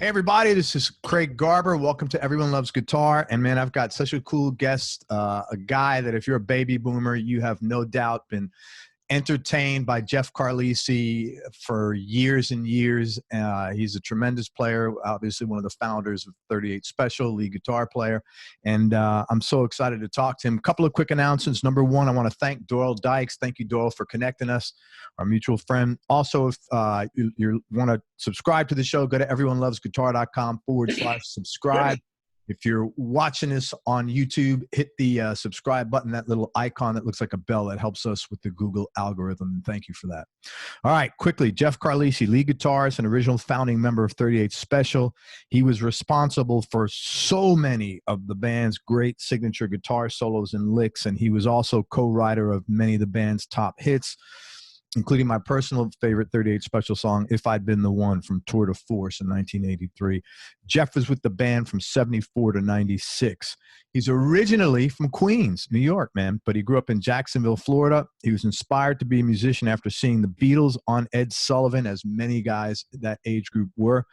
Hey everybody, this is Craig Garber. Welcome to Everyone Loves Guitar. And man, I've got such a cool guest, a guy that if you're a baby boomer, you have no doubt been entertained by Jeff Carlisi for years and years. He's a tremendous player, obviously one of the founders of 38 Special, lead guitar player. And I'm so excited to talk to him. A couple of quick announcements. Number one, I want to thank Doyle Dykes. Thank you, Doyle, for connecting us, our mutual friend. Also, if you want to subscribe to the show, go to everyonelovesguitar.com/subscribe. If you're watching this on YouTube, hit the subscribe button, that little icon that looks like a bell. That helps us with the Google algorithm. Thank you for that. All right, quickly, Jeff Carlisi, lead guitarist and original founding member of 38 Special. He was responsible for so many of the band's great signature guitar solos and licks, and he was also co-writer of many of the band's top hits, including my personal favorite 38 Special song, If I'd Been the One, from Tour de Force in 1983. Jeff was with the band from 74 to 96. He's originally from Queens, New York, man, but he grew up in Jacksonville, Florida. He was inspired to be a musician after seeing the Beatles on Ed Sullivan, as many guys that age group were.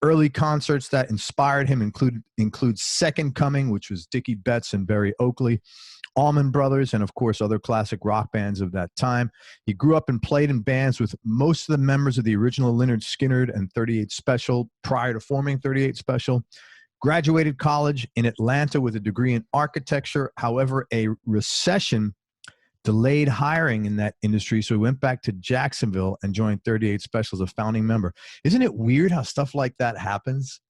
Early concerts that inspired him include Second Coming, which was Dickie Betts and Barry Oakley, Allman Brothers, and of course other classic rock bands of that time. He grew up and played in bands with most of the members of the original Lynyrd Skynyrd and 38 Special prior to forming 38 Special. Graduated college in Atlanta with a degree in architecture. However, a recession delayed hiring in that industry, so he went back to Jacksonville and joined 38 Special as a founding member. Isn't it weird how stuff like that happens?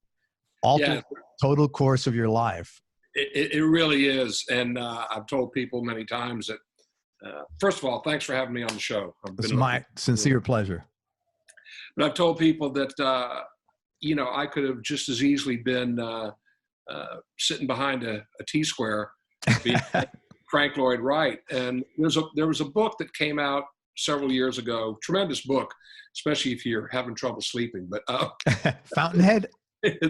Alter the total course of your life. It really is. And I've told people many times that, first of all, thanks for having me on the show. It's my sincere pleasure. But I've told people that, you know, I could have just as easily been sitting behind a T-square, Frank Lloyd Wright. And there was a book that came out several years ago, tremendous book, especially if you're having trouble sleeping. But Fountainhead?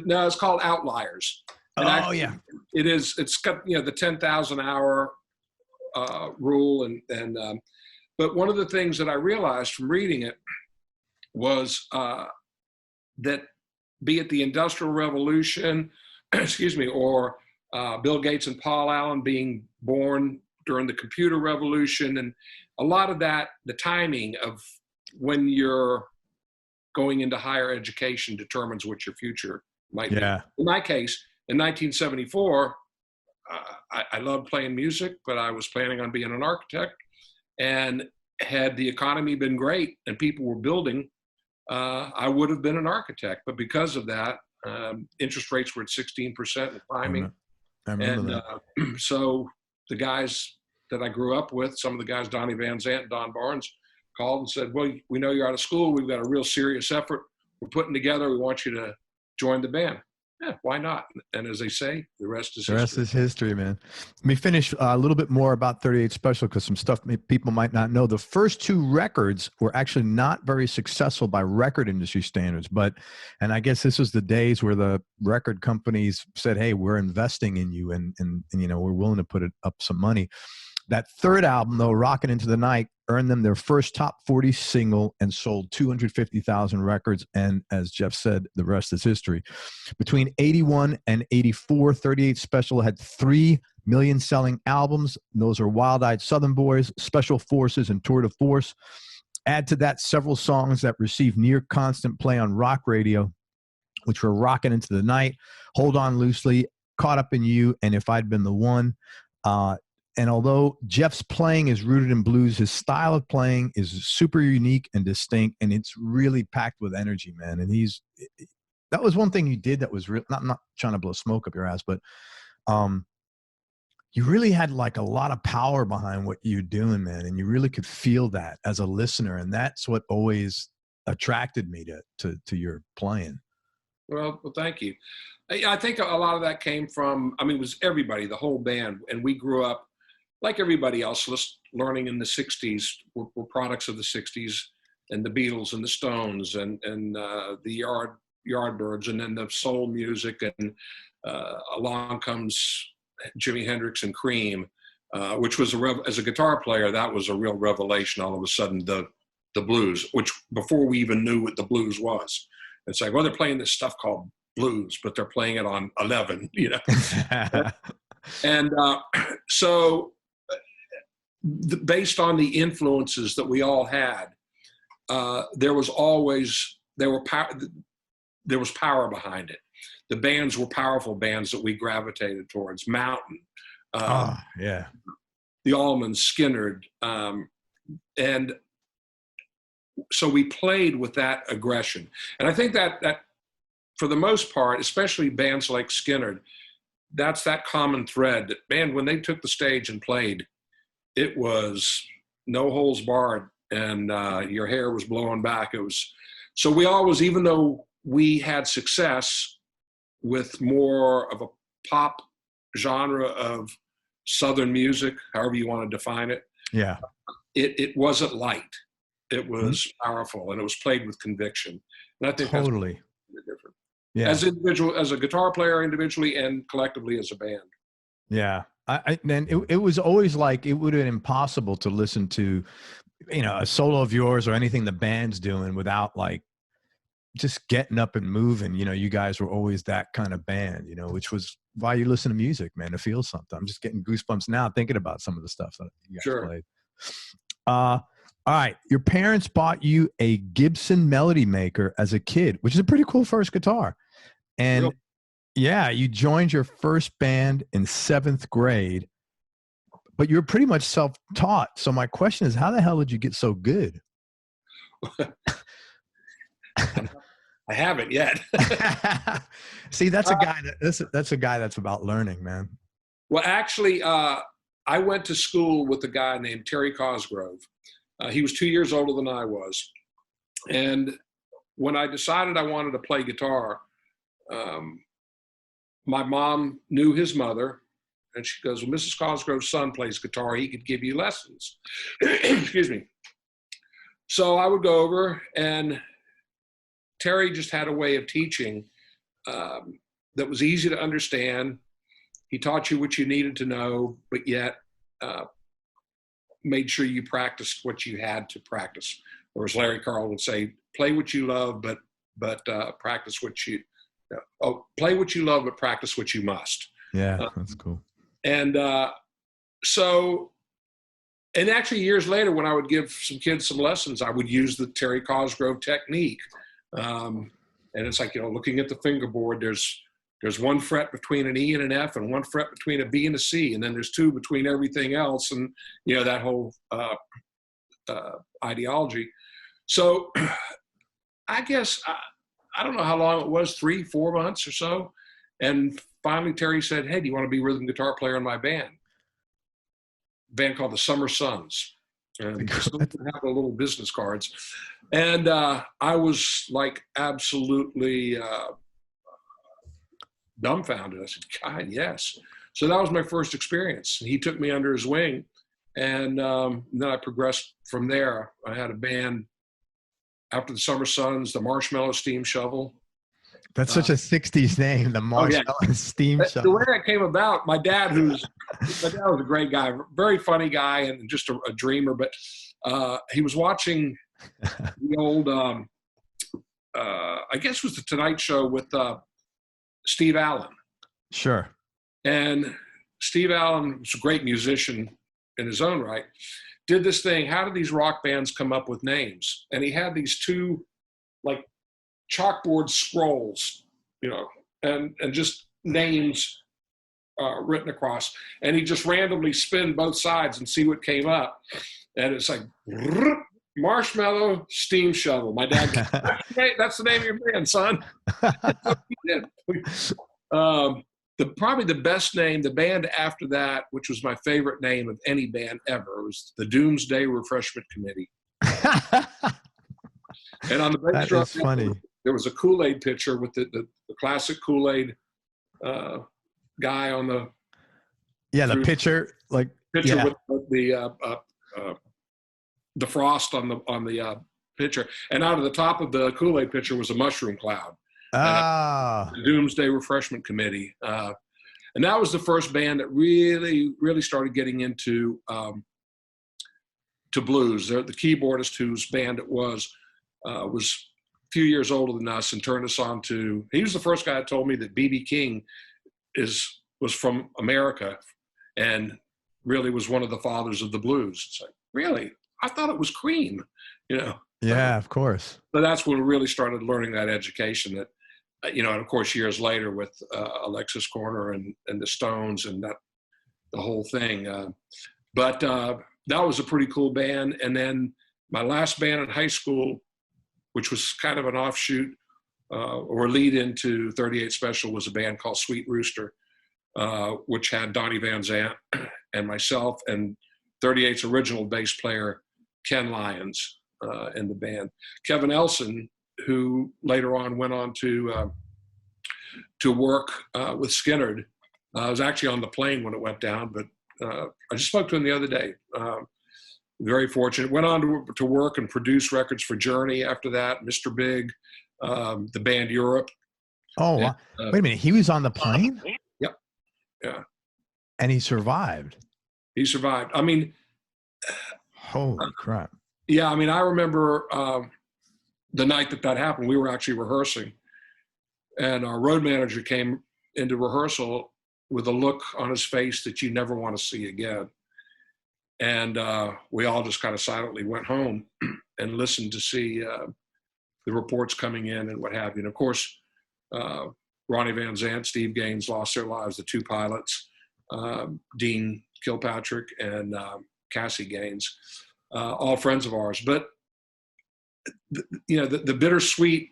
No, it's called Outliers. And actually, yeah. It's got, you know, the 10,000 hour rule. But one of the things that I realized from reading it was that, be it the Industrial Revolution, excuse me, or Bill Gates and Paul Allen being born during the computer revolution, and a lot of that, the timing of when you're going into higher education determines what your future might be. In my case, in 1974, I loved playing music, but I was planning on being an architect. And had the economy been great and people were building, I would have been an architect. But because of that, interest rates were at 16% and climbing. I remember that. So the guys that I grew up with, some of the guys, Ronnie Van Zant and Don Barnes, called and said, well, we know you're out of school. We've got a real serious effort we're putting together. We want you to join the band. Yeah, why not? And as they say, the rest is history. The rest is history, man. Let me finish a little bit more about 38 Special, because some stuff people might not know. The first two records were actually not very successful by record industry standards, and I guess this was the days where the record companies said, hey, we're investing in you, and you know, we're willing to put up some money. That third album, though, Rockin Into The Night, earned them their first top 40 single and sold 250,000 records. And as Jeff said, the rest is history. Between 81 and 84, 38 Special had 3 million selling albums. Those are Wild Eyed Southern Boys, Special Forces, and Tour de Force. Add to that several songs that received near constant play on rock radio, which were Rockin Into The Night, Hold On Loosely, Caught Up in You, and If I'd Been the One. And although Jeff's playing is rooted in blues, his style of playing is super unique and distinct, and it's really packed with energy, man. And that was one thing you did that was real. I'm not trying to blow smoke up your ass, but you really had like a lot of power behind what you're doing, man. And you really could feel that as a listener, and that's what always attracted me to your playing. Well, thank you. I think a lot of that came from, I mean, it was everybody, the whole band, and we grew up like everybody else, learning in the 60s, were products of the 60s, and the Beatles and the Stones and the Yardbirds, and then the soul music, and along comes Jimi Hendrix and Cream, which was as a guitar player, that was a real revelation. All of a sudden, the blues, which before we even knew what the blues was, It's like, well, they're playing this stuff called blues, but they're playing it on 11, you know. And so based on the influences that we all had, there was power behind it. The bands were powerful bands that we gravitated towards. Mountain, yeah, the Allmans, Skynyrd, and so we played with that aggression. And I think that for the most part, especially bands like Skynyrd, that's that common thread that, man, when they took the stage and played, it was no holds barred, and your hair was blowing back. It was, so we always, even though we had success with more of a pop genre of Southern music, however you want to define it. Yeah. It wasn't light. It was powerful, and it was played with conviction. And I think totally that's different. Yeah. As a guitar player individually and collectively as a band. Yeah. And it was always like, it would have been impossible to listen to, you know, a solo of yours or anything the band's doing without like just getting up and moving. You know, you guys were always that kind of band, you know, which was why you listen to music, man, to feel something. I'm just getting goosebumps now thinking about some of the stuff that you guys played. All right. Your parents bought you a Gibson Melody Maker as a kid, which is a pretty cool first guitar. And yeah, you joined your first band in 7th grade, but you're pretty much self-taught. So my question is, how the hell did you get so good? I haven't yet. See, that's a guy that's a guy that's about learning, man. Well, actually, I went to school with a guy named Terry Cosgrove. He was 2 years older than I was. And when I decided I wanted to play guitar, my mom knew his mother, and she goes, well, Mrs. Cosgrove's son plays guitar. He could give you lessons. Excuse me. So I would go over, and Terry just had a way of teaching that was easy to understand. He taught you what you needed to know, but yet made sure you practiced what you had to practice. Or as Larry Carl would say, play what you love, but practice what you play what you love, but practice what you must. Yeah, that's cool. And and actually years later, when I would give some kids some lessons, I would use the Terry Cosgrove technique. And it's like, you know, looking at the fingerboard, there's one fret between an E and an F, and one fret between a B and a C, and then there's two between everything else, and you know, that whole ideology. So I guess I don't know how long it was, 3-4 months or so, and finally Terry said, hey, do you want to be rhythm guitar player in my band? A band called the Summer Suns. And still have the little business cards. And I was like absolutely dumbfounded. I said, God, yes. So that was my first experience. And he took me under his wing. And then I progressed from there. I had a band after the Summer Suns, the Marshmallow Steam Shovel. That's such a 60s name, the Marshmallow Steam Shovel. The way that came about, my dad was a great guy, very funny guy, and just a dreamer. But he was watching the old, I guess it was the Tonight Show with Steve Allen. Sure. And Steve Allen was a great musician in his own right. Did this thing, how did these rock bands come up with names? And he had these two, like, chalkboard scrolls, you know, and just names written across. And he just randomly spin both sides and see what came up. And it's like, Marshmallow Steam Shovel. My dad goes, that's the name of your band, son. Probably the best name, the band after that, which was my favorite name of any band ever, was the Doomsday Refreshment Committee. And on the bass drum, funny. There was a Kool-Aid pitcher with the classic Kool-Aid guy on the the pitcher, like pitcher with the frost on the pitcher, and out of the top of the Kool-Aid pitcher was a mushroom cloud. The Doomsday Refreshment Committee, and that was the first band that really started getting into to blues. The keyboardist whose band it was few years older than us and turned us on to, he was the first guy that told me that B.B. King was from America and really was one of the fathers of the blues. It's like, really? I thought it was Cream, you know? Yeah, of course. So that's when we really started learning that education that, you know, and of course years later with Alexis Corner and the Stones and that, the whole thing. But that was a pretty cool band. And then my last band in high school, which was kind of an offshoot or lead into 38 Special, was a band called Sweet Rooster, which had Ronnie Van Zant and myself and 38's original bass player, Ken Lyons, in the band. Kevin Elson, who later on went on to work with Skynyrd, was actually on the plane when it went down, but I just spoke to him the other day. Very fortunate. Went on to work and produce records for Journey after that, Mr. Big, the band Europe. Oh, wow. Wait a minute. He was on the plane? Yep. Yeah. And he survived. He survived. I mean, holy crap. Yeah. I mean, I remember the night that happened, we were actually rehearsing, and our road manager came into rehearsal with a look on his face that you never want to see again. And we all just kind of silently went home and listened to see the reports coming in and what have you. And of course, Ronnie Van Zant, Steve Gaines lost their lives, the two pilots, Dean Kilpatrick and Cassie Gaines, all friends of ours. But, you know, the bittersweet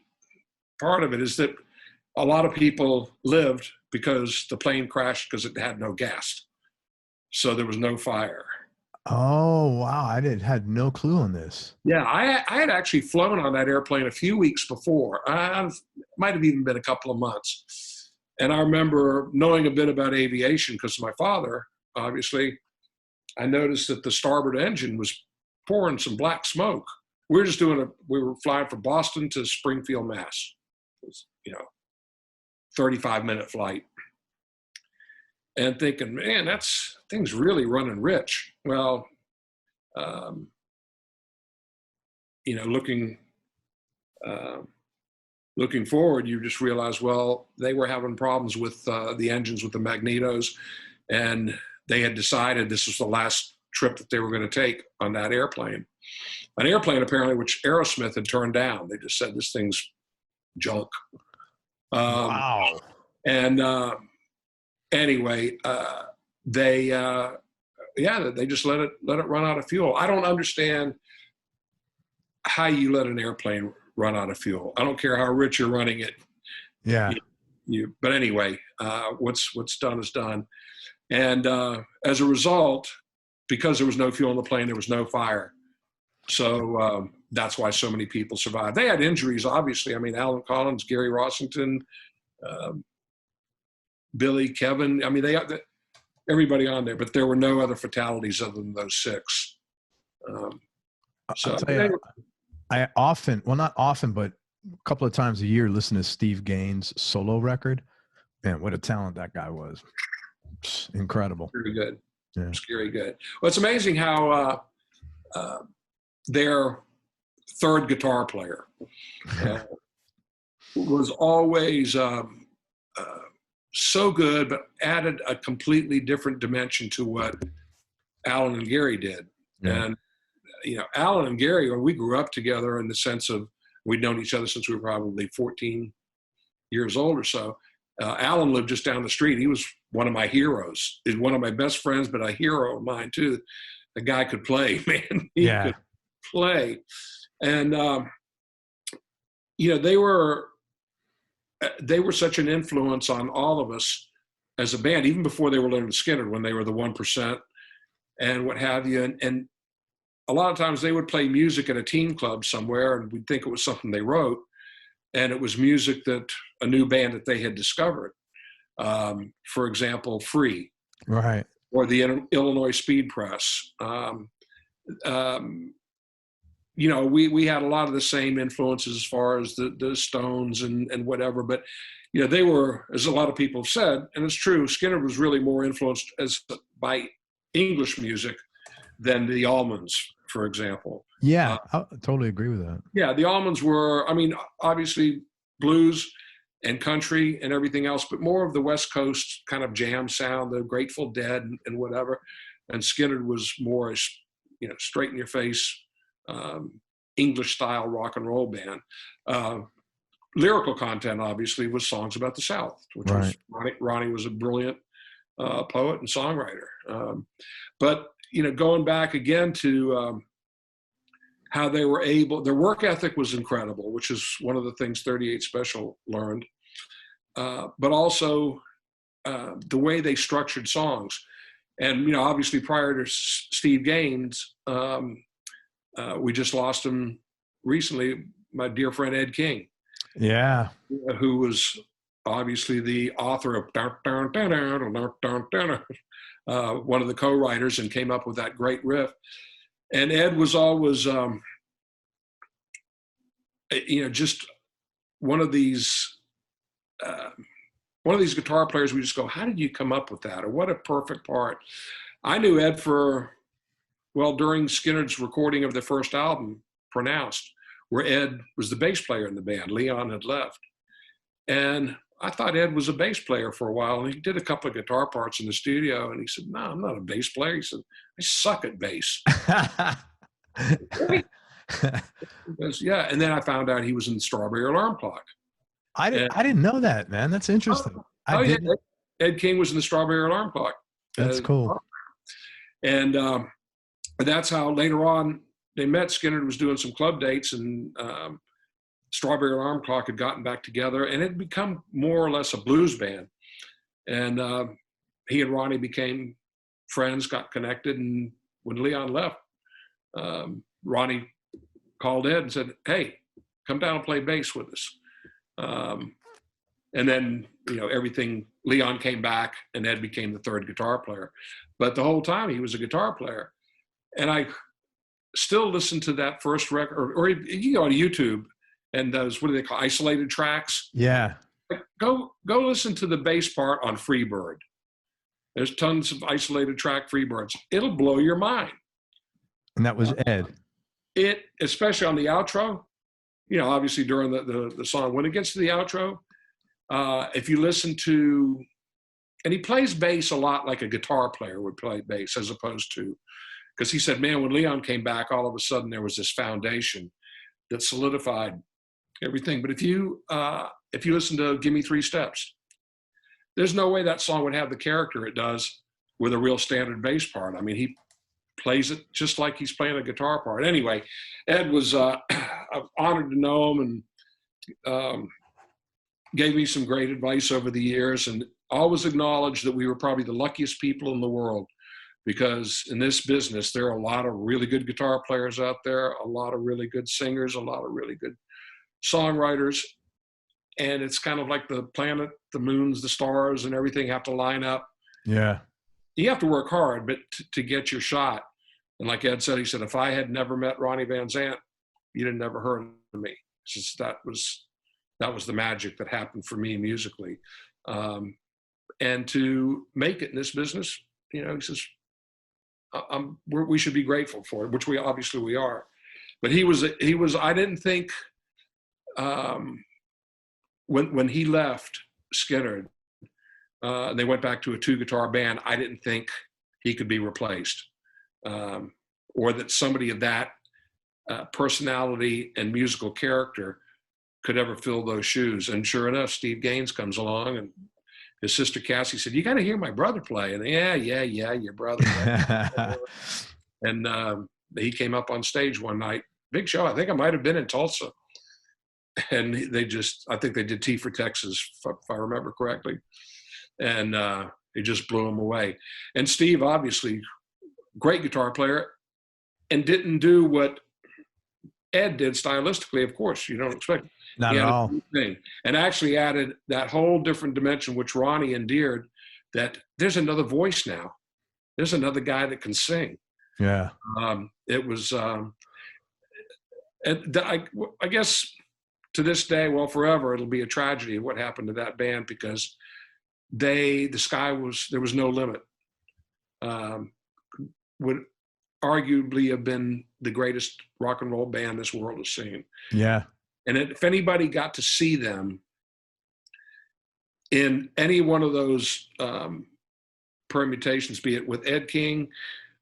part of it is that a lot of people lived because the plane crashed because it had no gas. So there was no fire. Oh, wow. I had no clue on this. Yeah, I had actually flown on that airplane a few weeks before. Might have even been a couple of months. And I remember knowing a bit about aviation because of my father, obviously. I noticed that the starboard engine was pouring some black smoke. We were flying from Boston to Springfield, Mass. It was, you know, 35-minute flight. And thinking, man, thing's really running rich. Well, you know, looking forward, you just realize, well, they were having problems with the engines, with the magnetos, and they had decided this was the last trip that they were going to take on that airplane. An airplane, apparently, which Aerosmith had turned down. They just said, this thing's junk. Wow. And anyway, they just let it run out of fuel. I don't understand how you let an airplane run out of fuel. I don't care how rich you're running it. Yeah. But anyway, what's done is done. And as a result, because there was no fuel on the plane, there was no fire. So that's why so many people survived. They had injuries, obviously. I mean, Alan Collins, Gary Rossington, Billy, Kevin. I mean, everybody on there, but there were no other fatalities other than those six. So I often, well, not often, but a couple of times a year, listen to Steve Gaines' solo record. Man, what a talent that guy was. Incredible. Very good. Yeah. Scary good. Well, it's amazing how their third guitar player was always so good, but added a completely different dimension to what Alan and Gary did. Yeah. And, you know, Alan and Gary, we grew up together in the sense of we'd known each other since we were probably 14 years old or so. Alan lived just down the street. He was one of my heroes. He's one of my best friends, but a hero of mine too. The guy could play, man. He could play. And, you know, they were such an influence on all of us as a band, even before they were Lynyrd Skynyrd, when they were the 1% and what have you. And a lot of times they would play music at a teen club somewhere, and we'd think it was something they wrote. And it was music that a new band that they had discovered. For example, Free. Right. Or the Illinois Speed Press. You know, we had a lot of the same influences as far as the Stones and whatever, but, you know, they were, as a lot of people have said, and it's true, Skynyrd was really more influenced by English music than the Allmans for example. Yeah, I totally agree with that. Yeah, the Allmans were, I mean, obviously blues and country and everything else, but more of the West Coast kind of jam sound, the Grateful Dead and whatever. And Skynyrd was more, you know, straight in your face, English style rock and roll band. Lyrical content obviously was songs about the South, which was Ronnie was a brilliant poet and songwriter. But you know, going back again to how they were able, their work ethic was incredible, which is one of the things 38 Special learned. But also the way they structured songs. And, you know, obviously prior to Steve Gaines, we just lost him recently, my dear friend Ed King. Yeah. Who was obviously the author of one of the co-writers and came up with that great riff. And Ed was always, you know, just one of these guitar players. We just go, how did you come up with that? Or what a perfect part. I knew Ed during Skynyrd's recording of their first album, Pronounced, where Ed was the bass player in the band. Leon had left. And I thought Ed was a bass player for a while. And he did a couple of guitar parts in the studio. And he said, no, I'm not a bass player. He said, I suck at bass. Goes, yeah. And then I found out he was in Strawberry Alarm Clock. I didn't know that, man. That's interesting. Yeah. Ed King was in the Strawberry Alarm Clock. That's cool. And that's how later on they met. Skynyrd was doing some club dates, and Strawberry Alarm Clock had gotten back together, and it had become more or less a blues band. And he and Ronnie became friends, got connected, and when Leon left, Ronnie called Ed and said, hey, come down and play bass with us. And then, you know, Leon came back and Ed became the third guitar player. But the whole time he was a guitar player. And I still listen to that first record, or you go on YouTube and those, what do they call, isolated tracks? Yeah. Like, go listen to the bass part on Freebird. There's tons of isolated track Freebirds. It'll blow your mind. And that was Ed. Especially on the outro, you know, obviously during the song, when it gets to the outro, if you listen to, and he plays bass a lot like a guitar player would play bass, as opposed to, because he said, man, when Leon came back, all of a sudden there was this foundation that solidified everything. But if you listen to Give Me 3 Steps, there's no way that song would have the character it does with a real standard bass part. I mean, he plays it just like he's playing a guitar part. Anyway, Ed was honored to know him, and gave me some great advice over the years, and always acknowledged that we were probably the luckiest people in the world, because in this business, there are a lot of really good guitar players out there, a lot of really good singers, a lot of really good songwriters. And it's kind of like the planet, the moons, the stars, and everything have to line up. Yeah. You have to work hard, but to get your shot. And like Ed said, he said, if I had never met Ronnie Van Zant, you'd have never heard of me. It's just, that was the magic that happened for me musically. And to make it in this business, you know, he says, we should be grateful for it, which we are. But he was, I didn't think, when he left Skynyrd, and they went back to a 2-guitar band, I didn't think he could be replaced, or that somebody of that personality and musical character could ever fill those shoes. And sure enough, Steve Gaines comes along, and his sister Cassie said, you got to hear my brother play. And yeah, your brother. And he came up on stage one night, big show. I think I might have been in Tulsa. And I think they did T for Texas, if I remember correctly. And it just blew him away. And Steve, obviously, great guitar player, and didn't do what Ed did stylistically. Of course, you don't expect. Not at all. And actually added that whole different dimension, which Ronnie endeared, that there's another voice now. There's another guy that can sing. Yeah. It was, I guess to this day, well, forever, it'll be a tragedy of what happened to that band, because there was no limit. arguably have been the greatest rock and roll band this world has seen. Yeah. And if anybody got to see them in any one of those permutations, be it with Ed King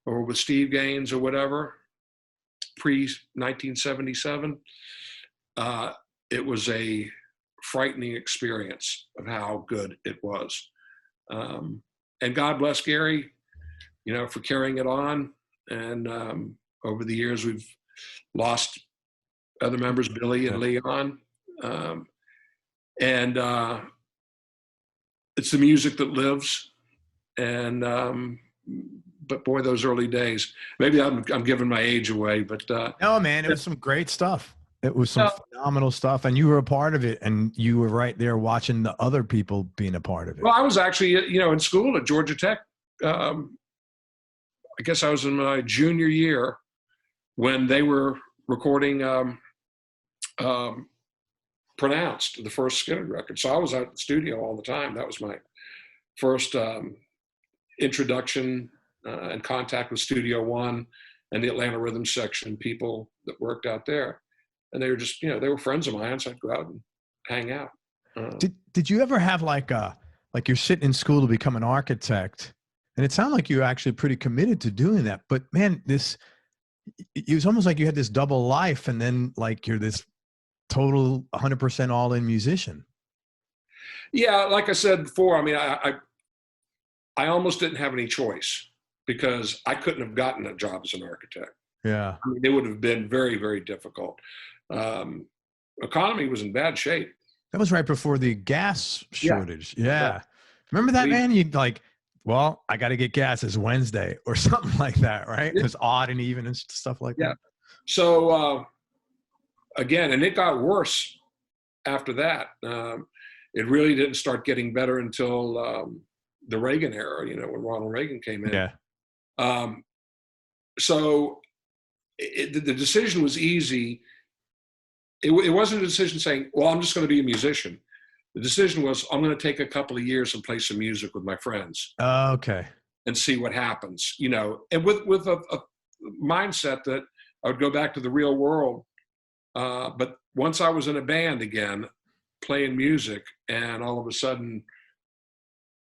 or with Steve Gaines or whatever, pre-1977, it was a frightening experience of how good it was. And God bless Gary, you know, for carrying it on. And over the years, we've lost other members, Billy and Leon. And it's the music that lives. And, but boy, those early days, maybe I'm giving my age away, but. No, man, it was some great stuff. It was some phenomenal stuff, and you were a part of it, and you were right there watching the other people being a part of it. Well, I was actually, you know, in school at Georgia Tech. I guess I was in my junior year when they were recording Pronounced, the first Skynyrd record. So I was out at the studio all the time. That was my first introduction and contact with Studio One and the Atlanta Rhythm Section people that worked out there. And they were just, you know, they were friends of mine, so I'd go out and hang out. Did you ever have like you're sitting in school to become an architect, and it sounded like you were actually pretty committed to doing that, but man, it was almost like you had this double life, and then like you're this total 100% all-in musician. Yeah, like I said before, I mean, I almost didn't have any choice because I couldn't have gotten a job as an architect. Yeah. I mean, it would have been very, very difficult. Economy was in bad shape. That was right before the gas shortage. Yeah. Remember that, man? You'd like, well, I got to get gas. It's Wednesday or something like that, right? Yeah. It was odd and even and stuff like that. So, again, and it got worse after that. It really didn't start getting better until the Reagan era, you know, when Ronald Reagan came in. Yeah. So the decision was easy. It wasn't a decision saying, well, I'm just going to be a musician. The decision was, I'm going to take a couple of years and play some music with my friends. Okay. And see what happens, you know, and with a mindset that I would go back to the real world. But once I was in a band again, playing music, and all of a sudden,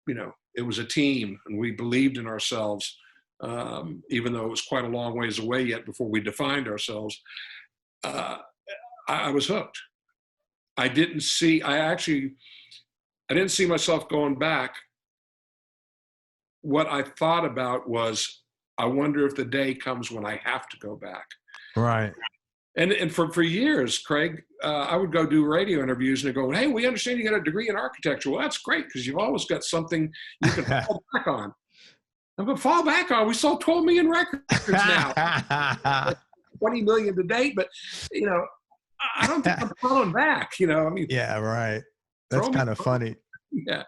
you know, it was a team and we believed in ourselves, even though it was quite a long ways away yet before we defined ourselves. I was hooked. I didn't see myself going back. What I thought about was, I wonder if the day comes when I have to go back. Right. And for years, Craig, I would go do radio interviews and they go, hey, we understand you got a degree in architecture. Well, that's great because you've always got something you can fall back on. I'm going to fall back on. We sold 12 million records now. 20 million to date, but, you know, I don't think I'm falling back, you know. I mean, yeah, right. That's kind of funny. Yeah.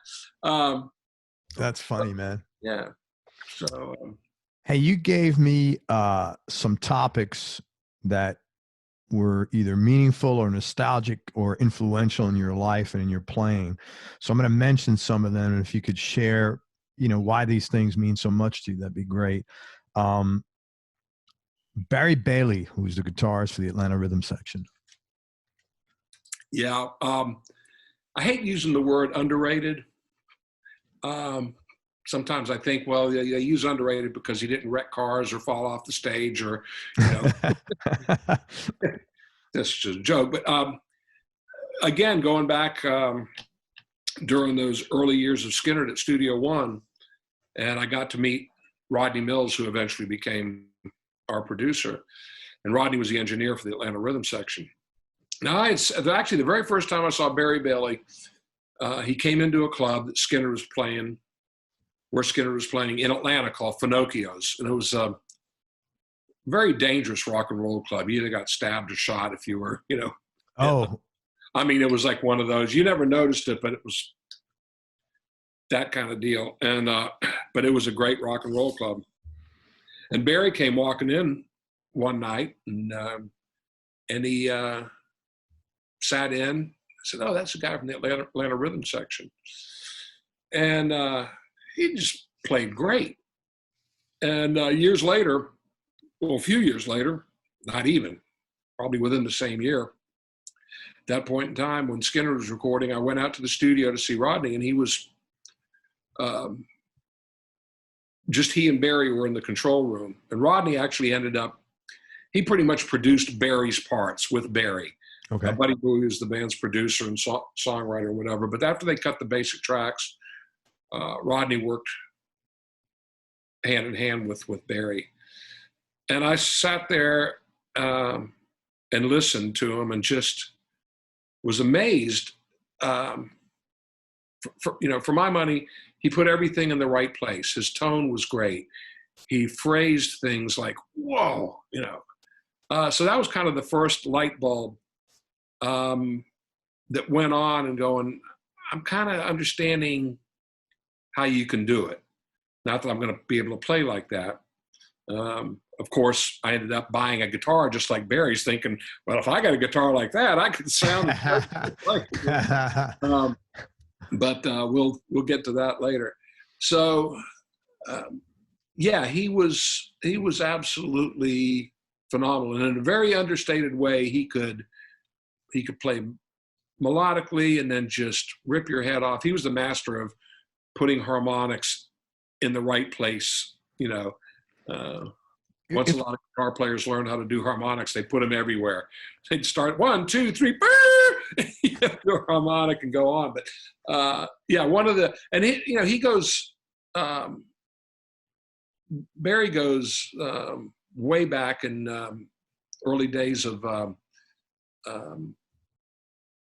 That's funny, man. Yeah. So, hey, you gave me some topics that were either meaningful or nostalgic or influential in your life and in your playing. So I'm going to mention some of them. And if you could share, you know, why these things mean so much to you, that'd be great. Barry Bailey, who's the guitarist for the Atlanta Rhythm Section. Yeah. I hate using the word underrated. Sometimes I think, well, they use underrated because he didn't wreck cars or fall off the stage or, you know, that's just a joke. But again, going back during those early years of Skynyrd at Studio One, and I got to meet Rodney Mills, who eventually became our producer. And Rodney was the engineer for the Atlanta Rhythm Section. Now, actually, the very first time I saw Barry Bailey, he came into a club that Skynyrd was playing, where Skynyrd was playing in Atlanta, called Finocchio's. And it was a very dangerous rock and roll club. You either got stabbed or shot if you were, you know. Oh. I mean, it was like one of those, you never noticed it, but it was that kind of deal. And, but it was a great rock and roll club. And Barry came walking in one night and he sat in. I said, oh, that's the guy from the Atlanta Rhythm Section. And he just played great. And years later, Well, a few years later, not even, probably within the same year, at that point in time when Skynyrd was recording, I went out to the studio to see Rodney, and he was, just he and Barry were in the control room. And Rodney actually ended up, he pretty much produced Barry's parts with Barry. Okay. Buddy Bowie was the band's producer and songwriter or whatever. But after they cut the basic tracks, Rodney worked hand in hand with Barry. And I sat there and listened to him and just was amazed. For my money, he put everything in the right place. His tone was great. He phrased things like, whoa, So that was kind of the first light bulb that went on and going, I'm kind of understanding how you can do it. Not that I'm going to be able to play like that. Of course, I ended up buying a guitar just like Barry's, thinking, well, if I got a guitar like that, I could sound like it. But we'll get to that later. So, he was absolutely phenomenal, and in a very understated way, he could play melodically and then just rip your head off. He was the master of putting harmonics in the right place. Once a lot of guitar players learn how to do harmonics, they put them everywhere. They'd start 1, 2, 3, do a harmonic and go on. But one of the, and he goes, Barry goes way back in early days of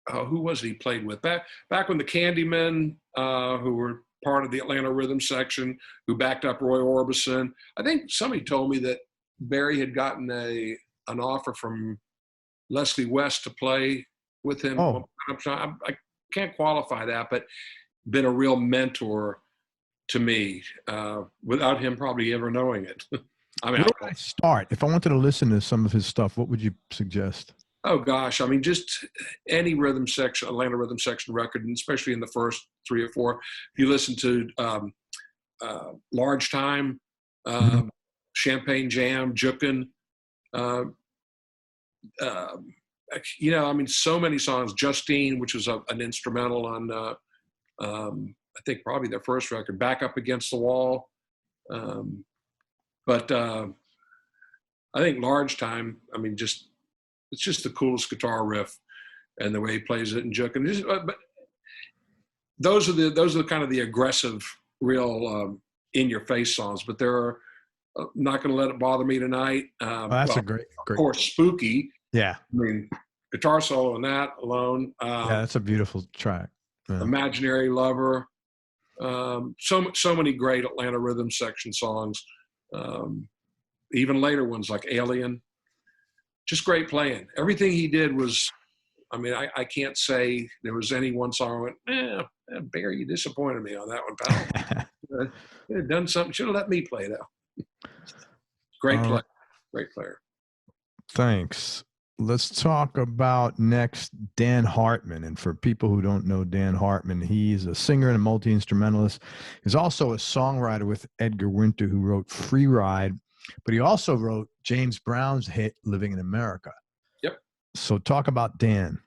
who was it he played with back when the Candymen, who were part of the Atlanta rhythm section, who backed up Roy Orbison. I think somebody told me that Barry had gotten an offer from Leslie West to play with him. Oh. I can't qualify that, but been a real mentor to me without him probably ever knowing it. I mean, where would I start? If I wanted to listen to some of his stuff, what would you suggest? Oh gosh, I mean, just any rhythm section, Atlanta rhythm section record, and especially in the first 3 or 4. If you listen to Large Time, Champagne Jam, Jukin, I mean, so many songs. Justine, which was an instrumental on, I think probably their first record, Back Up Against the Wall. But I think Large Time, I mean, it's just the coolest guitar riff, and the way he plays it in Jukin. But those are the kind of the aggressive, real in-your-face songs. But there are Not Gonna Let It Bother Me Tonight. That's a great. Of course, Spooky. Yeah. I mean, guitar solo on that alone. That's a beautiful track. Yeah. Imaginary Lover. So many great Atlanta rhythm section songs. Even later ones like Alien. Just great playing. Everything he did was, I mean, I can't say there was any one song I went, Barry, you disappointed me on that one, pal. You had done something. Should have let me play though. Great player. Great player. Thanks. Let's talk about next Dan Hartman. And for people who don't know Dan Hartman, he's a singer and a multi-instrumentalist. He's also a songwriter with Edgar Winter, who wrote Free Ride, but he also wrote James Brown's hit Living in America. Yep. So talk about Dan.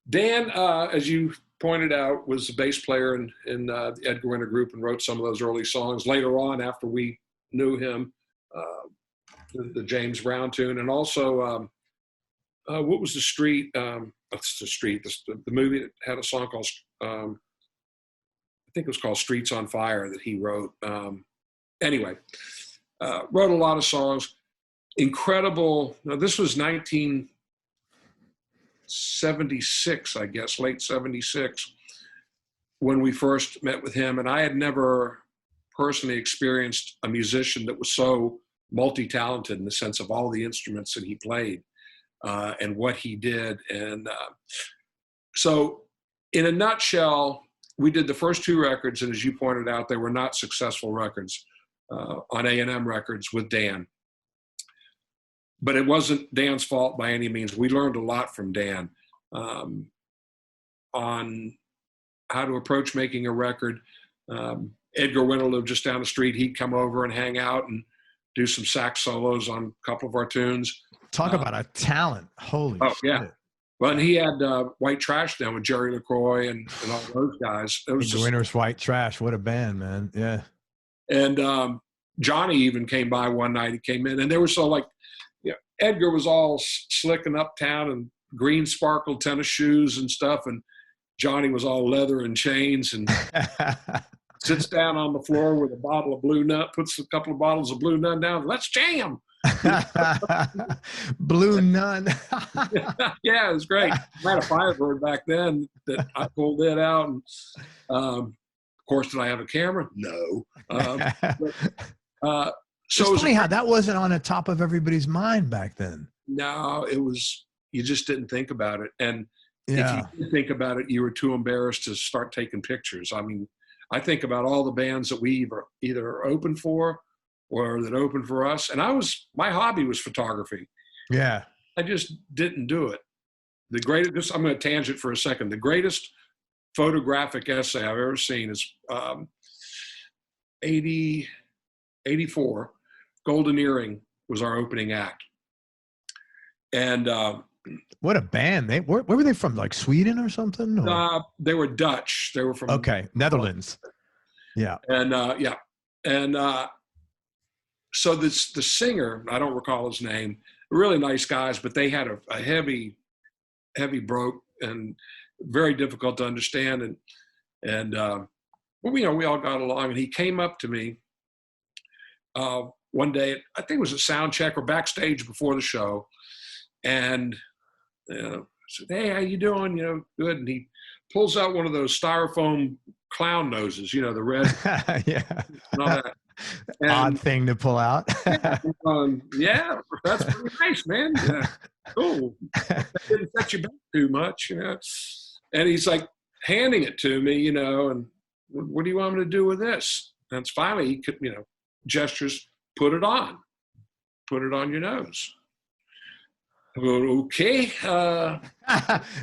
Dan, as you pointed out, was a bass player in the Edgar Winter group and wrote some of those early songs. Later on, after we knew him, the James Brown tune, and also what was the street? That's the street. The movie that had a song called, I think it was called "Streets on Fire" that he wrote. Anyway, wrote a lot of songs. Incredible. Now, this was 1976, I guess, late 76, when we first met with him, and I had never personally experienced a musician that was so multi-talented in the sense of all the instruments that he played. And what he did. And so in a nutshell, we did the first 2 records, and as you pointed out, they were not successful records on A&M Records with Dan. But it wasn't Dan's fault by any means. We learned a lot from Dan on how to approach making a record. Edgar Winter lived just down the street. He'd come over and hang out, and do some sax solos on a couple of our tunes. Talk about a talent. Holy shit. Yeah. Well, and he had White Trash down with Jerry LaCroix and all those guys. It was just Winter's White Trash. What a band, man. Yeah. And Johnny even came by one night. He came in, and they were so like, Edgar was all slick and uptown and green sparkle tennis shoes and stuff, and Johnny was all leather and chains and sits down on the floor with a bottle of Blue Nut, puts a couple of bottles of Blue Nun down. Let's jam. Blue Nun. Yeah, it was great. I had a Firebird back then that I pulled it out. And, of course, did I have a camera? No. So it's funny how that wasn't on the top of everybody's mind back then. No, it was, you just didn't think about it. And yeah. If you did think about it, you were too embarrassed to start taking pictures. I mean, I think about all the bands that we either opened for or that opened for us. And my hobby was photography. Yeah. I just didn't do it. I'm going to tangent for a second. The greatest photographic essay I've ever seen is 84. Golden Earring was our opening act. And what a band. Where were they from? Like Sweden or something? Or? They were Dutch. They were from Netherlands. Yeah. And so the singer, I don't recall his name, really nice guys, but they had a heavy brogue and very difficult to understand. And we all got along, and he came up to me one day, I think it was a sound check or backstage before the show. And said, "Hey, how you doing? Good." And he pulls out one of those styrofoam clown noses, the red. Yeah. And all that. And, odd thing to pull out. Yeah, that's pretty nice, man. Yeah, cool. That didn't set you back too much, And he's like handing it to me, and what do you want me to do with this? And finally, he could, gestures, put it on your nose. I go, okay.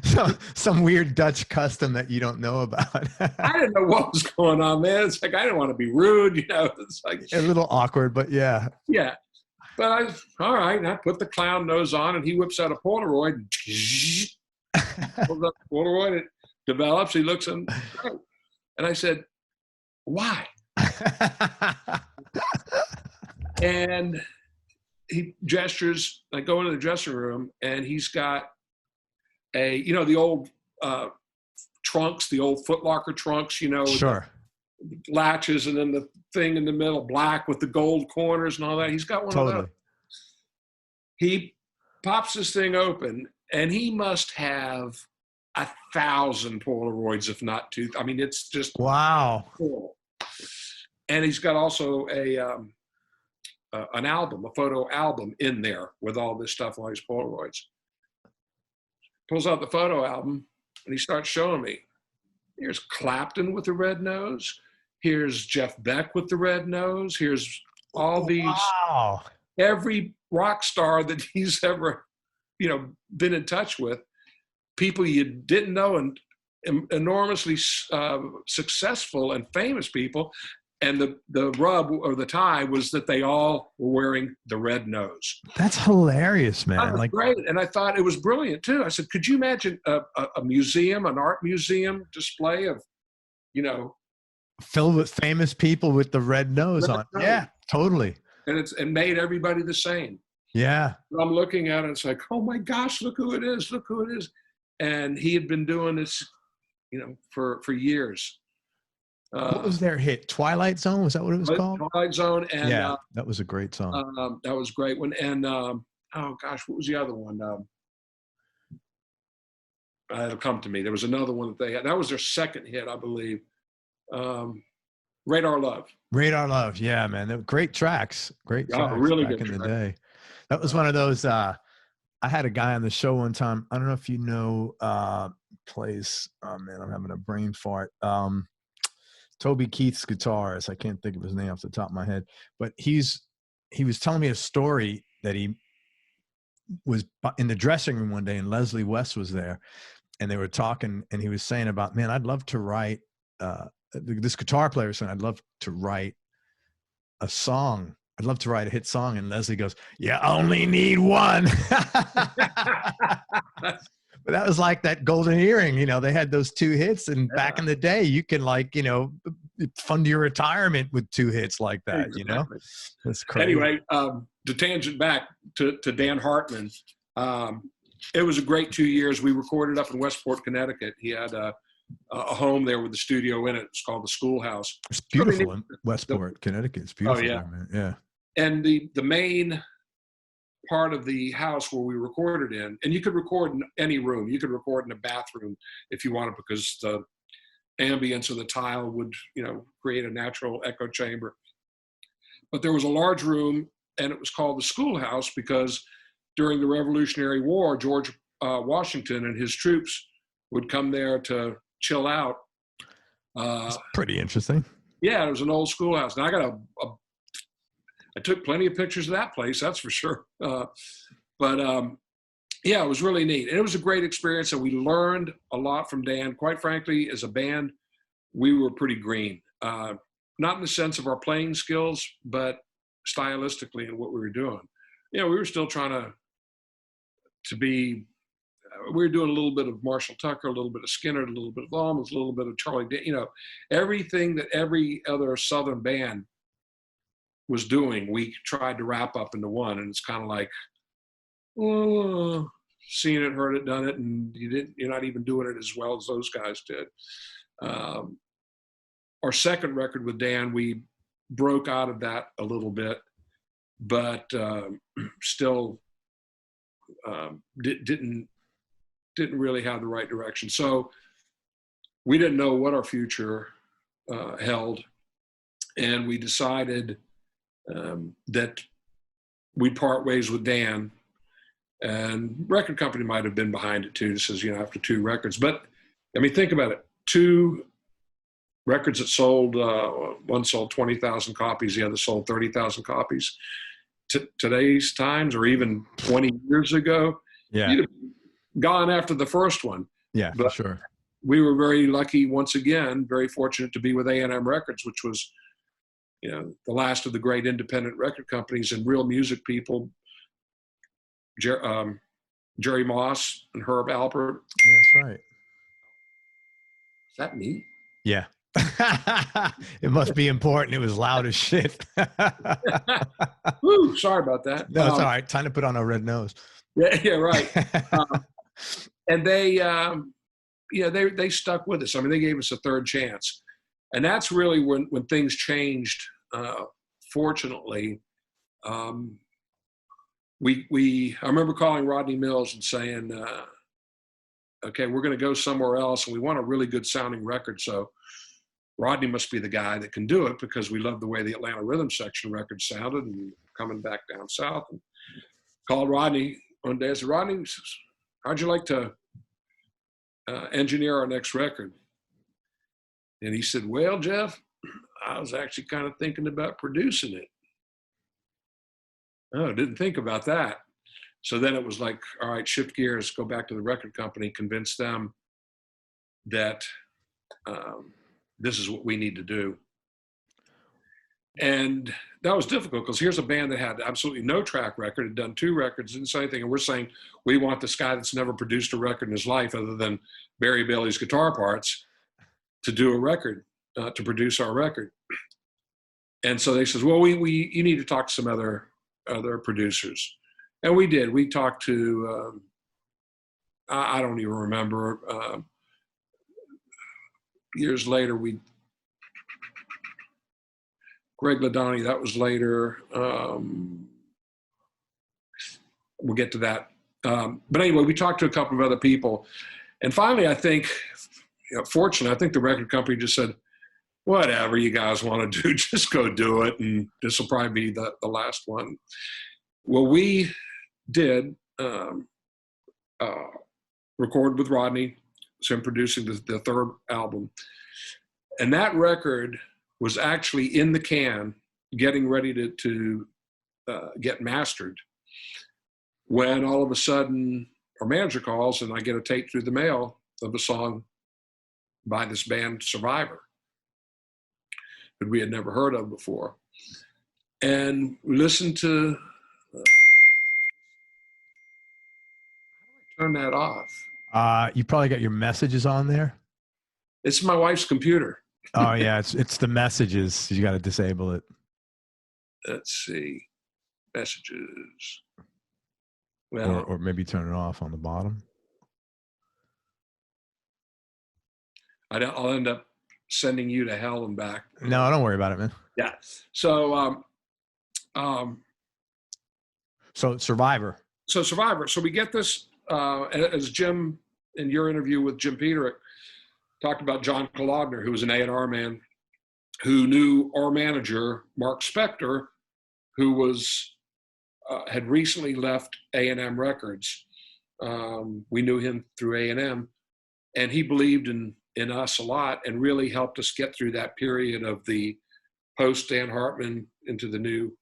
So some weird Dutch custom that you don't know about. I didn't know what was going on, man. It's like, I didn't want to be rude, It's like a little awkward, but yeah. Yeah. But all right. And I put the clown nose on, and he whips out a Polaroid. And pulls up the Polaroid. It develops. He looks and I said, "Why?" And he gestures. I go into the dressing room, and he's got the old trunks, the old Foot Locker trunks, Sure. Latches, and then the thing in the middle, black with the gold corners and all that. He's got one of those. He pops this thing open, and he must have 1,000 Polaroids, if not 2. I mean, it's just wow. Cool. And he's got also an album, a photo album in there with all this stuff, all these Polaroids. Pulls out the photo album, and he starts showing me. Here's Clapton with the red nose. Here's Jeff Beck with the red nose. Here's all these. Wow. Every rock star that he's ever, been in touch with, people you didn't know, and enormously successful and famous people. And the rub or the tie was that they all were wearing the red nose. That's hilarious, man. That was great. And I thought it was brilliant too. I said, could you imagine a museum, an art museum display of, filled with famous people with the red nose on? Yeah, totally. And made everybody the same. Yeah. And I'm looking at it, it's like, oh my gosh, look who it is. Look who it is. And he had been doing this, for years. What was their hit? Twilight Zone? Was that what it was called? Twilight Zone. And yeah, that was a great song. That was a great one. And oh gosh, what was the other one? It'll come to me. There was another one that they had. That was their second hit, I believe. Radar Love. Radar Love. Yeah, man. They were great tracks. Great tracks really back good in the day. That was one of those. I had a guy on the show one time. I don't know if you know plays. Oh man, I'm having a brain fart. Toby Keith's guitarist. I can't think of his name off the top of my head, but he was telling me a story that he was in the dressing room one day, and Leslie West was there, and they were talking, and he was saying about, man, I'd love to write, this guitar player saying, I'd love to write a song I'd love to write a hit song. And Leslie goes, you only need one. But that was like that golden earring, you know, they had those 2 hits, and back in the day you can, like, you know, fund your retirement with 2 hits like that, exactly. You know, that's crazy. Anyway, to tangent back to Dan Hartman, it was a great 2 years. We recorded up in Westport, Connecticut. He had a home there with the studio in it. It's called the Schoolhouse. It's beautiful in Westport, Connecticut. It's beautiful. Oh, yeah. There, man. Yeah. And the main part of the house where we recorded in, and you could record in any room. You could record in a bathroom if you wanted, because the ambience of the tile would, you know, create a natural echo chamber. But there was a large room, and it was called the Schoolhouse because during the Revolutionary War, George Washington and his troops would come there to chill out. That's pretty interesting. Yeah, it was an old schoolhouse. Now I took plenty of pictures of that place, that's for sure. Yeah, it was really neat. And it was a great experience, and we learned a lot from Dan. Quite frankly, as a band, we were pretty green. Not in the sense of our playing skills, but stylistically in what we were doing. You know, we were still trying to be, we were doing a little bit of Marshall Tucker, a little bit of Skynyrd, a little bit of Allmans, a little bit of Charlie Day, you know, everything that every other Southern band was doing, we tried to wrap up into one. And it's kind of like, oh, seen it, heard it, done it, and you're not even doing it as well as those guys did. Our second record with Dan, we broke out of that a little bit, but still didn't really have the right direction. So we didn't know what our future held, and we decided that we'd part ways with Dan. And record company might have been behind it too. This is, you know, after 2 records. But I mean, think about it. 2 records that sold, one sold 20,000 copies, the other sold 30,000 copies. Today's times, or even 20 years ago, yeah, you'd have gone after the first one. Yeah, but for sure. We were very lucky, once again, very fortunate to be with A&M Records, which was, you know, the last of the great independent record companies and real music people. Jerry Moss and Herb Alpert. Yeah, that's right. Is that me? Yeah. It must be important. It was loud as shit. Woo, sorry about that. No, it's all right. Time to put on a red nose. Yeah, right. And they, you know, they stuck with us. I mean, they gave us a third chance. And that's really when things changed, fortunately. I remember calling Rodney Mills and saying, okay, we're going to go somewhere else, and we want a really good sounding record. So Rodney must be the guy that can do it, because we love the way the Atlanta Rhythm Section record sounded, and coming back down south. And called Rodney one day. I said, Rodney, how'd you like to engineer our next record? And he said, well, Jeff, I was actually kind of thinking about producing it. Oh, didn't think about that. So then it was like, all right, shift gears, go back to the record company, convince them that this is what we need to do. And that was difficult, because here's a band that had absolutely no track record, had done 2 records, didn't say anything. And we're saying, we want this guy that's never produced a record in his life other than Barry Bailey's guitar parts to do a record, to produce our record. And so they says, well, you need to talk to some other producers. And we did. We talked to, I don't even remember, years later, Greg Ladani, that was later. We'll get to that. But anyway, we talked to a couple of other people. And finally, I think, you know, fortunately, I think the record company just said, whatever you guys want to do, just go do it. And this will probably be the last one. Well, we did record with Rodney, so I'm producing the third album. And that record was actually in the can, getting ready to get mastered, when all of a sudden our manager calls and I get a tape through the mail of a song by this band, Survivor, that we had never heard of before. and listen to, turn that off. You probably got your messages on there. It's my wife's computer. Oh yeah, it's the messages. You got to disable it. Let's see, messages. Well, Or maybe turn it off on the bottom. I'll end up sending you to hell and back. No, don't worry about it, man. Yeah. So, so Survivor. So Survivor. So we get this, as Jim, in your interview with Jim Peterik, talked about John Kalodner, who was an A&R man, who knew our manager, Mark Spector, who was, had recently left A&M Records. We knew him through A&M, and he believed in us a lot and really helped us get through that period of the post Dan Hartman into the new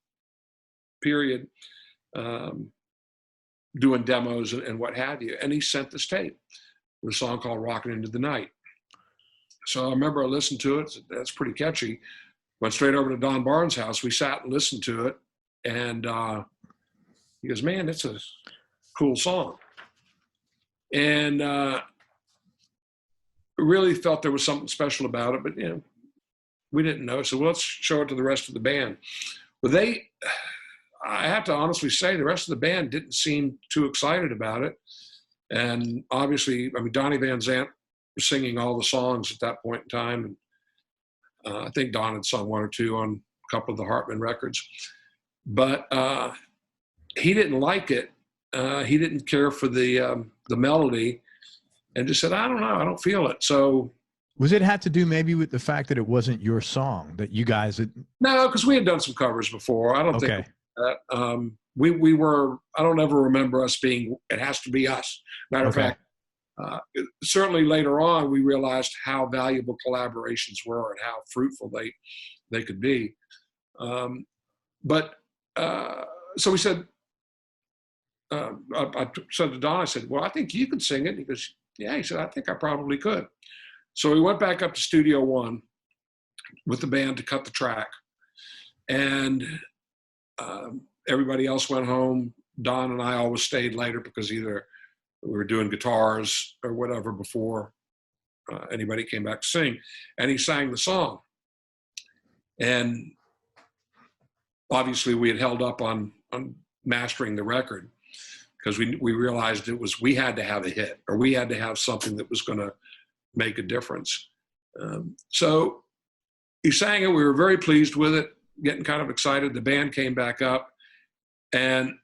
period, doing demos and what have you. And he sent this tape with a song called Rockin Into The Night. So I remember I listened to it. That's pretty catchy. Went straight over to Don Barnes' house. We sat and listened to it. And he goes, man, it's a cool song. And really felt there was something special about it, but we didn't know. So let's show it to the rest of the band. Well, I have to honestly say, the rest of the band didn't seem too excited about it. And obviously, I mean, Ronnie Van Zant was singing all the songs at that point in time. And I think Don had sung one or two on a couple of the Hartman records. But he didn't like it. He didn't care for the melody, and just said, I don't know, I don't feel it. So was it had to do maybe with the fact that it wasn't your song, that you guys had? No, because we had done some covers before. I don't think that. We were, I don't ever remember us being, it has to be us. Matter of fact, certainly later on, we realized how valuable collaborations were and how fruitful they could be. So we said, I said to Don, I said, well, I think you could sing it. He goes, yeah. He said, I think I probably could. So we went back up to Studio One with the band to cut the track. And everybody else went home. Don and I always stayed later because either we were doing guitars or whatever before anybody came back to sing. And he sang the song. And obviously we had held up on mastering the record, because we realized we had to have a hit, or we had to have something that was going to make a difference. So he sang it. We were very pleased with it, getting kind of excited. The band came back up, and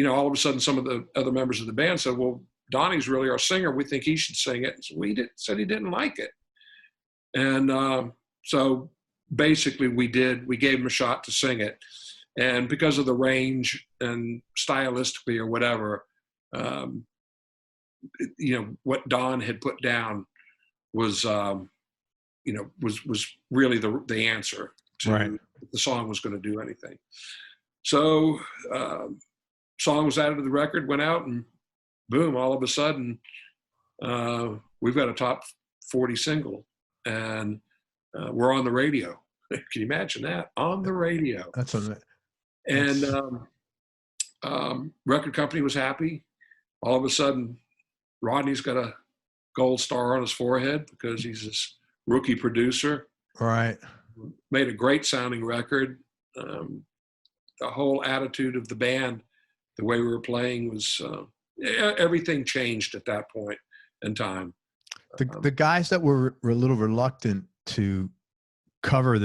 all of a sudden some of the other members of the band said, well, Donnie's really our singer. We think he should sing it. So said he didn't like it. And so basically we gave him a shot to sing it. And because of the range and stylistically or whatever, what Don had put down was really the answer to if the song was going to do anything. So song was added to the record, went out, and boom, all of a sudden, we've got a top 40 single, and we're on the radio. Can you imagine that? On the radio. That's amazing. And record company was happy. All of a sudden, Rodney's got a gold star on his forehead because he's this rookie producer. Right. Made a great sounding record. The whole attitude of the band, the way we were playing was, everything changed at that point in time. The guys that were a little reluctant to cover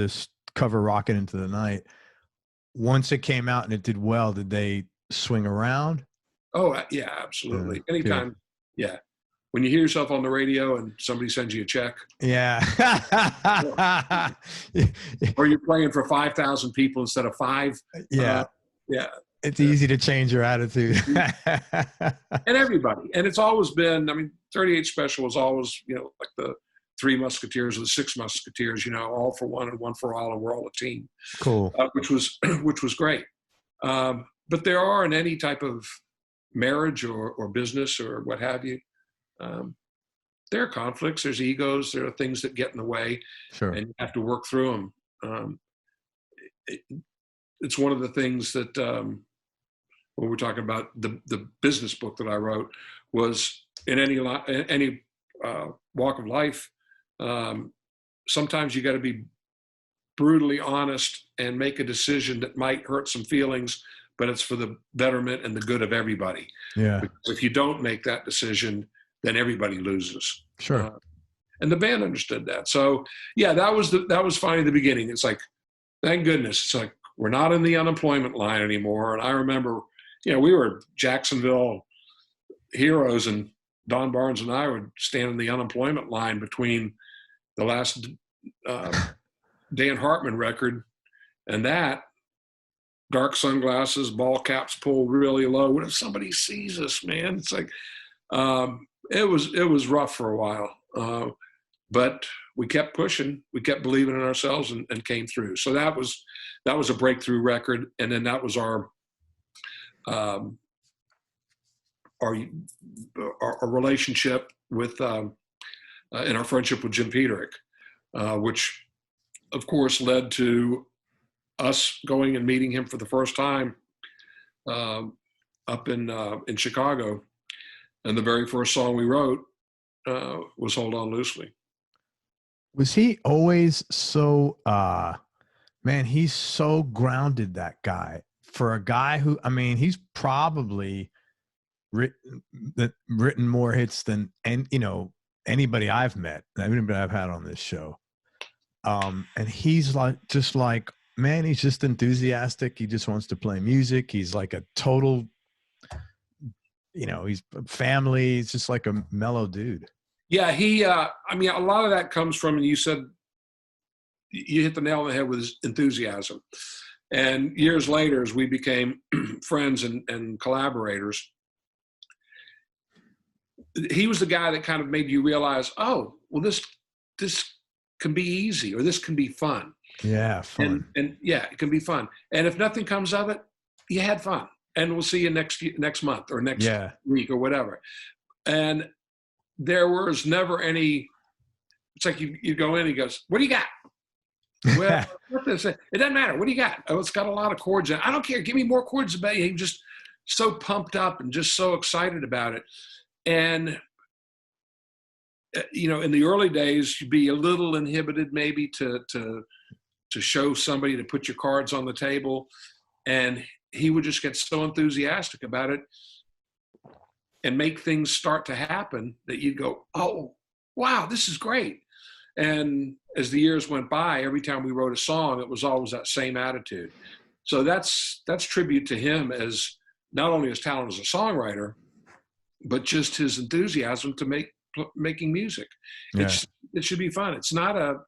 Rockin Into the Night, once it came out and it did well, did they swing around? Oh, yeah, absolutely. Anytime. Yeah. When you hear yourself on the radio and somebody sends you a check. Yeah. Or you're playing for 5,000 people instead of 5. Yeah. Yeah. It's easy to change your attitude. And everybody. And it's always been, 38 Special was always, like the 3 Musketeers or the 6 Musketeers, all for one and one for all, and we're all a team. Cool. Which was great. But there are, in any type of marriage or business or what have you, there are conflicts, there's egos, there are things that get in the way. Sure. And you have to work through them. it's one of the things that when we're talking about the business book that I wrote, was in any walk of life, sometimes you got to be brutally honest and make a decision that might hurt some feelings, but it's for the betterment and the good of everybody. Yeah. Because if you don't make that decision, then everybody loses. Sure. And the band understood that. So yeah, that was finally the beginning. It's like, thank goodness. It's like, we're not in the unemployment line anymore. And I remember, we were Jacksonville heroes, and Don Barnes and I would stand in the unemployment line between the last Dan Hartman record and that. Dark sunglasses, ball caps pulled really low. What if somebody sees us, man? It's like, it was rough for a while. But we kept pushing, we kept believing in ourselves, and came through. So that was a breakthrough record. And then that was our relationship with, and our friendship with Jim Peterik, which of course led to us going and meeting him for the first time up in Chicago. And the very first song we wrote was Hold On Loosely. Was he always so, man, he's so grounded, that guy. For a guy who, I mean, he's probably written more hits than, anybody I've met, anybody I've had on this show. And he's like, man, he's just enthusiastic. He just wants to play music. He's like a total, he's family. He's just like a mellow dude. Yeah, a lot of that comes from, and you said, you hit the nail on the head with his enthusiasm. And years later, as we became friends and collaborators, he was the guy that kind of made you realize, oh, well, this can be easy, or this can be fun. Yeah, fun. And yeah, it can be fun. And if nothing comes of it, you had fun. And we'll see you next month or next week or whatever. And there was never any, it's like you go in, he goes, what do you got? Well, it doesn't matter. What do you got? Oh, it's got a lot of chords in it. I don't care. Give me more chords about you. He was just so pumped up and just so excited about it. And, in the early days, you'd be a little inhibited maybe to show somebody, to put your cards on the table. And he would just get so enthusiastic about it and make things start to happen that you'd go, oh, wow, this is great. And as the years went by, every time we wrote a song, it was always that same attitude. So that's tribute to him, as not only his talent as a songwriter, but just his enthusiasm to making music. Yeah. It should be fun. It's not a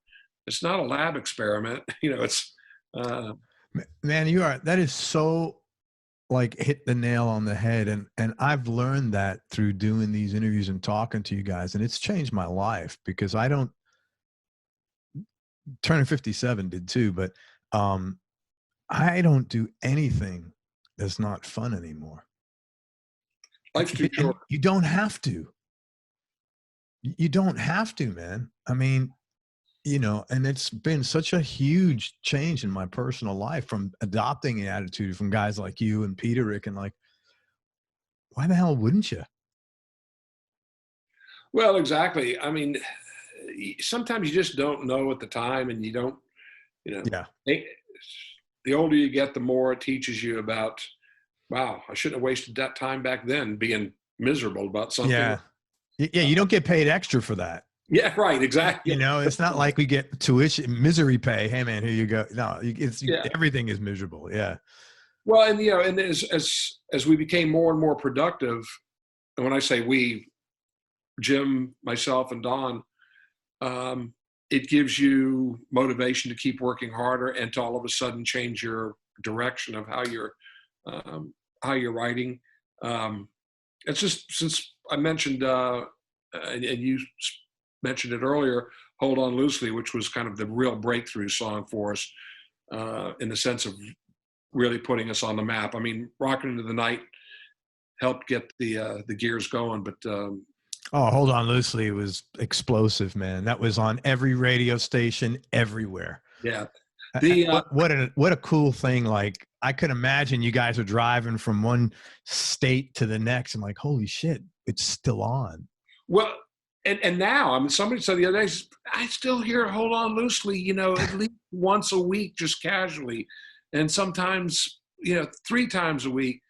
lab experiment. It's man, that is so like hit the nail on the head. And I've learned that through doing these interviews and talking to you guys, and it's changed my life, because turning 57 did too, but I don't do anything that's not fun anymore. Life's too short. You don't have to. You don't have to, man. I mean, and it's been such a huge change in my personal life from adopting the attitude from guys like you and Peterik, and like, why the hell wouldn't you? Well, exactly. I mean, sometimes you just don't know at the time, and you don't, Yeah. The older you get, the more it teaches you about, wow, I shouldn't have wasted that time back then being miserable about something. Yeah. Yeah. You don't get paid extra for that. Yeah, right. Exactly. It's not like we get tuition, misery pay. Hey man, here you go. No, everything is miserable. Yeah. Well, and and as we became more and more productive, and when I say we, Jim, myself, and Don, it gives you motivation to keep working harder and to all of a sudden change your direction of how you're writing. It's just, since I mentioned and you mentioned it earlier, Hold On Loosely, which was kind of the real breakthrough song for us in the sense of really putting us on the map. I mean, Rockin Into The Night helped get the gears going, but Hold On Loosely was explosive, man. That was on every radio station everywhere. Yeah. The What a cool thing. Like, I could imagine you guys are driving from one state to the next and like, holy shit, it's still on. well, and now, I mean, somebody said the other day, I still hear "Hold On Loosely," you know, at least once a week, just casually, and sometimes, you know, 3 times a week.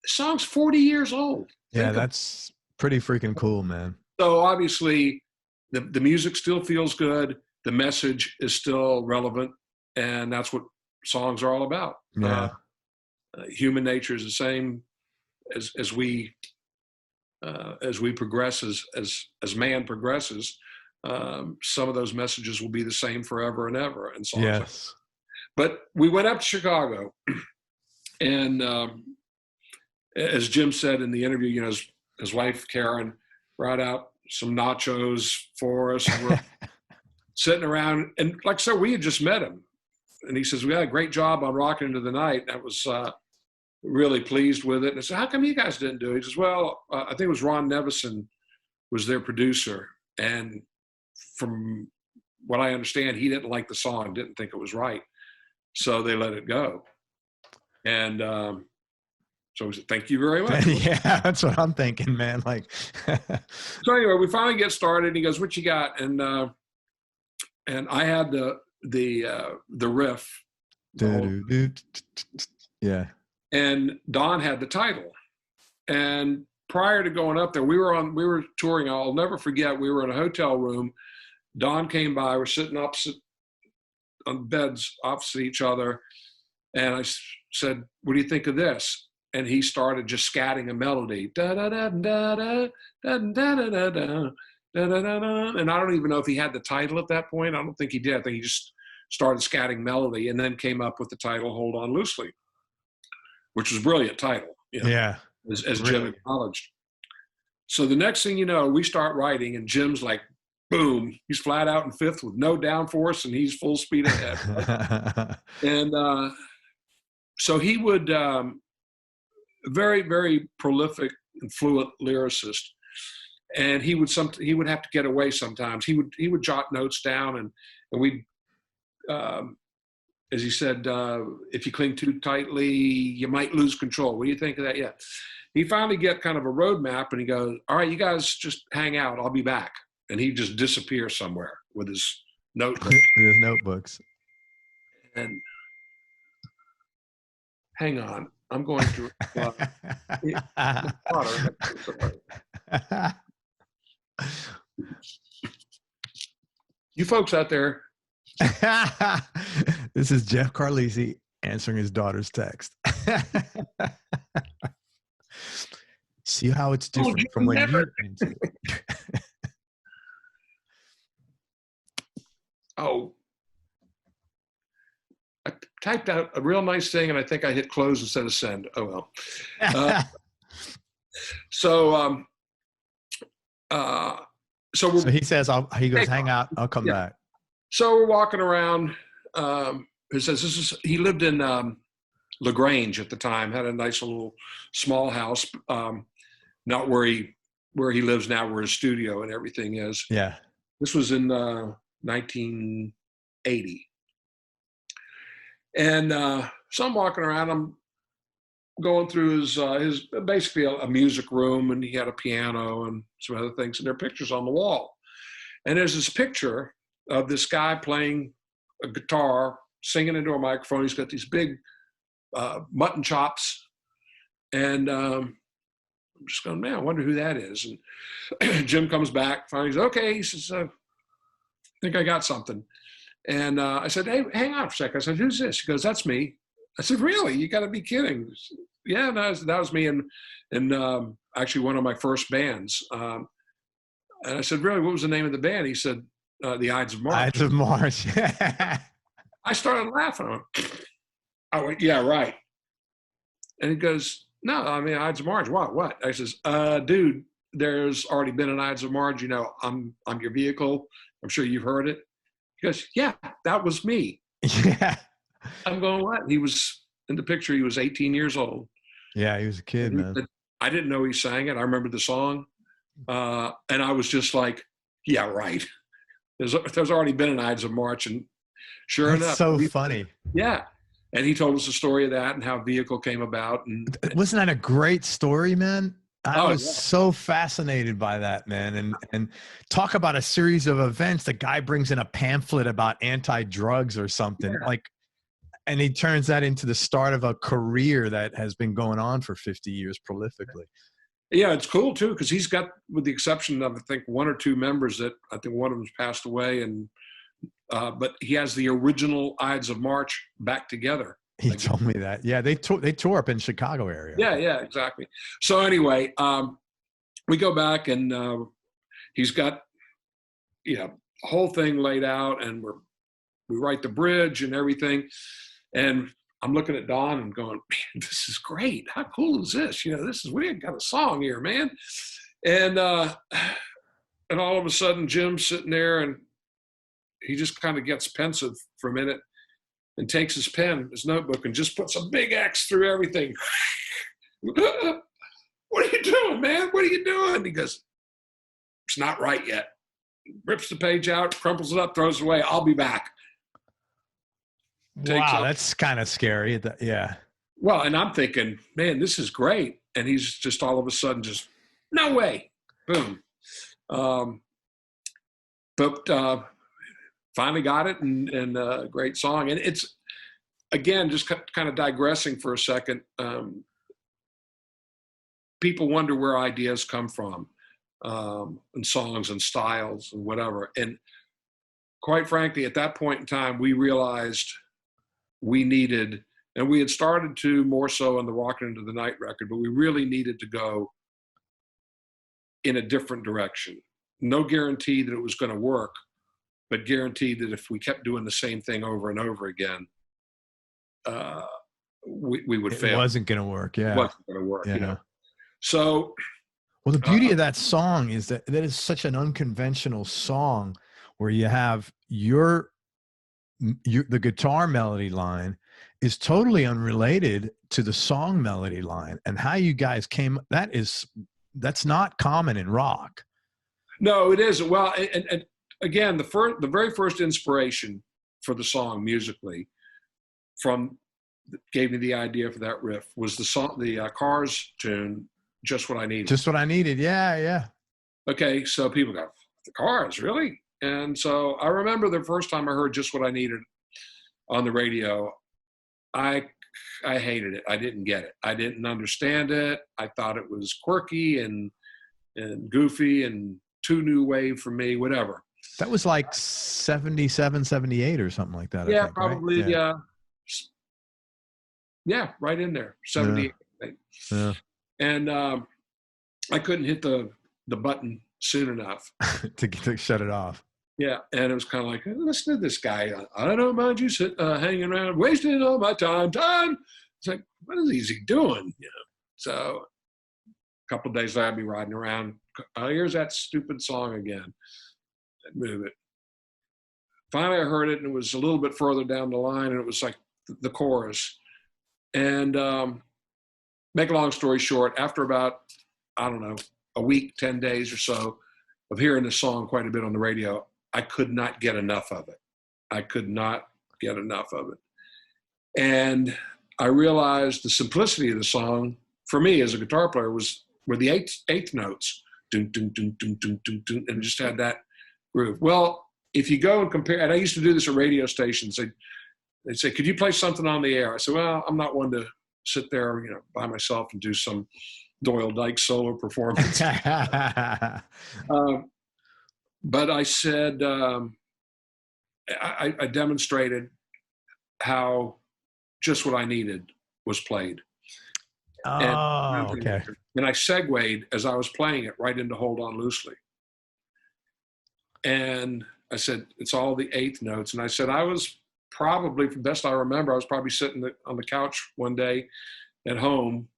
The song's 40 years old. Yeah, that's pretty freaking cool, man. So obviously, the music still feels good. The message is still relevant, and that's what songs are all about. Yeah. Human nature is the same as we progress, as man progresses. Some of those messages will be the same forever and ever. And songs. Yes. But we went up to Chicago, and as Jim said in the interview, you know, his wife Karen brought out some nachos for us. And we're sitting around, and like I said, we had just met him, and he says, "We had a great job on Rockin Into The Night." And I was really pleased with it. And I said, "How come you guys didn't do it?" He says, "Well, I think it was Ron Nevison was their producer, and from what I understand, he didn't like the song, didn't think it was right, so they let it go." And so we said, "Thank you very much." Yeah, that's what I'm thinking, man. Like, so anyway, we finally get started. And he goes, "What you got?" And I had the riff. Yeah. And Don had the title. And prior to going up there, we were touring. I'll never forget. We were in a hotel room. Don came by. We're sitting opposite on beds opposite each other. And I said, "What do you think of this?" And he started just scatting a melody. Da da da da da da da da da da. And I don't even know if he had the title at that point. I don't think he did. I think he just started scatting melody and then came up with the title "Hold On Loosely," which was a brilliant title. You know, yeah. As Jim acknowledged. So the next thing you know, we start writing, and Jim's like, boom, he's flat out in fifth with no downforce, and he's full speed ahead. And so he would, very, very prolific and fluent lyricist. And he would have to get away sometimes. He would jot notes down, and we'd, as he said, if you cling too tightly, you might lose control. What do you think of that? Yeah. He finally get kind of a roadmap, and he goes, "All right, you guys just hang out. I'll be back." And he'd just disappear somewhere with his notebook. With his notebooks. And hang on, I'm going to. You folks out there. This is Jeff Carlisi answering his daughter's text. See how it's different from when you're into it. Oh, I typed out a real nice thing, and I think I hit close instead of send. Oh well. So he says, he goes, "Hang out, I'll come back." So we're walking around. He says he lived in LaGrange at the time, had a nice little small house, not where he lives now, where his studio and everything is. Yeah. This was in 1980. And so I'm walking around, I'm going through his basically a music room, and he had a piano and some other things, and there are pictures on the wall. And there's this picture of this guy playing a guitar, singing into a microphone. He's got these big mutton chops. And I'm just going, man, I wonder who that is. And Jim comes back, finally, he's okay. He says, I think I got something. And I said, hey, hang on for a second. I said, who's this? He goes, that's me. I said, really? You got to be kidding. Yeah, no, that was me in actually one of my first bands. And I said, really, what was the name of the band? He said, the Ides of March. Ides of March. I started laughing. I went, yeah, right. And he goes, no, I mean, Ides of March. What? I says, dude, there's already been an Ides of March. You know, I'm your vehicle. I'm sure you've heard it. He goes, yeah, that was me. Yeah. I'm going, what? He was, in the picture, he was 18 years old. Yeah, he was a kid, man. Said, I didn't know he sang it. I remember the song. And I was just like, yeah, right. There's already been an Ides of March. And Sure That's enough. so funny. Yeah. And he told us the story of that and how Vehicle came about. And wasn't that a great story, man? I was yeah. so fascinated by that, man. And talk about a series of events. The guy brings in a pamphlet about anti-drugs or something, like, and he turns that into the start of a career that has been going on for 50 years prolifically. Yeah, it's cool too, because he's got, with the exception of I think one or two members that I think one of them's passed away, and but he has the original Ides of March back together. He told me that. Yeah, they tour up in Chicago area. Yeah, exactly. So anyway, we go back and he's got the whole thing laid out, and we write the bridge and everything. And I'm looking at Don and going, man, this is great. How cool is this? We got a song here, man. And all of a sudden, Jim's sitting there, and he just kind of gets pensive for a minute and takes his pen, his notebook, and just puts a big X through everything. What are you doing, man? What are you doing? He goes, it's not right yet. Rips the page out, crumples it up, throws it away. I'll be back. Wow, that's kind of scary. Yeah. Well, and I'm thinking, man, this is great. And he's just all of a sudden just, no way. Boom. But finally got it, and a great song. And it's, again, just kind of digressing for a second. People wonder where ideas come from, and songs and styles and whatever. And quite frankly, at that point in time, we realized we needed, and we had started to more so on the Rockin Into The Night record, but we really needed to go in a different direction. No guarantee that it was going to work, but guaranteed that if we kept doing the same thing over and over again, we would fail. It wasn't going to work. Yeah. It wasn't going to work, So. Well, the beauty of that song is that is such an unconventional song where you have the guitar melody line is totally unrelated to the song melody line, and how you guys that's not common in rock. No, it isn't. Well, and again, the very first inspiration for the song musically gave me the idea for that riff was the Cars tune, Just What I Needed. Just What I Needed. Yeah. Okay. So people go, the Cars, really? And so I remember the first time I heard Just What I Needed on the radio, I hated it. I didn't get it. I didn't understand it. I thought it was quirky and goofy and too new wave for me, whatever. That was like 77, 78 or something like that. Yeah, I think, probably. Right? Yeah, right in there. 78. Yeah. And I couldn't hit the button soon enough to shut it off. Yeah, and it was kind of like, listen to this guy. I don't mind you hanging around, wasting all my time. It's like, what is he doing? So a couple of days later, I'd be riding around. Here's that stupid song again. I'd move it. Finally, I heard it, and it was a little bit further down the line, and it was like the chorus. And make a long story short, after about, I don't know, a week, 10 days or so of hearing this song quite a bit on the radio, I could not get enough of it. And I realized the simplicity of the song, for me as a guitar player, were the eighth notes, dun, dun, dun, dun, dun, dun, dun, and just had that groove. Well, if you go and compare, and I used to do this at radio stations, they'd say, could you play something on the air? I said, well, I'm not one to sit there, by myself and do some Doyle Dykes solo performance. But I said, I demonstrated how Just What I Needed was played. Okay. And I segued as I was playing it right into Hold On Loosely. And I said, it's all the eighth notes. And I said, I was probably, from best I remember, I was probably sitting on the couch one day at home,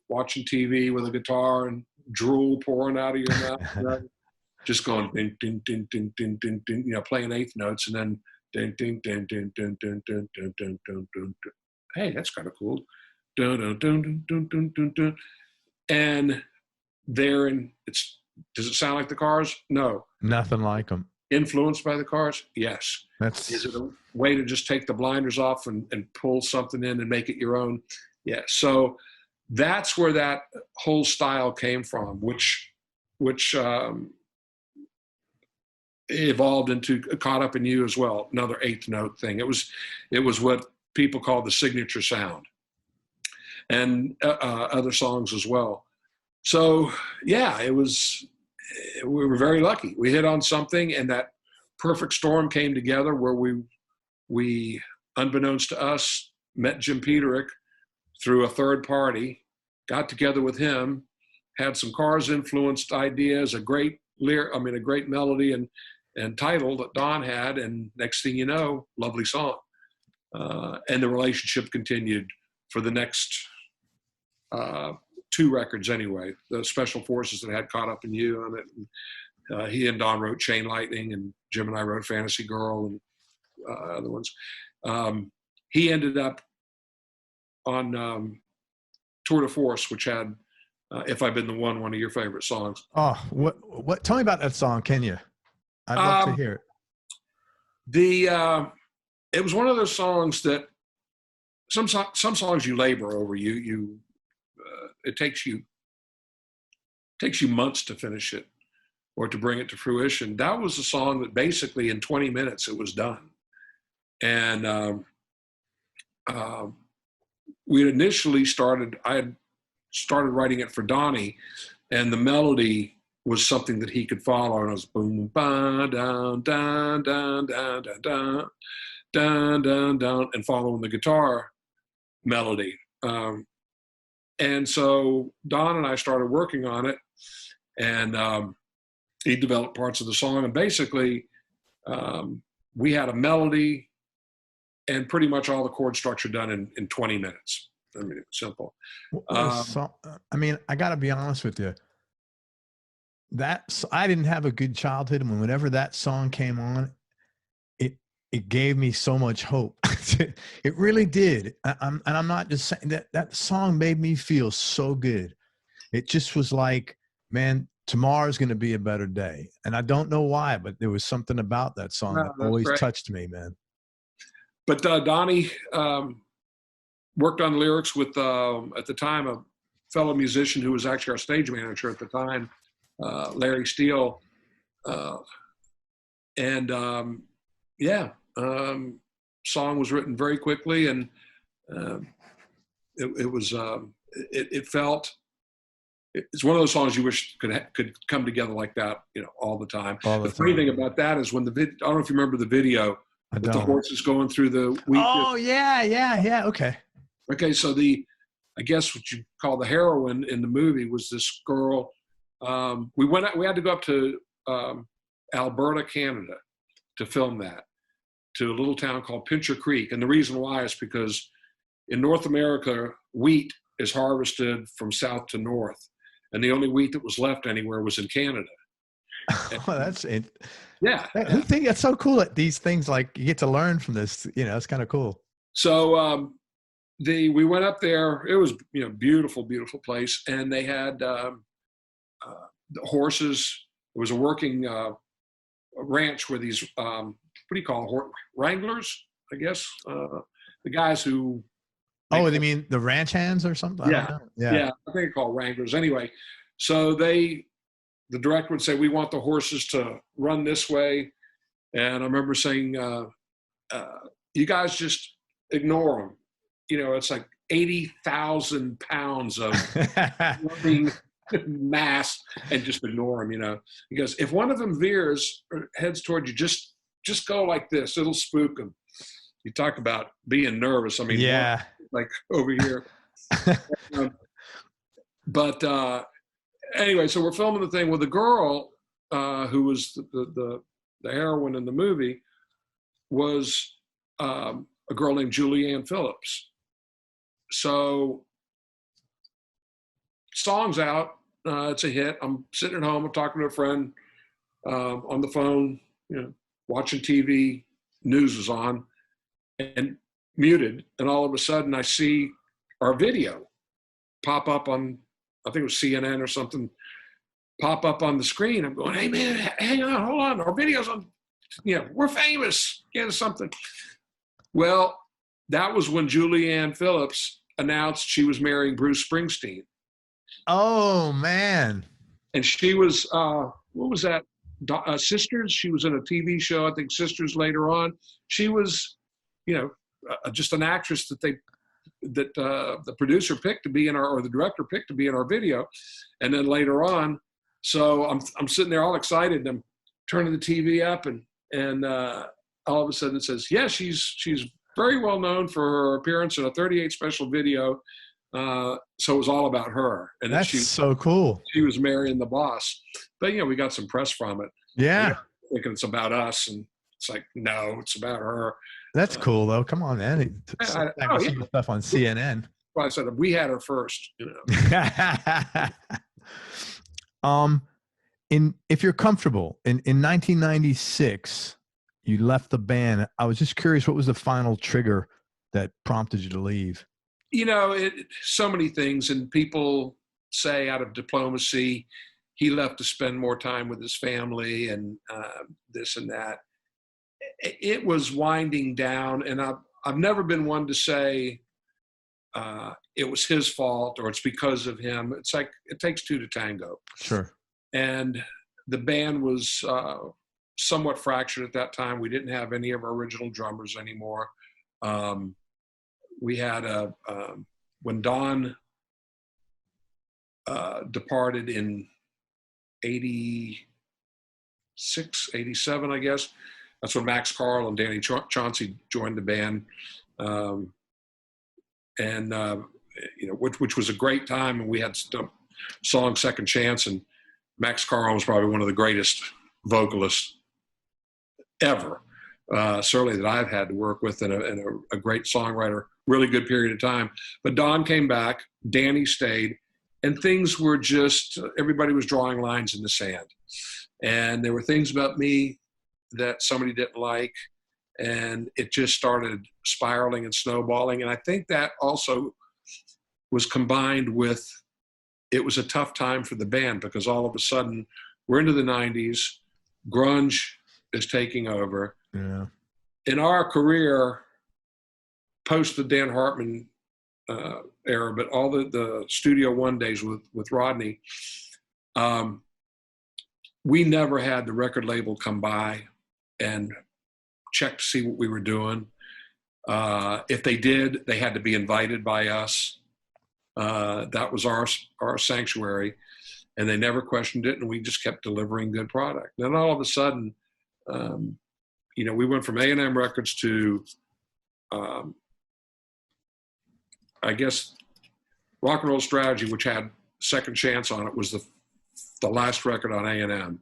watching TV with a guitar and drool pouring out of your mouth. Just going ding, ding, ding, ding, ding, ding, ding, playing eighth notes, and then ding, ding, ding, ding, ding, ding, ding, ding, ding, ding, ding. Hey, that's kind of cool. Dun, dun, dun, dun, dun, dun, dun, dun. And does it sound like the Cars? No. Nothing like them. influenced by the Cars? Yes. Is it a way to just take the blinders off and pull something in and make it your own? Yes. So that's where that whole style came from, which evolved into Caught Up in You as well, another eighth note thing. It was what people call the signature sound, and other songs as well. So yeah, we were very lucky. We hit on something, and that perfect storm came together where we unbeknownst to us, met Jim Peterik through a third party, got together with him, had some Cars influenced ideas, a great melody and title that Don had, and next thing you know, lovely song. And the relationship continued for the next 2 records anyway. The Special Forces that had Caught Up in You on it. And, he and Don wrote Chain Lightning, and Jim and I wrote Fantasy Girl and other ones. He ended up on Tour de Force, which had If I've Been the One of your favorite songs. Oh, what? Tell me about that song, can you? I'd love to hear it. It was one of those songs that some songs you labor over. It takes you months to finish it or to bring it to fruition. That was a song that basically in 20 minutes it was done. And we had initially I had started writing it for Donnie, and the melody was something that he could follow, and it was boom, ba, down, down, down, down, down, down, down, down, down, and following the guitar melody. And so Don and I started working on it, and he developed parts of the song, and basically we had a melody and pretty much all the chord structure done in 20 minutes. I mean, it's simple. I mean, I got to be honest with you. I didn't have a good childhood, and whenever that song came on, it gave me so much hope. It really did. And I'm not just saying that song made me feel so good. It just was like, man, tomorrow's going to be a better day. And I don't know why, but there was something about that song that always touched me, man. But Donnie worked on lyrics with, at the time, a fellow musician who was actually our stage manager at the time, Larry Steele. Song was written very quickly, and it's one of those songs you wish could come together like that, all the time. The funny thing about that is when I don't know if you remember the video with the horses going through the wheat. Oh yeah. Okay. So I guess what you call the heroine in the movie was this girl. We had to go up to Alberta, Canada, to film that, to a little town called Pincher Creek. And the reason why is because in North America, wheat is harvested from south to north, and the only wheat that was left anywhere was in Canada. Oh, that's it. Yeah. I think that's so cool that these things, like, you get to learn from this, it's kind of cool. So we went up there. It was, beautiful, beautiful place. And they had the horses. It was a working ranch where these, what do you call them? Wranglers, I guess. The guys who. Oh, they mean the ranch hands or something? Yeah. I think they're called wranglers. Anyway, so the director would say, we want the horses to run this way. And I remember saying, you guys just ignore them. It's like 80,000 pounds of running mass, and just ignore them, Because if one of them veers or heads toward you, just go like this. It'll spook them. You talk about being nervous. I mean, yeah, like over here. But anyway, so we're filming the thing with a girl who was the heroine in the movie, was a girl named Julianne Phillips. So song's out. It's a hit. I'm sitting at home. I'm talking to a friend on the phone, watching TV. News is on and muted. And all of a sudden I see our video pop up on, I think it was CNN or something, pop up on the screen. I'm going, hey man, hang on, hold on. Our video's on we're famous, get us something. Well, that was when Julianne Phillips announced she was marrying Bruce Springsteen. Oh, man. And she was, what was that? Sisters. She was in a TV show, I think Sisters later on. She was, just an actress that the producer picked to be in or the director picked to be in our video. And then later on, so I'm sitting there all excited, and I'm turning the TV up, and all of a sudden it says, yeah, she's very well known for her appearance in a 38 special video. So it was all about her. And that's so cool. She was marrying the boss. But, we got some press from it. Yeah. Thinking it's about us. And it's like, no, it's about her. That's cool, though. Come on, man. I see stuff on CNN. Well, I said, we had her first. If you're comfortable, in 1996, you left the band. I was just curious, what was the final trigger that prompted you to leave? So many things, and people say out of diplomacy, he left to spend more time with his family and this and that. It was winding down, and I've never been one to say it was his fault or it's because of him. It's like it takes two to tango. Sure. And the band was somewhat fractured at that time. We didn't have any of our original drummers anymore. We had when Don departed in 86, 87, I guess. That's when Max Carl and Danny Chauncey joined the band. Which was a great time. And we had song Second Chance, and Max Carl was probably one of the greatest vocalists ever. Certainly that I've had to work with, and a great songwriter, really good period of time. But Don came back, Danny stayed, and things were just, everybody was drawing lines in the sand. And there were things about me that somebody didn't like, and it just started spiraling and snowballing. And I think that also was combined with, it was a tough time for the band, because all of a sudden we're into the 90s, grunge is taking over. Yeah. In our career, post the Dan Hartman era, but all the Studio One days with Rodney, we never had the record label come by and check to see what we were doing. If they did, they had to be invited by us. That was our sanctuary, and they never questioned it, and we just kept delivering good product. Then all of a sudden, we went from A&M Records to, I guess, Rock and Roll Strategy, which had Second Chance on it, was the last record on A&M.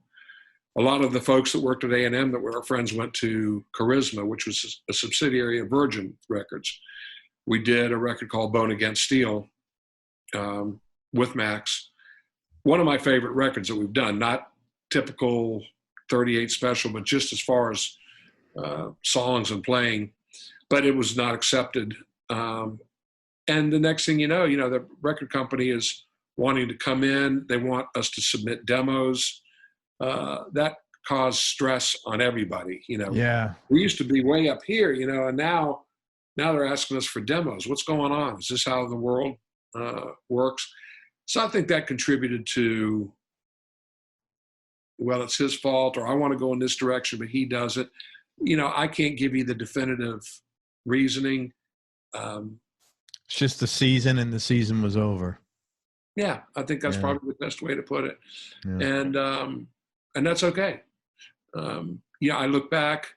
A lot of the folks that worked at A&M that were our friends went to Charisma, which was a subsidiary of Virgin Records. We did a record called Bone Against Steel with Max. One of my favorite records that we've done, not typical 38 special, but just as far as songs and playing, but it was not accepted. And the next thing you know, the record company is wanting to come in. They want us to submit demos. That caused stress on everybody. Yeah. We used to be way up here, and now they're asking us for demos. What's going on? Is this how the world works? So I think that contributed to, well, it's his fault, or I want to go in this direction, but he does it. I can't give you the definitive reasoning. It's just the season, and the season was over. Yeah, I think that's probably the best way to put it. Yeah. And that's okay. I look back,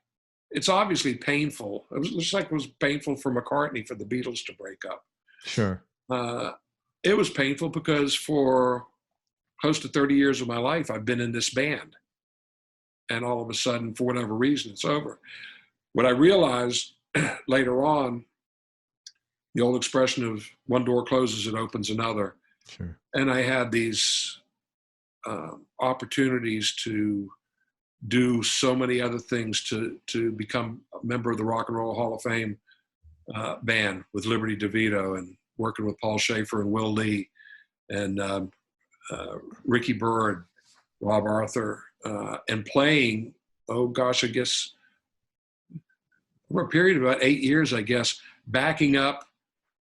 it's obviously painful. It was just like it was painful for McCartney for the Beatles to break up. Sure. It was painful because for close to 30 years of my life, I've been in this band. And all of a sudden, for whatever reason, it's over. What I realized later on, the old expression of one door closes, it opens another. Sure. And I had these opportunities to do so many other things, to become a member of the Rock and Roll Hall of Fame band with Liberty DeVito, and working with Paul Schaefer and Will Lee and Ricky Byrd, Rob Arthur, and playing oh gosh, I guess for a period of about 8 years, I guess, backing up.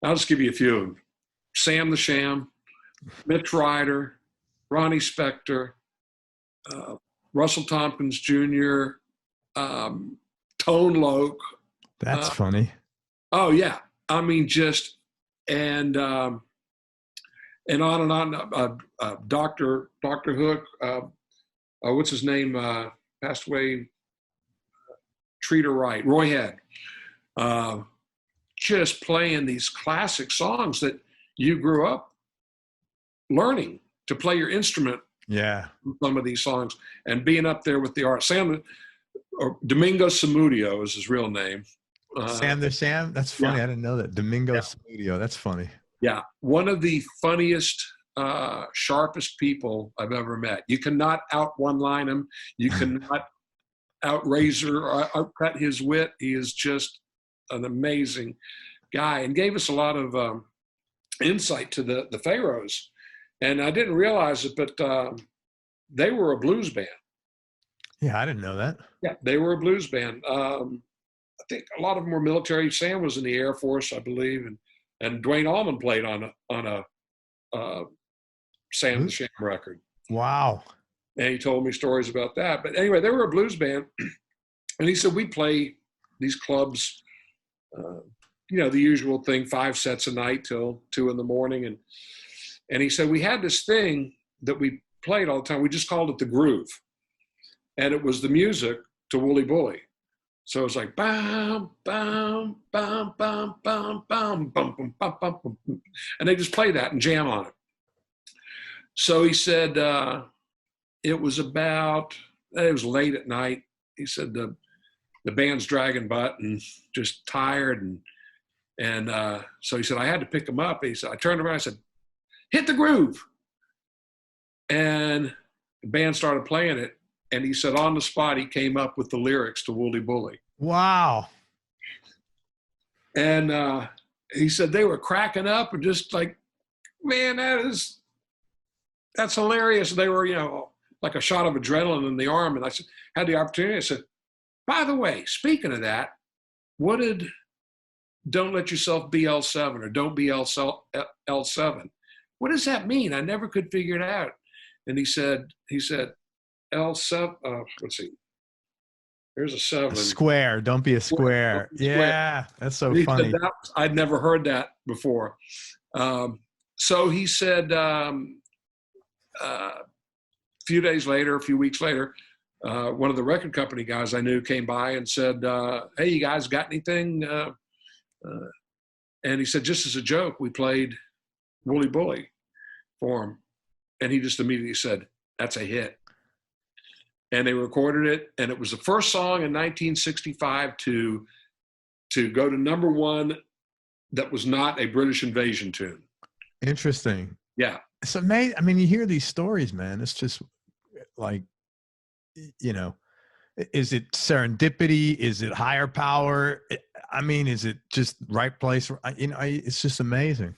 I'll just give you a few of them. Sam the Sham, Mitch Ryder, Ronnie Spector, Russell Tompkins Jr., Tone Loc. That's funny. Oh yeah, I mean just and on and on. Doctor Hook, what's his name? Passed away. Treat Her Right, Roy Head. Just playing these classic songs that you grew up learning to play your instrument. Yeah, Some of these songs and being up there with the art. Sam, or Domingo Samudio is his real name. Sam the Sham. That's funny. Yeah. I didn't know that. Domingo Yeah. Samudio. That's funny. Yeah, one of the funniest, sharpest people I've ever met. You cannot out one-line him. You cannot out razor or outcut his wit. He is just an amazing guy and gave us a lot of insight to the Pharaohs. And I didn't realize it, but they were a blues band. Yeah, I didn't know that. Yeah, they were a blues band. I think a lot of them were military. Sam was in the Air Force, I believe, and Dwayne Allman played on a Sam the Sham record. Wow. And he told me stories about that. But anyway, they were a blues band. And he said, we play these clubs, the usual thing, 5 sets a night till 2 a.m. And he said, we had this thing that we played all the time. We just called it the groove. And it was the music to Wooly Bully. So it was like, bam, bam, bam, bam, bam, bam, bum, bum, bum, bum, bum. And they just play that and jam on it. So he said, it was late at night. He said the band's dragging butt and just tired. And so he said, I had to pick them up. He said, I turned around, I said, hit the groove. And the band started playing it. And he said, on the spot, he came up with the lyrics to Wooly Bully. Wow. And he said they were cracking up and just like, man, that's hilarious. They were, like a shot of adrenaline in the arm. And I said, had the opportunity. I said, by the way, speaking of that, what did Don't Let Yourself Be L7 or Don't Be L7? What does that mean? I never could figure it out. And he said L7, let's see. There's a 7. A square. Don't be a square. Yeah, that's so funny. I'd never heard that before. So he said, a few weeks later, one of the record company guys I knew came by and said, hey, you guys got anything? And he said, just as a joke, we played Wooly Bully for him. And he just immediately said, that's a hit. And they recorded it. And it was the first song in 1965 to go to #1 that was not a British invasion tune. Interesting. Yeah. It's amazing. I mean, you hear these stories, man. It's just like, is it serendipity? Is it higher power? I mean, is it just right place? It's just amazing.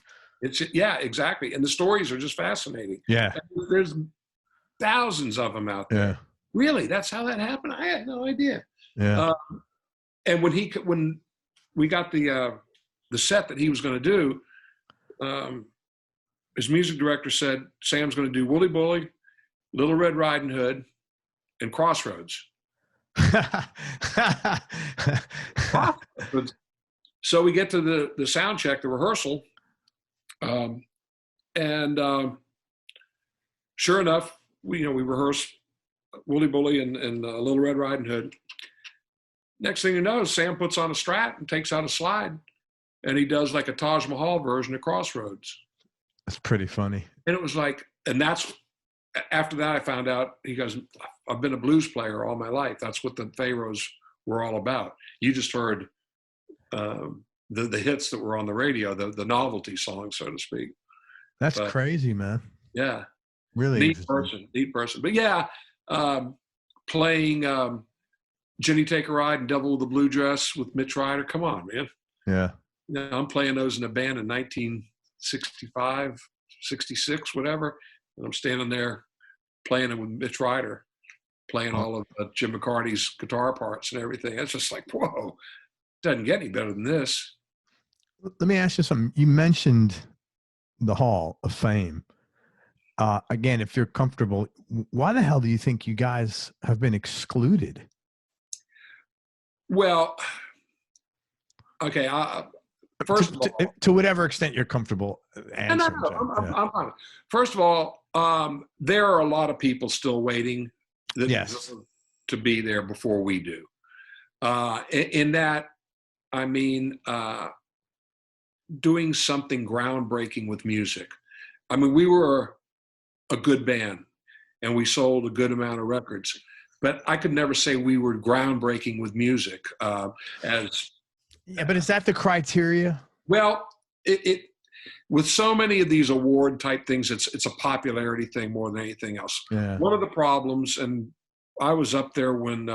Yeah, exactly. And the stories are just fascinating. Yeah. And there's thousands of them out there. Yeah. Really? That's how that happened? I had no idea. Yeah. And when we got the set that he was going to do, his music director said, Sam's going to do Wooly Bully, Little Red Riding Hood, and Crossroads. So we get to the sound check, the rehearsal, and sure enough, we rehearse Wooly Bully and Little Red Riding Hood. Next thing you know, Sam puts on a Strat and takes out a slide, and he does like a Taj Mahal version of Crossroads. That's pretty funny. And it was like, and that's, after that I found out, he goes, I've been a blues player all my life. That's what the Pharaohs were all about. You just heard the hits that were on the radio, the novelty songs, so to speak. That's crazy, man. Yeah. Really neat person. But yeah, playing Jenny Take a Ride and Devil with a Blue Dress with Mitch Ryder. Come on, man. Yeah. I'm playing those in a band in 1965, 66, whatever. And I'm standing there playing it with Mitch Ryder. playing all of Jim McCartney's guitar parts and everything. It's just like, whoa, doesn't get any better than this. Let me ask you something. You mentioned the Hall of Fame. Again, if you're comfortable, why the hell do you think you guys have been excluded? Well, okay. First of all, to whatever extent you're comfortable answering. I'm fine. First of all, there are a lot of people still waiting to be there before we do. In that, I mean, doing something groundbreaking with music. I mean, we were a good band and we sold a good amount of records, but I could never say we were groundbreaking with music. But is that the criteria? Well, it with so many of these award type things, it's a popularity thing more than anything else. Yeah. One of the problems, and I was up there when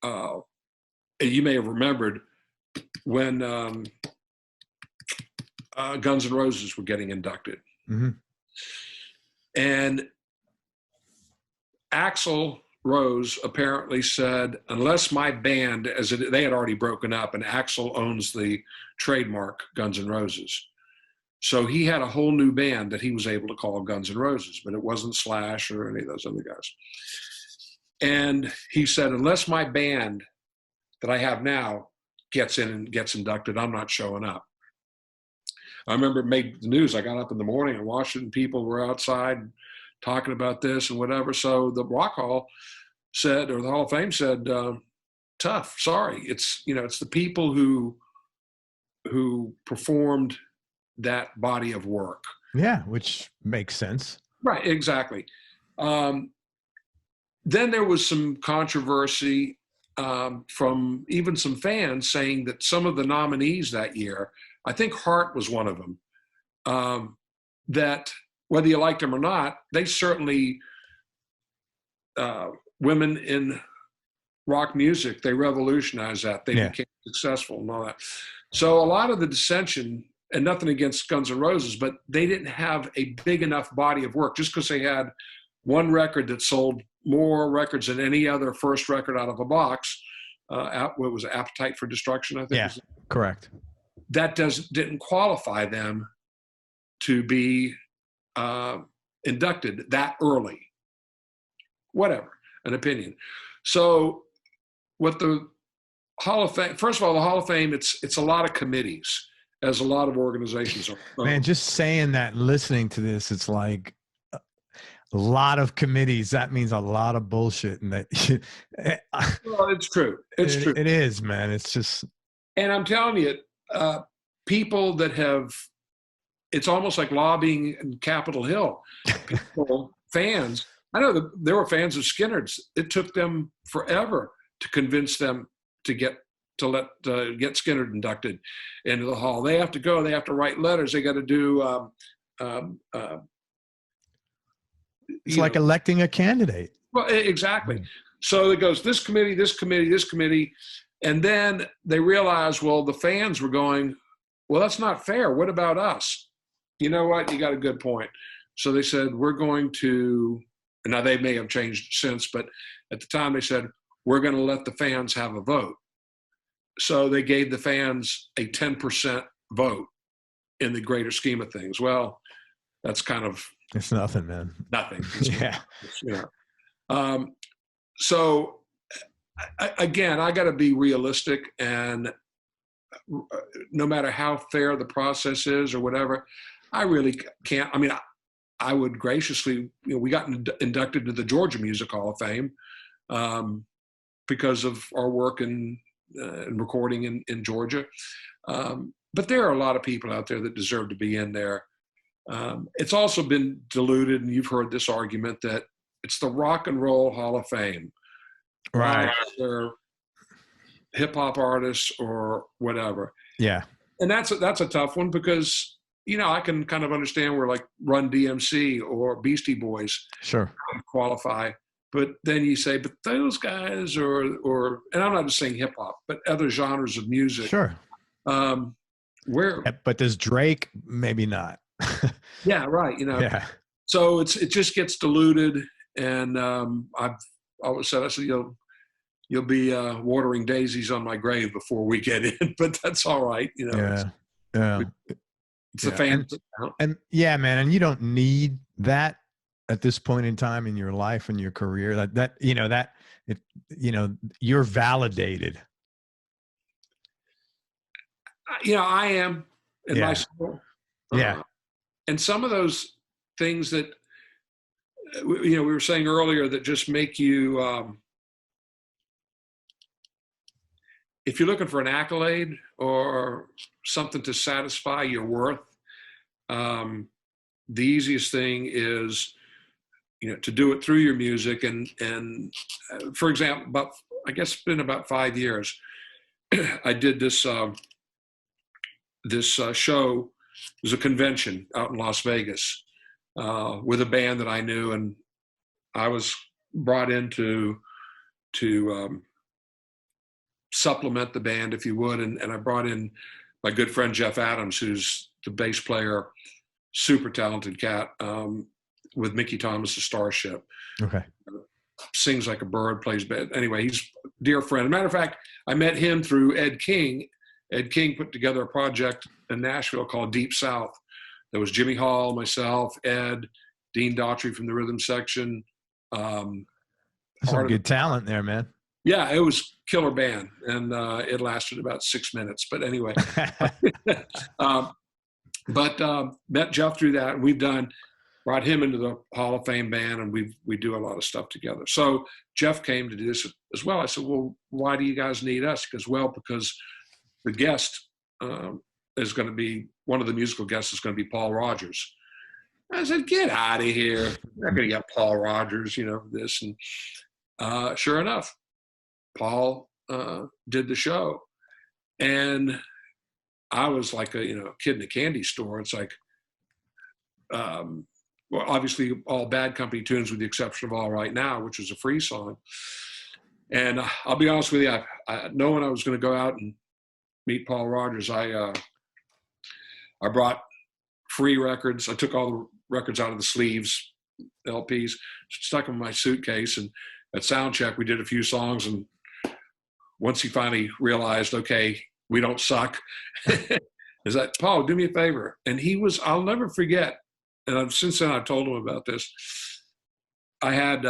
you may have remembered when Guns N' Roses were getting inducted. Mm-hmm. And Axl Rose apparently said, unless my band, they had already broken up, and Axl owns the trademark Guns N' Roses. So he had a whole new band that he was able to call Guns N' Roses, but it wasn't Slash or any of those other guys. And he said, unless my band that I have now gets in and gets inducted, I'm not showing up. I remember it made the news. I got up in the morning and Washington people were outside talking about this and whatever. So the Rock Hall said, or the Hall of Fame said, tough, sorry. It's the people who performed that body of work. Yeah, which makes sense. Right, exactly. Then there was some controversy from even some fans saying that some of the nominees that year, I think Hart was one of them, that whether you liked them or not, they certainly, women in rock music, they revolutionized that. They became successful and all that. So a lot of the dissension, and nothing against Guns N' Roses, but they didn't have a big enough body of work. Just because they had one record that sold more records than any other first record out of a box, what was it, Appetite for Destruction, I think? Yeah, correct. That didn't qualify them to be inducted that early. Whatever, an opinion. So what the Hall of Fame, first of all, the Hall of Fame, it's a lot of committees, as a lot of organizations are. Man, just saying that and listening to this, it's like a lot of committees. That means a lot of bullshit. And that, well, it's true. It's true. It is, man. It's just. And I'm telling you, people that have, it's almost like lobbying in Capitol Hill. People, fans, I know that there were fans of Skynyrd. It took them forever to convince them to get Skynyrd inducted into the Hall. They have to go. They have to write letters. They got to do. It's like electing a candidate. Well, exactly. So it goes this committee, this committee, this committee, and then they realize, well, the fans were going, well, that's not fair. What about us? You know what? You got a good point. So they said, we're going to. Now they may have changed since, but at the time they said, we're going to let the fans have a vote. So they gave the fans a 10% vote in the greater scheme of things. Well, that's kind of. It's nothing, man. Nothing. Yeah. So again, I got to be realistic, and no matter how fair the process is or whatever, I really can't. I mean, I would graciously, we got inducted to the Georgia Music Hall of Fame because of our work in recording in Georgia. But there are a lot of people out there that deserve to be in there. It's also been diluted, and you've heard this argument that it's the Rock and Roll Hall of Fame. Right. They're hip-hop artists or whatever. Yeah. And that's a tough one because, I can kind of understand where like Run DMC or Beastie Boys qualify. But then you say, but those guys or and I'm not just saying hip hop, but other genres of music. Sure. But does Drake? Maybe not. Yeah, right. Yeah. So it just gets diluted, And I've always said, I said, you'll be watering daisies on my grave before we get in, but that's all right. You know, it's a fan. And yeah, man. And you don't need that at this point in time in your life and your career. You're validated. I am in my soul. And some of those things that, we were saying earlier that just make you, if you're looking for an accolade or something to satisfy your worth, the easiest thing is, to do it through your music. And for example, it's been about 5 years, I did this show. It was a convention out in Las Vegas with a band that I knew, and I was brought in to supplement the band, if you would. And I brought in my good friend Jeff Adams, who's the bass player, super talented cat, with Mickey Thomas' Starship. Okay. Sings like a bird, plays bad. Anyway, he's a dear friend. As a matter of fact, I met him through Ed King. Ed King put together a project in Nashville called Deep South. There was Jimmy Hall, myself, Ed, Dean Daughtry from the rhythm section. Some good talent there, man. Yeah, it was killer band, and it lasted about 6 minutes. But anyway, met Jeff through that, and brought him into the Hall of Fame band, and we do a lot of stuff together. So Jeff came to do this as well. I said, well, why do you guys need us? He goes, well, because the guest is going to be, one of the musical guests is going to be Paul Rodgers. I said, get out of here. We're not going to get Paul Rodgers, this. And sure enough, Paul did the show. And I was like a kid in a candy store. It's like, well, obviously all Bad Company tunes with the exception of All Right Now, which was a Free song. And I'll be honest with you, knowing I was going to go out and meet Paul Rodgers, I brought Free records. I took all the records out of the sleeves, LPs, stuck them in my suitcase. And at sound check, we did a few songs. And once he finally realized, okay, we don't suck, is that, Paul, do me a favor. And I'll never forget, and since then I've told him about this, I had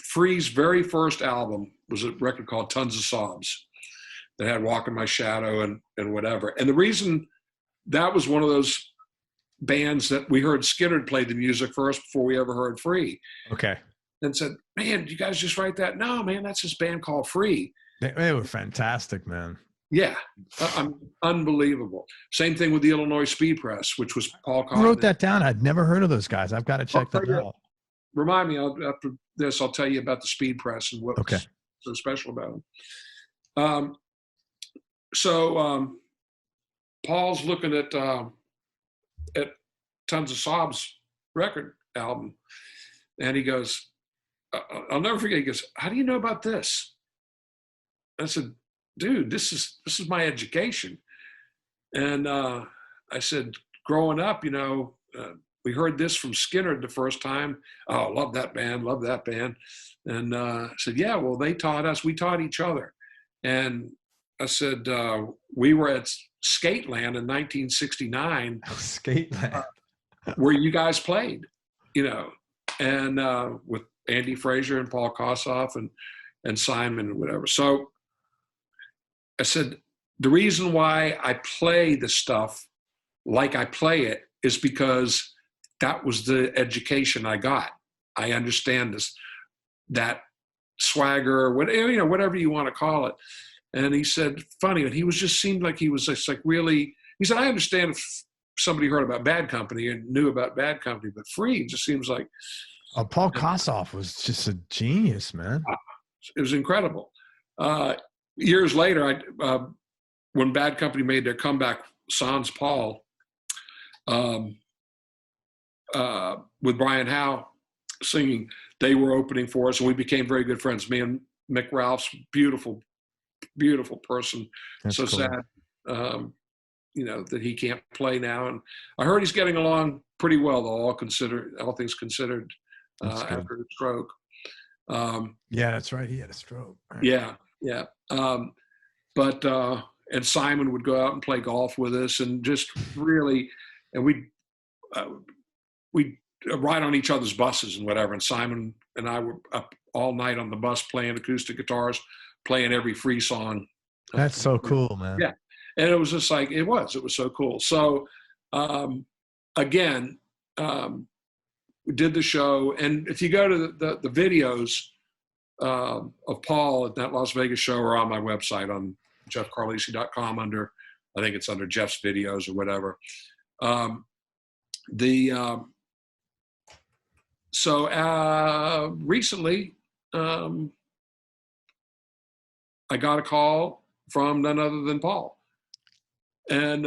Free's very first album was a record called Tons of Sobs that had Walk in My Shadow and whatever. And the reason that was one of those bands that we heard Skynyrd play the music first before we ever heard Free. Okay. And said, man, did you guys just write that? No, man, that's this band called Free. They were fantastic, man. Yeah, unbelievable. Same thing with the Illinois Speed Press, which was Paul Cotton. I wrote that down. I'd never heard of those guys. I've got to check that out. Remind me, after this, I'll tell you about the Speed Press and what's so special about them. So Paul's looking at Tons of Sobs record album, and he goes, I'll never forget, he goes, how do you know about this? I said, dude, this is my education. And I said, growing up, we heard this from Skynyrd the first time. Oh, love that band. And I said, yeah, well, they taught us. We taught each other. And I said, we were at Skateland in 1969. Skateland. Where you guys played, and with Andy Fraser and Paul Kossoff and Simon and whatever. So I said, the reason why I play the stuff like I play it is because that was the education I got. I understand that swagger, whatever you want to call it. And he said, funny, and he seemed like he was just like really, he said, I understand if somebody heard about Bad Company and knew about Bad Company, but Free just seems like. Paul Kossoff was just a genius, man. It was incredible. Years later, when Bad Company made their comeback, Sans Paul, with Brian Howe singing, they were opening for us, and we became very good friends. Me and Mick Ralph's beautiful, beautiful person. That's so cool. Sad, that he can't play now. And I heard he's getting along pretty well, though, all things considered. after his stroke. Yeah, that's right. He had a stroke. Right. Yeah, yeah. And Simon would go out and play golf with us, and just really, and we'd ride on each other's buses and whatever. And Simon and I were up all night on the bus playing acoustic guitars, playing every free song. That's so cool, man. Yeah. And it was just like, it was so cool. So, again, we did the show. And if you go to the videos of Paul at that Las Vegas show are on my website on jeffcarlisi.com under, I think it's under Jeff's videos or whatever. Recently, I got a call from none other than Paul, and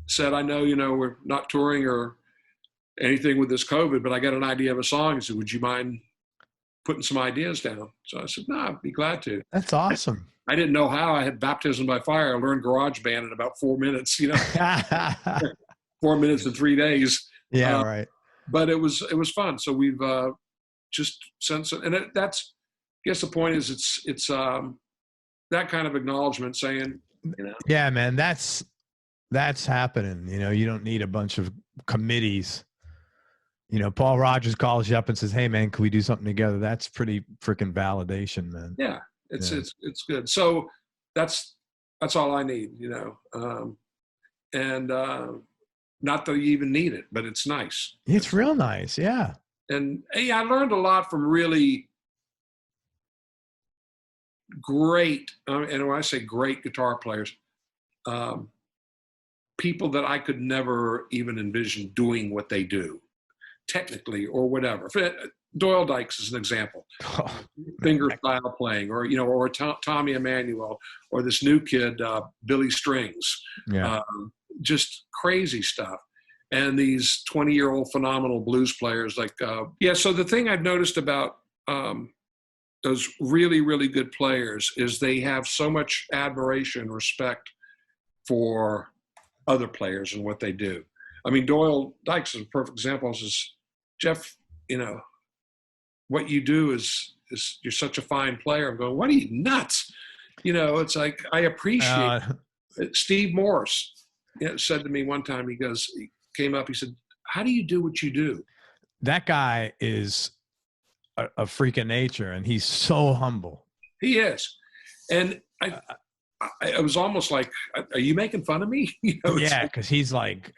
said, I know, we're not touring or anything with this COVID, but I got an idea of a song. He said, would you mind putting some ideas down? So I said, no, I'd be glad to. That's awesome. I didn't know how. I had baptism by fire. I learned GarageBand in about 4 minutes, 4 minutes in 3 days. Yeah, right. But it was fun. So we've just since, and that's, I guess the point is it's that kind of acknowledgement saying, Yeah, man, that's happening. You don't need a bunch of committees. Paul Rogers calls you up and says, hey man, can we do something together? That's pretty freaking validation, man. Yeah. It's good. So that's all I need, and not that you even need it, but it's nice. It's real nice. Yeah. And I learned a lot from really great, and when I say great guitar players, people that I could never even envision doing what they do technically or whatever. Doyle Dykes is an example. Finger style playing, or Tommy Emmanuel, or this new kid, Billy Strings. Yeah. Just crazy stuff. And these 20-year-old phenomenal blues players so the thing I've noticed about those really, really good players is they have so much admiration, respect for other players and what they do. I mean, Doyle Dykes is a perfect example. Says, Jeff, what you do is you're such a fine player. I'm going, what are you, nuts? It's like, I appreciate it. Steve Morse said to me one time, he came up, he said, how do you do what you do? That guy is a freak of nature, and he's so humble. He is. And I was almost like, are you making fun of me? Yeah, because he's like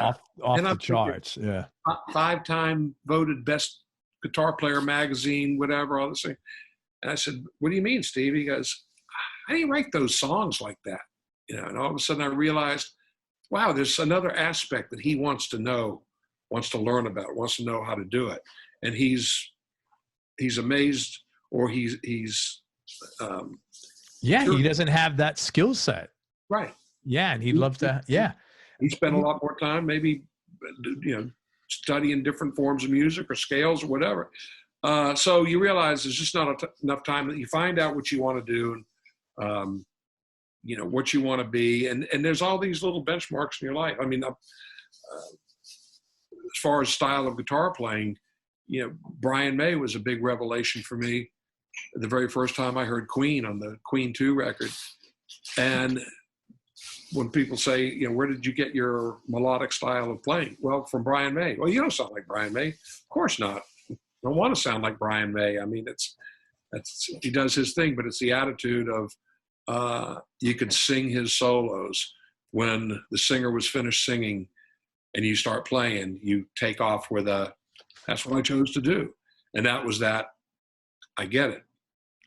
off the charts. Yeah. 5-time voted best guitar player magazine, whatever, all this thing. And I said, what do you mean, Steve? He goes, how do you write those songs like that? And all of a sudden I realized, wow, there's another aspect that he wants to know, wants to learn about, wants to know how to do it. And he's amazed, or he's he doesn't have that skill set. Right. Yeah. And he'd love to. Yeah. He spent a lot more time, maybe, studying different forms of music or scales or whatever. So you realize there's just not enough time that you find out what you want to do and, what you want to be. And there's all these little benchmarks in your life. I mean, as far as style of guitar playing, Brian May was a big revelation for me the very first time I heard Queen on the Queen 2 record. And when people say, where did you get your melodic style of playing? Well, from Brian May. Well, you don't sound like Brian May. Of course not. I don't want to sound like Brian May. I mean, he does his thing, but it's the attitude of, you could sing his solos. When the singer was finished singing and you start playing, you take off with that's what I chose to do. And that was that. I get it.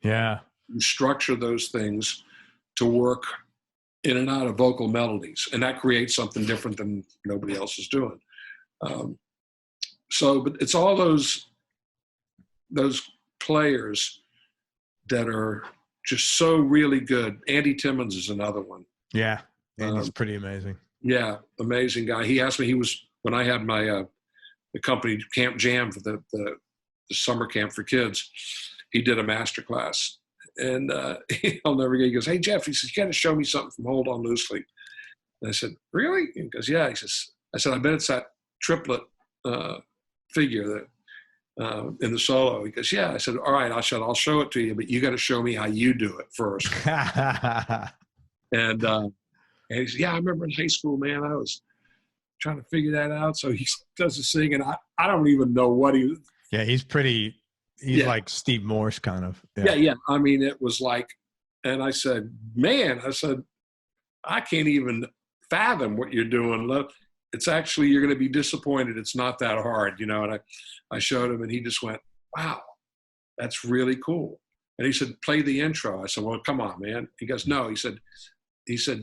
Yeah. You structure those things to work in and out of vocal melodies, and that creates something different than nobody else is doing. But it's all those players that are just so really good. Andy Timmons is another one. Yeah, Andy's pretty amazing. Yeah, amazing guy. He asked me, when I had my the company Camp Jam for the summer camp for kids, he did a master class. And I'll never get. He goes, hey Jeff, he says, you got to show me something from Hold On Loosely. And I said, really? He goes, yeah. He says, I said, I bet it's that triplet figure that in the solo. He goes, yeah. I said, all right, I'll show it to you, but you got to show me how you do it first. And he said, yeah, I remember in high school, man, I was trying to figure that out. So he does the sing, and I don't even know what he was. Yeah, he's like Steve Morse kind of. Yeah. I mean, it was like, and I said, man, I can't even fathom what you're doing. It's actually, you're going to be disappointed. It's not that hard, you know. And I showed him, and he just went, wow, that's really cool. And he said, play the intro. I said, well, come on, man. He goes, no. He said,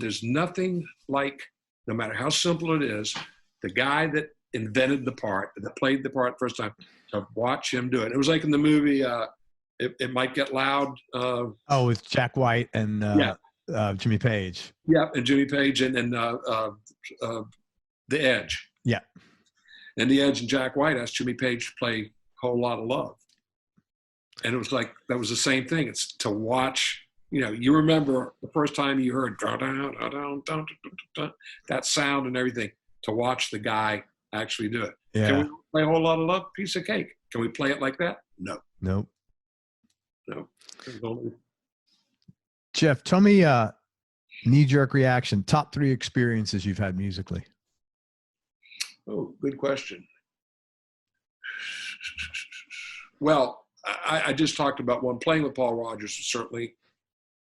there's nothing like, no matter how simple it is, the guy that invented the part, that played the part first time, to watch him do it. It was like in the movie, It Might Get Loud. With Jack White and Jimmy Page. Yeah, and Jimmy Page and The Edge. Yeah. And The Edge and Jack White asked Jimmy Page to play Whole Lot of Love. And it was like, that was the same thing. It's to watch, you know, you remember the first time you heard that sound and everything, to watch the guy actually do it. Yeah. Can we play A Whole Lot of Love? Piece of cake. Can we play it like that? No. Nope. No. Jeff, tell me knee-jerk reaction, top 3 experiences you've had musically. Oh, good question. Well, I just talked about one. Playing with Paul Rodgers was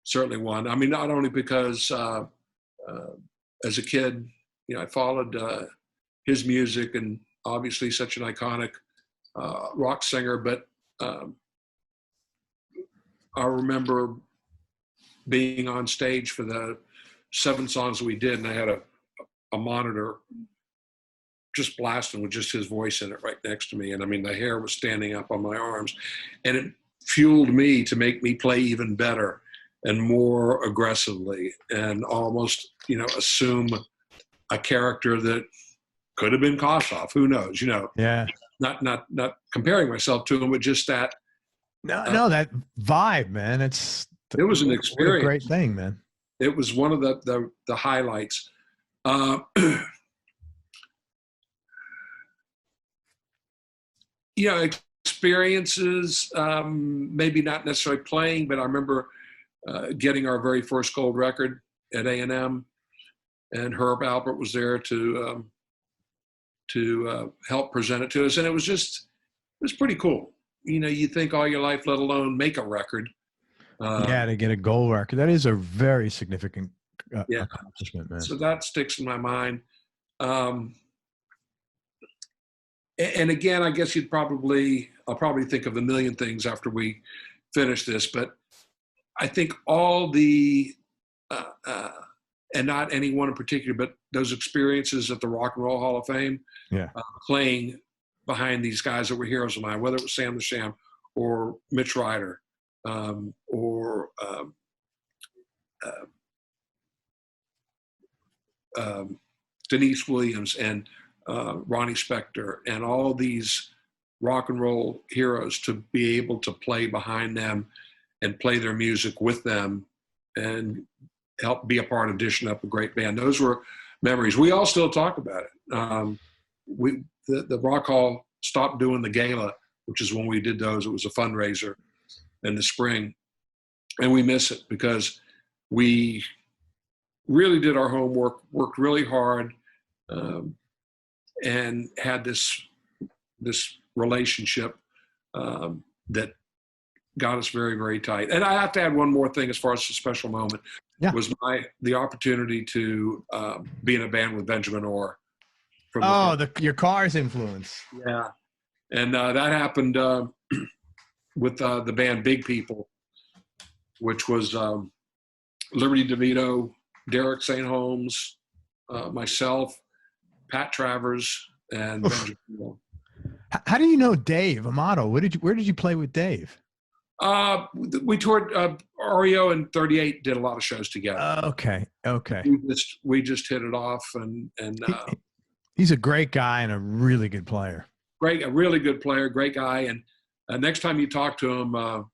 certainly one. I mean, not only because as a kid, you know, I followed his music, and obviously such an iconic rock singer, but I remember being on stage for the 7 songs we did, and I had a monitor just blasting with just his voice in it right next to me. And I mean, the hair was standing up on my arms, and it fueled me to make me play even better and more aggressively, and almost, you know, assume a character that could have been Kossoff. Who knows, you know? Yeah. Not comparing myself to him, but just that. No, that vibe, man. It was an experience. What a great thing, man. It was one of the highlights. You know, experiences, maybe not necessarily playing, but I remember getting our very first gold record at A&M, and Herb Alpert was there to help present it to us. And it was pretty cool. You know, you think all your life, let alone make a record. To get a gold record. That is a very significant accomplishment, man. So that sticks in my mind. And again, I guess I'll probably think of a million things after we finish this, but I think all the, and not any one in particular, but those experiences at the Rock and Roll Hall of Fame, playing behind these guys that were heroes of mine, whether it was Sam the Sham or Mitch Ryder, or Denise Williams and Ronnie Spector, and all these rock and roll heroes, to be able to play behind them and play their music with them and help be a part of dishing up a great band. Those were memories. We all still talk about it. The Rock Hall stopped doing the gala, which is when we did those. It was a fundraiser in the spring, and we miss it because we really did our homework, worked really hard, and had this relationship that got us very, very tight. And I have to add one more thing as far as a special moment. Was the opportunity to be in a band with Benjamin Orr. Your Cars influence. Yeah. And that happened with the band Big People, which was Liberty DeVito, Derek St. Holmes, myself, Pat Travers, and Benjamin Orr. How do you know Dave Amato? Where did you play with Dave? We toured. REO and 38 did a lot of shows together. Okay. We just hit it off, and he's a great guy and a really good player. A really good player, great guy. And next time you talk to him,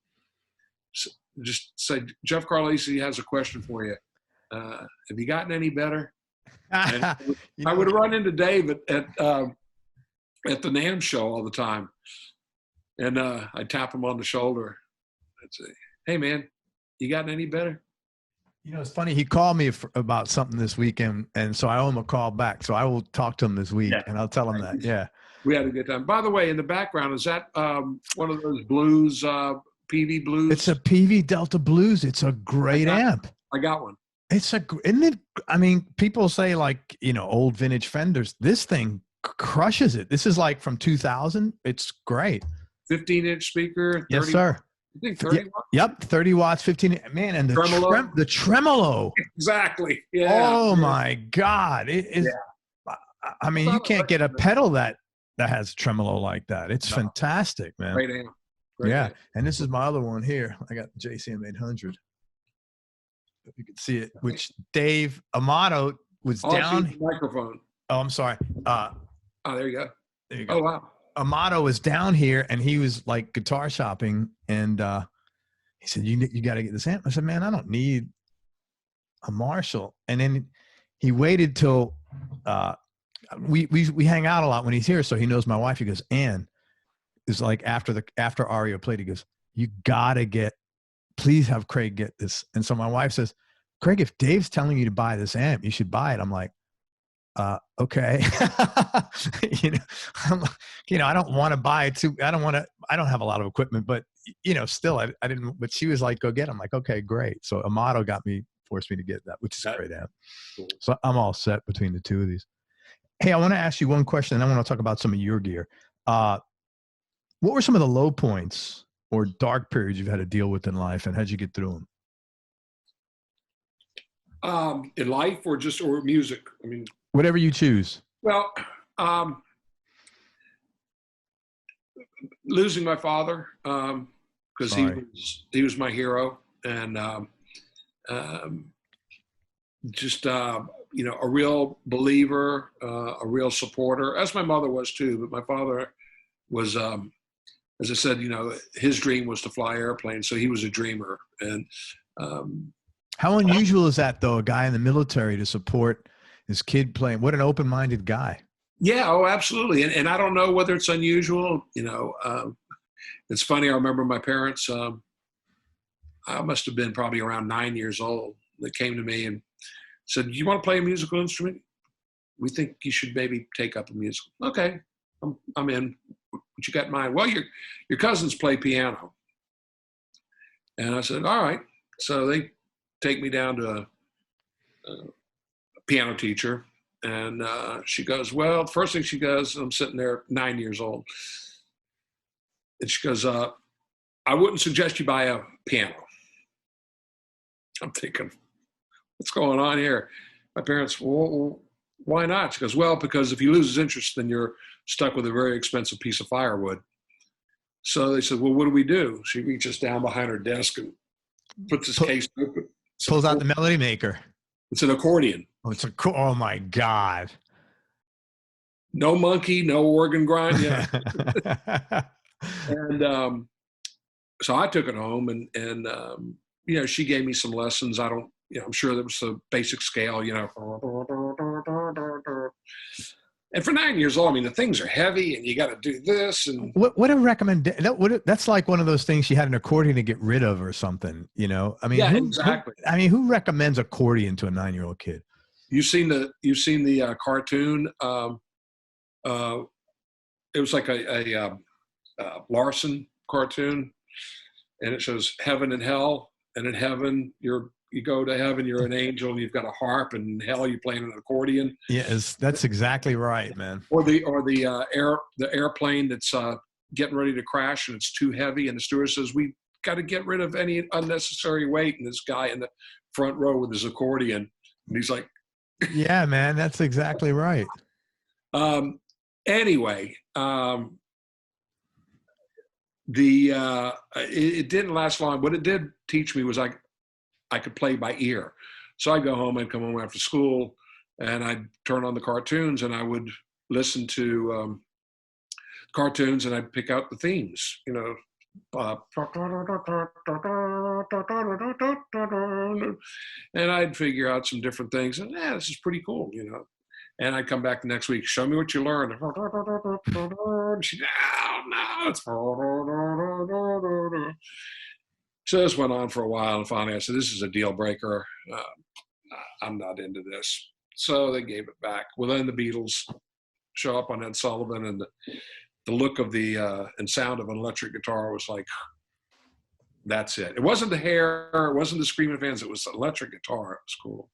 just say, Jeff Carlisi has a question for you. Have you gotten any better? I would run into Dave at the NAMM show all the time. And I'd tap him on the shoulder. I'd say, "Hey, man, you gotten any better?" You know, it's funny. He called me about something this weekend, and so I owe him a call back. So I will talk to him this week, and I'll tell him that. Yeah. We had a good time. By the way, in the background, is that one of those blues, PV blues? It's a PV Delta Blues. It's a great amp. I got one. Isn't it? I mean, people say like, you know, old vintage Fenders. This thing crushes it. This is like from 2000. It's great. 15-inch speaker. 30, yes, sir. I think 30 watts? Yep, 30 watts, 15. Man, and the tremolo. Exactly. Yeah. Oh my God. It is. Yeah. I mean, you can't get a pedal that has tremolo like that. It's fantastic, man. Great amp. Great amp. And this is my other one here. I got the JCM 800. If you can see it, which Dave Amato was down. Microphone. Oh, I'm sorry. Oh, there you go. There you go. Oh, wow. Amato was down here and he was like guitar shopping, and he said, you got to get this amp. I said, man, I don't need a Marshall. And then he waited till we hang out a lot when he's here, so he knows my wife. He goes, Ann, is like after Ario played, he goes, you gotta please have Craig get this. And so my wife says, Craig, if Dave's telling you to buy this amp, you should buy it. I'm like, okay. I don't want to buy it too. I don't have a lot of equipment, but still I didn't, but she was like, go get it. I'm like, okay, great. So Amato forced me to get that, which is a great amp. Cool. So I'm all set between the two of these. Hey, I want to ask you one question, and I want to talk about some of your gear. What were some of the low points or dark periods you've had to deal with in life, and how'd you get through them? In life or music? I mean, whatever you choose. Well, losing my father, because he was my hero, and a real believer, a real supporter, as my mother was too. But my father was, as I said, his dream was to fly airplanes, so he was a dreamer. And how unusual is that, though, a guy in the military to support his kid playing? What an open-minded guy. Yeah, oh, absolutely. And I don't know whether it's unusual. It's funny. I remember my parents, I must have been probably around 9 years old. They came to me and said, "You want to play a musical instrument? We think you should maybe take up a musical." Okay, I'm in. What you got in mind? Well, your cousins play piano. And I said, all right. So they take me down to a piano teacher. And she goes, well, the first thing she goes, I'm sitting there 9 years old. And she goes, I wouldn't suggest you buy a piano. I'm thinking, what's going on here? My parents, well, why not? She goes, well, because if he loses interest, then you're stuck with a very expensive piece of firewood. So they said, well, what do we do? She reaches down behind her desk and puts this case open. Pulls out the melody maker. It's an accordion. Oh my God. No monkey, no organ grind. Yeah. And so I took it home and she gave me some lessons. I'm sure there was a basic scale, And for 9 years old, I mean, the things are heavy and you got to do this. And what a recommendation. That's like one of those things you had an accordion to get rid of or something, I mean, yeah, exactly. Who recommends accordion to a 9-year-old kid? You've seen the cartoon. It was like a Larson cartoon, and it shows heaven and hell. And in heaven, you go to heaven, you're an angel, and you've got a harp, and in hell, you're playing an accordion. Yes, that's exactly right, man. Or the airplane that's getting ready to crash, and it's too heavy, and the steward says, "We got to get rid of any unnecessary weight." And this guy in the front row with his accordion, and he's like, "Yeah, man, that's exactly right." Anyway, it didn't last long. What it did teach me was I could play by ear. So I'd go home, I'd come home after school, and I'd turn on the cartoons, and I would listen to cartoons, and I'd pick out the themes, and I'd figure out some different things, and this is pretty cool, And I'd come back the next week, show me what you learned. She, no, it's. So this went on for a while, and finally I said, this is a deal breaker. I'm not into this. So they gave it back. Well, then the Beatles show up on Ed Sullivan, and the look of the and sound of an electric guitar was like, that's it. It wasn't the hair, it wasn't the screaming fans, it was the electric guitar. It was cool.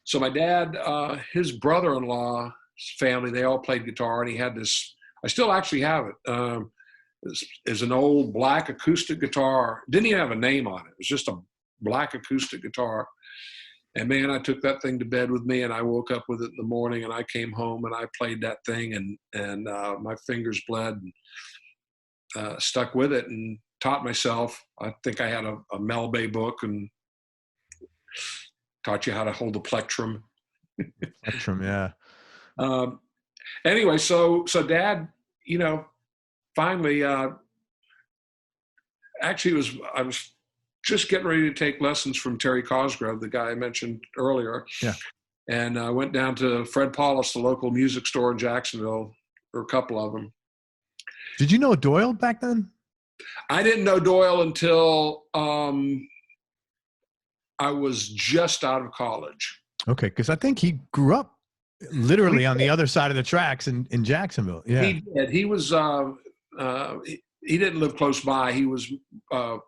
So my dad, his brother-in-law's family, they all played guitar, and he had this, I still actually have it. Is an old black acoustic guitar. Didn't even have a name on it. It was just a black acoustic guitar. And man, I took that thing to bed with me, and I woke up with it in the morning, and I came home and I played that thing, and my fingers bled, and stuck with it and taught myself. I think I had a Melbay book and taught you how to hold a plectrum. Plectrum, yeah. Anyway, so Dad, finally, actually I was just getting ready to take lessons from Terry Cosgrove, the guy I mentioned earlier. Yeah. And I went down to Fred Paulus, the local music store in Jacksonville, or a couple of them. Did you know Doyle back then? I didn't know Doyle until I was just out of college. Okay, because I think he grew up literally on the other side of the tracks in Jacksonville. Yeah, he did. He was. He didn't live close by. He was. I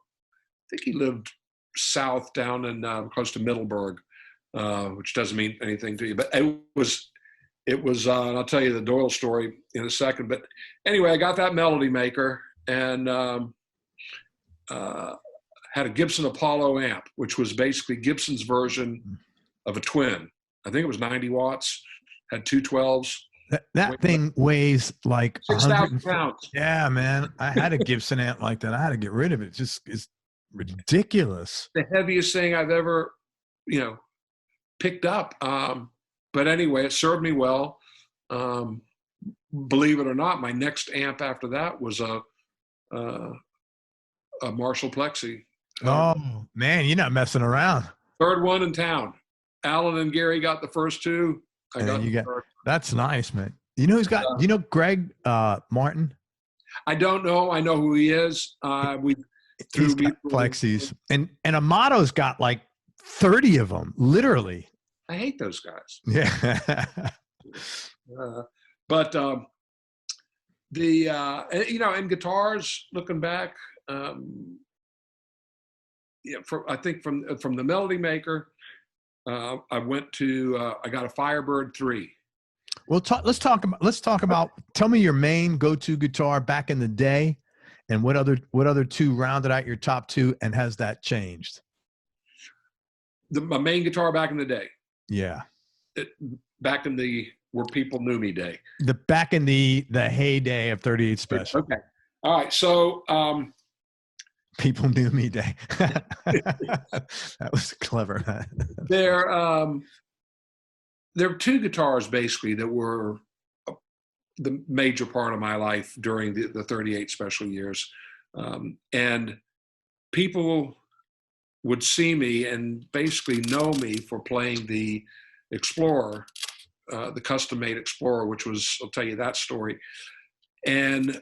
think he lived south down in close to Middleburg, which doesn't mean anything to you. But it was. And I'll tell you the Doyle story in a second. But anyway, I got that Melody Maker and had a Gibson Apollo amp, which was basically Gibson's version of a Twin. I think it was 90 watts, had two 12s. That thing weighs like 6,000 pounds. Yeah, man. I had a Gibson amp like that. I had to get rid of it. It's ridiculous. The heaviest thing I've ever, picked up. But anyway, it served me well. Believe it or not, my next amp after that was a Marshall Plexi. Oh man, you're not messing around. Third one in town. Alan and Gary got the first two. That's nice, man. You know who's got? Greg Martin? I don't know. I know who he is. He's got Plexis, and Amato's got like 30 of them, literally. I hate those guys. Yeah. But in guitars, looking back, I think from the Melody Maker, I went to I got a Firebird 3. Well, let's talk about. Tell me your main go-to guitar back in the day, and what other two rounded out your top two, and has that changed? My main guitar back in the day. Yeah. Back in the where people knew me day. Back in the heyday of 38 Special. Okay. All right. So people knew me day. That was clever. There were two guitars basically that were the major part of my life during the 38 Special years. And people would see me and basically know me for playing the Explorer, the custom-made Explorer, which was, I'll tell you that story, and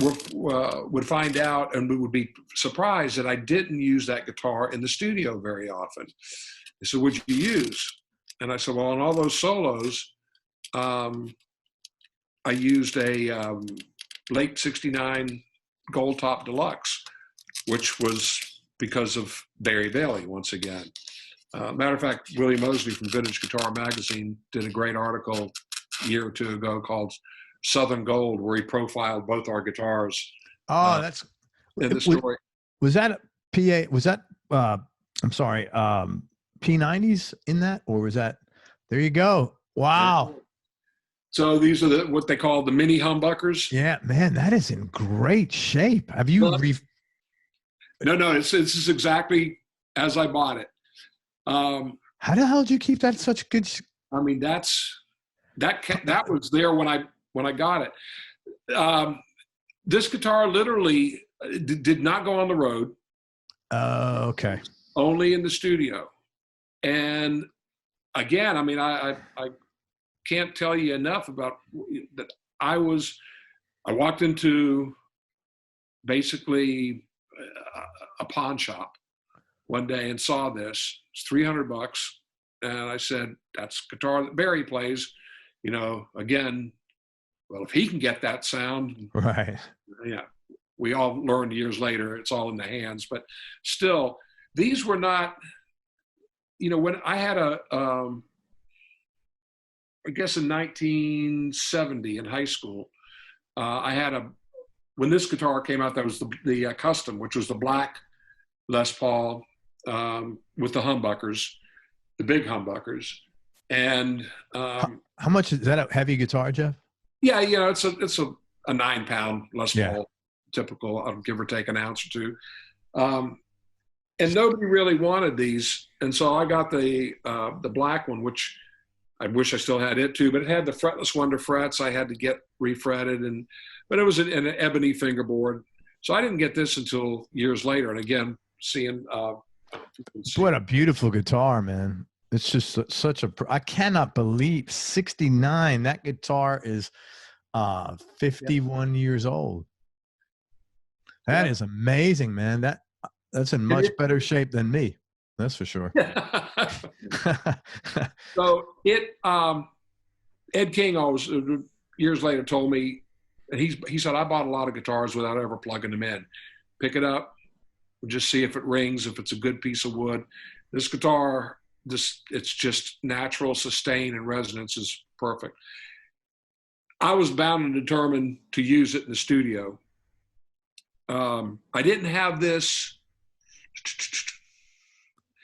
would find out and we would be surprised that I didn't use that guitar in the studio very often. They said, "What'd you use?" And I said, "Well, on all those solos, I used a late '69 Gold Top Deluxe, which was because of Barry Bailey once again." Matter of fact, William Mosley from Vintage Guitar Magazine did a great article a year or two ago called Southern Gold, where he profiled both our guitars. Oh, that's in the story. Was that a PA? Was that P90s in that, or was that? There you go. Wow. So these are what they call the mini humbuckers. Yeah, man, that is in great shape. Have you? No, this is exactly as I bought it. How the hell did you keep that such good? I mean, that was there when I got it. This guitar literally did not go on the road. Okay. Only in the studio. And again, I mean, I can't tell you enough about that. I walked into basically a pawn shop one day and saw this. It's $300. And I said, that's guitar that Barry plays, again, well, if he can get that sound, right. Yeah, we all learned years later, it's all in the hands, but still, these were not, when I had I guess in 1970 in high school, I had when this guitar came out, that was the Custom, which was the black Les Paul with the humbuckers, the big humbuckers. And how much is that, a heavy guitar, Jeff? Yeah, it's a 9-pound Les Paul, typical, give or take an ounce or two. And nobody really wanted these, and so I got the black one, which I wish I still had it too, but it had the fretless Wonder frets. I had to get refretted, but it was an ebony fingerboard. So I didn't get this until years later. And again, seeing what a beautiful guitar, man. It's just such I cannot believe 69. That guitar is 51 years old. That is amazing, man. That's in much better shape than me. That's for sure. So Ed King always, years later, told me, and he said, I bought a lot of guitars without ever plugging them in. Pick it up, just see if it rings, if it's a good piece of wood. This guitar, it's just natural sustain and resonance is perfect. I was bound and determined to use it in the studio. I didn't have this.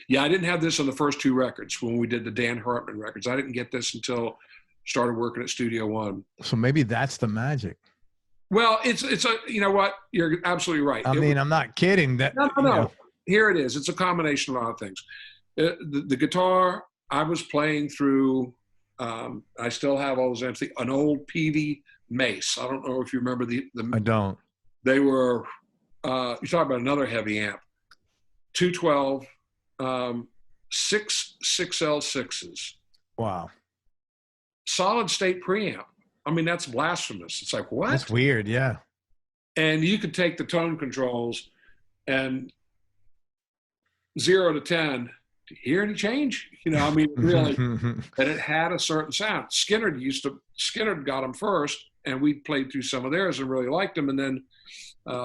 Yeah, I didn't have this on the first two records when we did the Dan Hartman records. I didn't get this until started working at Studio One. So maybe that's the magic. Well, it's you know what? You're absolutely right. I'm not kidding. No. Here it is. It's a combination of a lot of things. The guitar I was playing through. I still have all those amps. An old Peavey Mace. I don't know if you remember the. I don't. They were. You talk about another heavy amp. 212. 6 6L6s. Wow. Solid state preamp. I mean, that's blasphemous. It's like, what? That's weird, yeah. And you could take the tone controls and 0 to 10. Do you hear any change? I mean, really. And it had a certain sound. Skynyrd got them first, and we played through some of theirs and really liked them. And then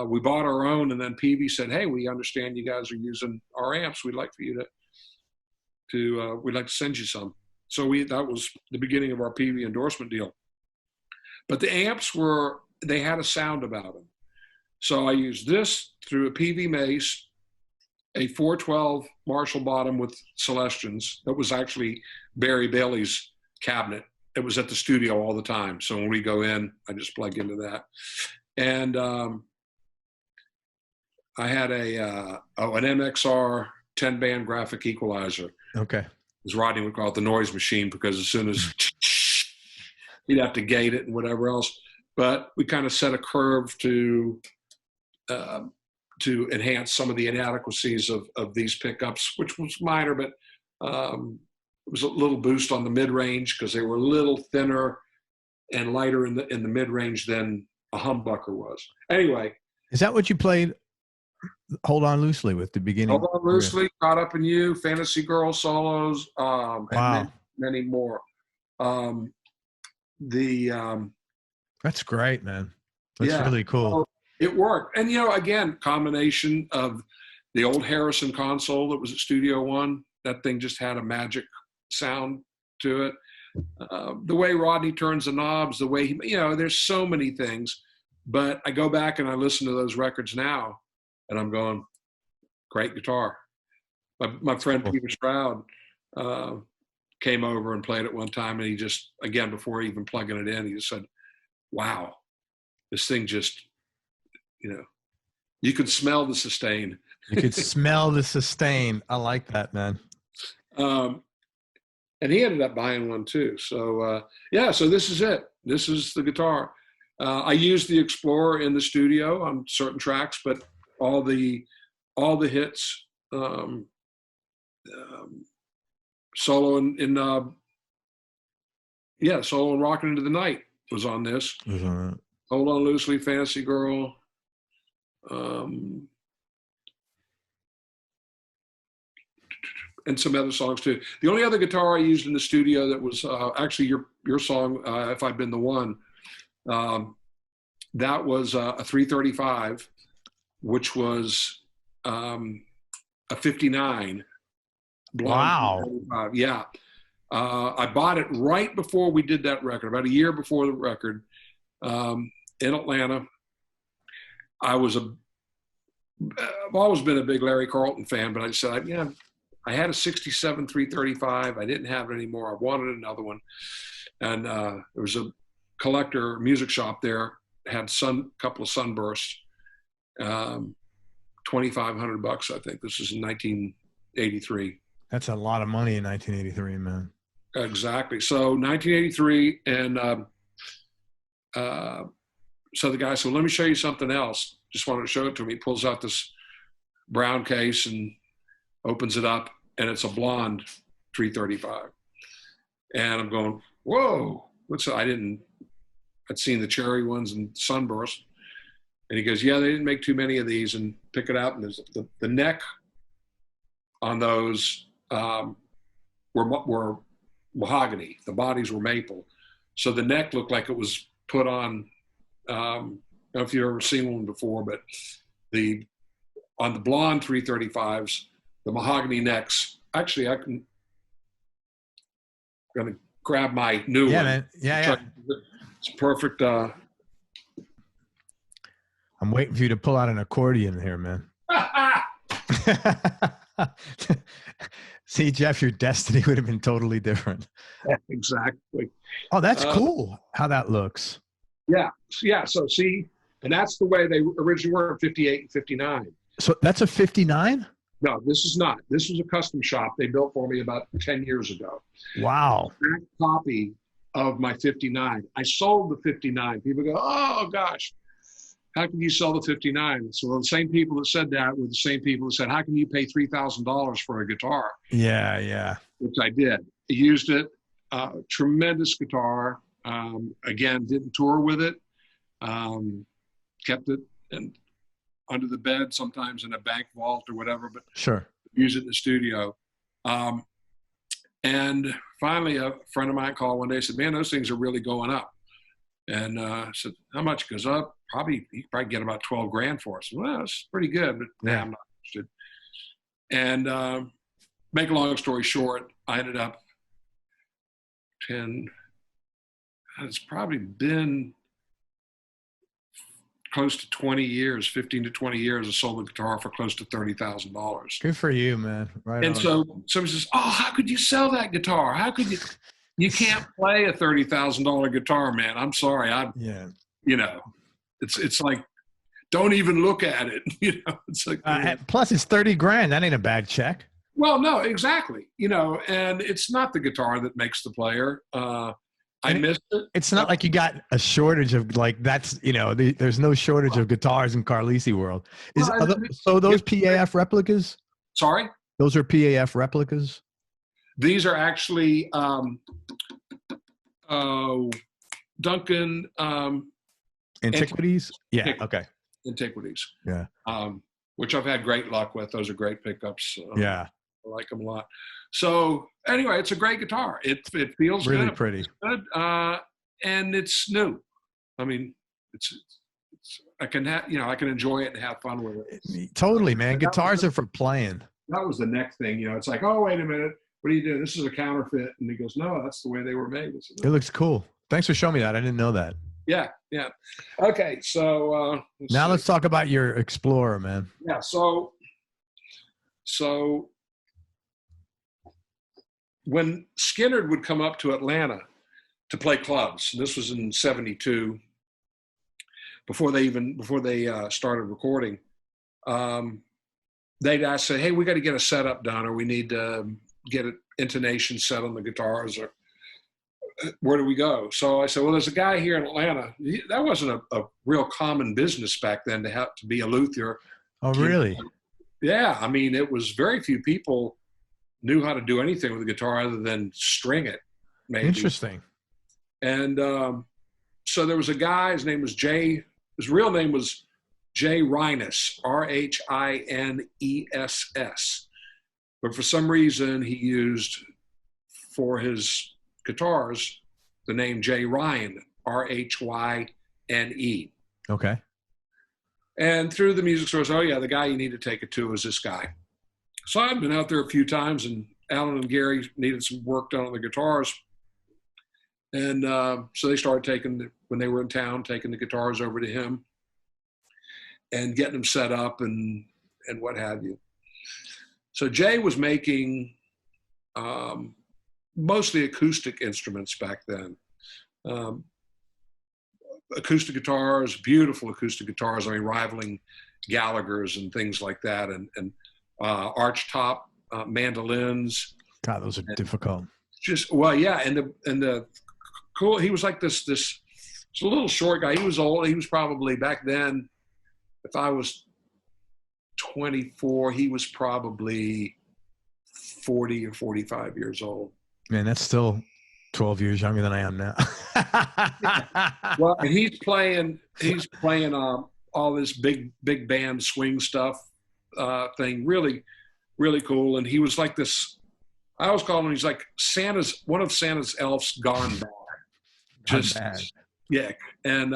we bought our own, and then Peavey said, hey, we understand you guys are using our amps. We'd like for you we'd like to send you some. So that was the beginning of our Peavey endorsement deal. But the amps they had a sound about them. So I used this through a Peavey Mace, a 412 Marshall bottom with Celestions. That was actually Barry Bailey's cabinet. It was at the studio all the time. So when we go in, I just plug into that. And I had an MXR 10-band graphic equalizer. Okay. As Rodney would call it, the noise machine, because as soon as he'd have to gate it and whatever else. But we kind of set a curve to enhance some of the inadequacies of these pickups, which was minor, but it was a little boost on the mid-range because they were a little thinner and lighter in the mid-range than a humbucker was. Anyway. Is that what you played Hold On Loosely with the beginning? Hold On Loosely, Caught Up in You, Fantasy Girl solos, wow. And many more. That's great, man. That's really cool. So it worked. And, again, combination of the old Harrison console that was at Studio One. That thing just had a magic sound to it. The way Rodney turns the knobs, the way there's so many things. But I go back and I listen to those records now, and I'm going, great guitar. My friend Peter Stroud came over and played it one time, and he just, again, before even plugging it in, he just said, wow, this thing just, you could smell the sustain. You could smell the sustain. I like that, man. And he ended up buying one too. So, so this is it. This is the guitar. I use the Explorer in the studio on certain tracks, but all the hits, solo in Yeah, Soul and Rockin' Into the Night was on this. Hold On Loosely, Fantasy Girl. And some other songs too. The only other guitar I used in the studio that was actually your song, If I'd Been the One, that was a 335, which was a 59. Wow. 335. Yeah. I bought it right before we did that record, about a year before the record, in Atlanta. I've always been a big Larry Carlton fan, but I said, I had a 67 335. I didn't have it anymore. I wanted another one. And there was a collector music shop there, had a couple of Sunbursts, $2,500, I think. This was in 1983. That's a lot of money in 1983, man. Exactly. So 1983, and so the guy said, let me show you something else. Just wanted to show it to him. He pulls out this brown case and opens it up, and it's a blonde 335. And I'm going, whoa, what's that? I'd seen the cherry ones and Sunburst. And he goes, yeah, they didn't make too many of these, and pick it out. And there's the neck on those were mahogany. The bodies were maple. So the neck looked like it was put on, I don't know if you've ever seen one before, but on the blonde 335s, the mahogany necks, actually I'm going to grab my new one. Man. Yeah. It's perfect. I'm waiting for you to pull out an accordion here, man. See, Jeff, your destiny would have been totally different. Yeah, exactly. Oh, that's cool how that looks. Yeah. So see, and that's the way they originally were in 58 and 59. So that's a 59? No, this is not. This was a custom shop they built for me about 10 years ago. Wow. Exact copy of my 59. I sold the 59. People go, oh gosh, how can you sell the 59? So the same people that said that were the same people that said, how can you pay $3,000 for a guitar? Yeah. Which I did. I used it. Tremendous guitar. Again, didn't tour with it. Kept it under the bed, sometimes in a bank vault or whatever, but sure, use it in the studio. And finally, a friend of mine called one day and said, man, those things are really going up. And I said, how much goes up? You probably get about 12 grand for us. Well, that's pretty good, but I'm not interested. And make a long story short, I ended up it's probably been close to 20 years, 15 to 20 years. I sold the guitar for close to $30,000. Good for you, man. Right. And so somebody says, oh, how could you sell that guitar? How could you can't play a $30,000 guitar, man. I'm sorry. It's like, don't even look at it. It's like, plus it's 30 grand. That ain't a bad check. Well, no, exactly. And it's not the guitar that makes the player. I missed it. It's not like you got a shortage of there's no shortage of guitars in Carlisi world. So those PAF replicas? Sorry? Those are PAF replicas? These are actually Duncan Antiquities? Yeah, okay. Antiquities. Yeah. Which I've had great luck with. Those are great pickups. Yeah. I like them a lot. So anyway, it's a great guitar. It feels really good. Pretty. It's good. And it's new. I mean, I can enjoy it and have fun with it. Totally, man. Guitars are for playing. That was the next thing. It's like, oh, wait a minute. What are you doing? This is a counterfeit. And he goes, no, that's the way they were made. It looks cool. Thanks for showing me that. I didn't know that. Yeah. Okay, so let's talk about your Explorer, man. Yeah, so when Skynyrd would come up to Atlanta to play clubs, this was in '72, before they started recording, they'd ask, say, hey, we got to get a setup done, or we need to get an intonation set on the guitars, or where do we go? So I said, well, there's a guy here in Atlanta. That wasn't a real common business back then to have to be a luthier. Oh, really? Yeah. I mean, it was very few people knew how to do anything with a guitar other than string it. Maybe. Interesting. And so there was a guy, his name was Jay, his real name was Jay Rhiness, Rhiness. But for some reason, he used for his guitars the name Jay Ryan, Rhyne. Okay. And through the music stores, oh yeah, the guy you need to take it to is this guy. So I've been out there a few times, and Alan and Gary needed some work done on the guitars. And so they started when they were in town, taking the guitars over to him and getting them set up and what have you. So Jay was making mostly acoustic instruments back then. Acoustic guitars, beautiful acoustic guitars, I mean, rivaling Gallagher's and things like that, and archtop mandolins. God, those are difficult. Just, well, yeah, and the cool, he was like this a little short guy. He was old. He was probably, back then, if I was 24, he was probably 40 or 45 years old. Man, that's still 12 years younger than I am now. Well, and he's playing all this big band swing stuff thing. Really, really cool. And he was like this, I always call him, he's like one of Santa's elves gone bad. Just bad. Yeah. And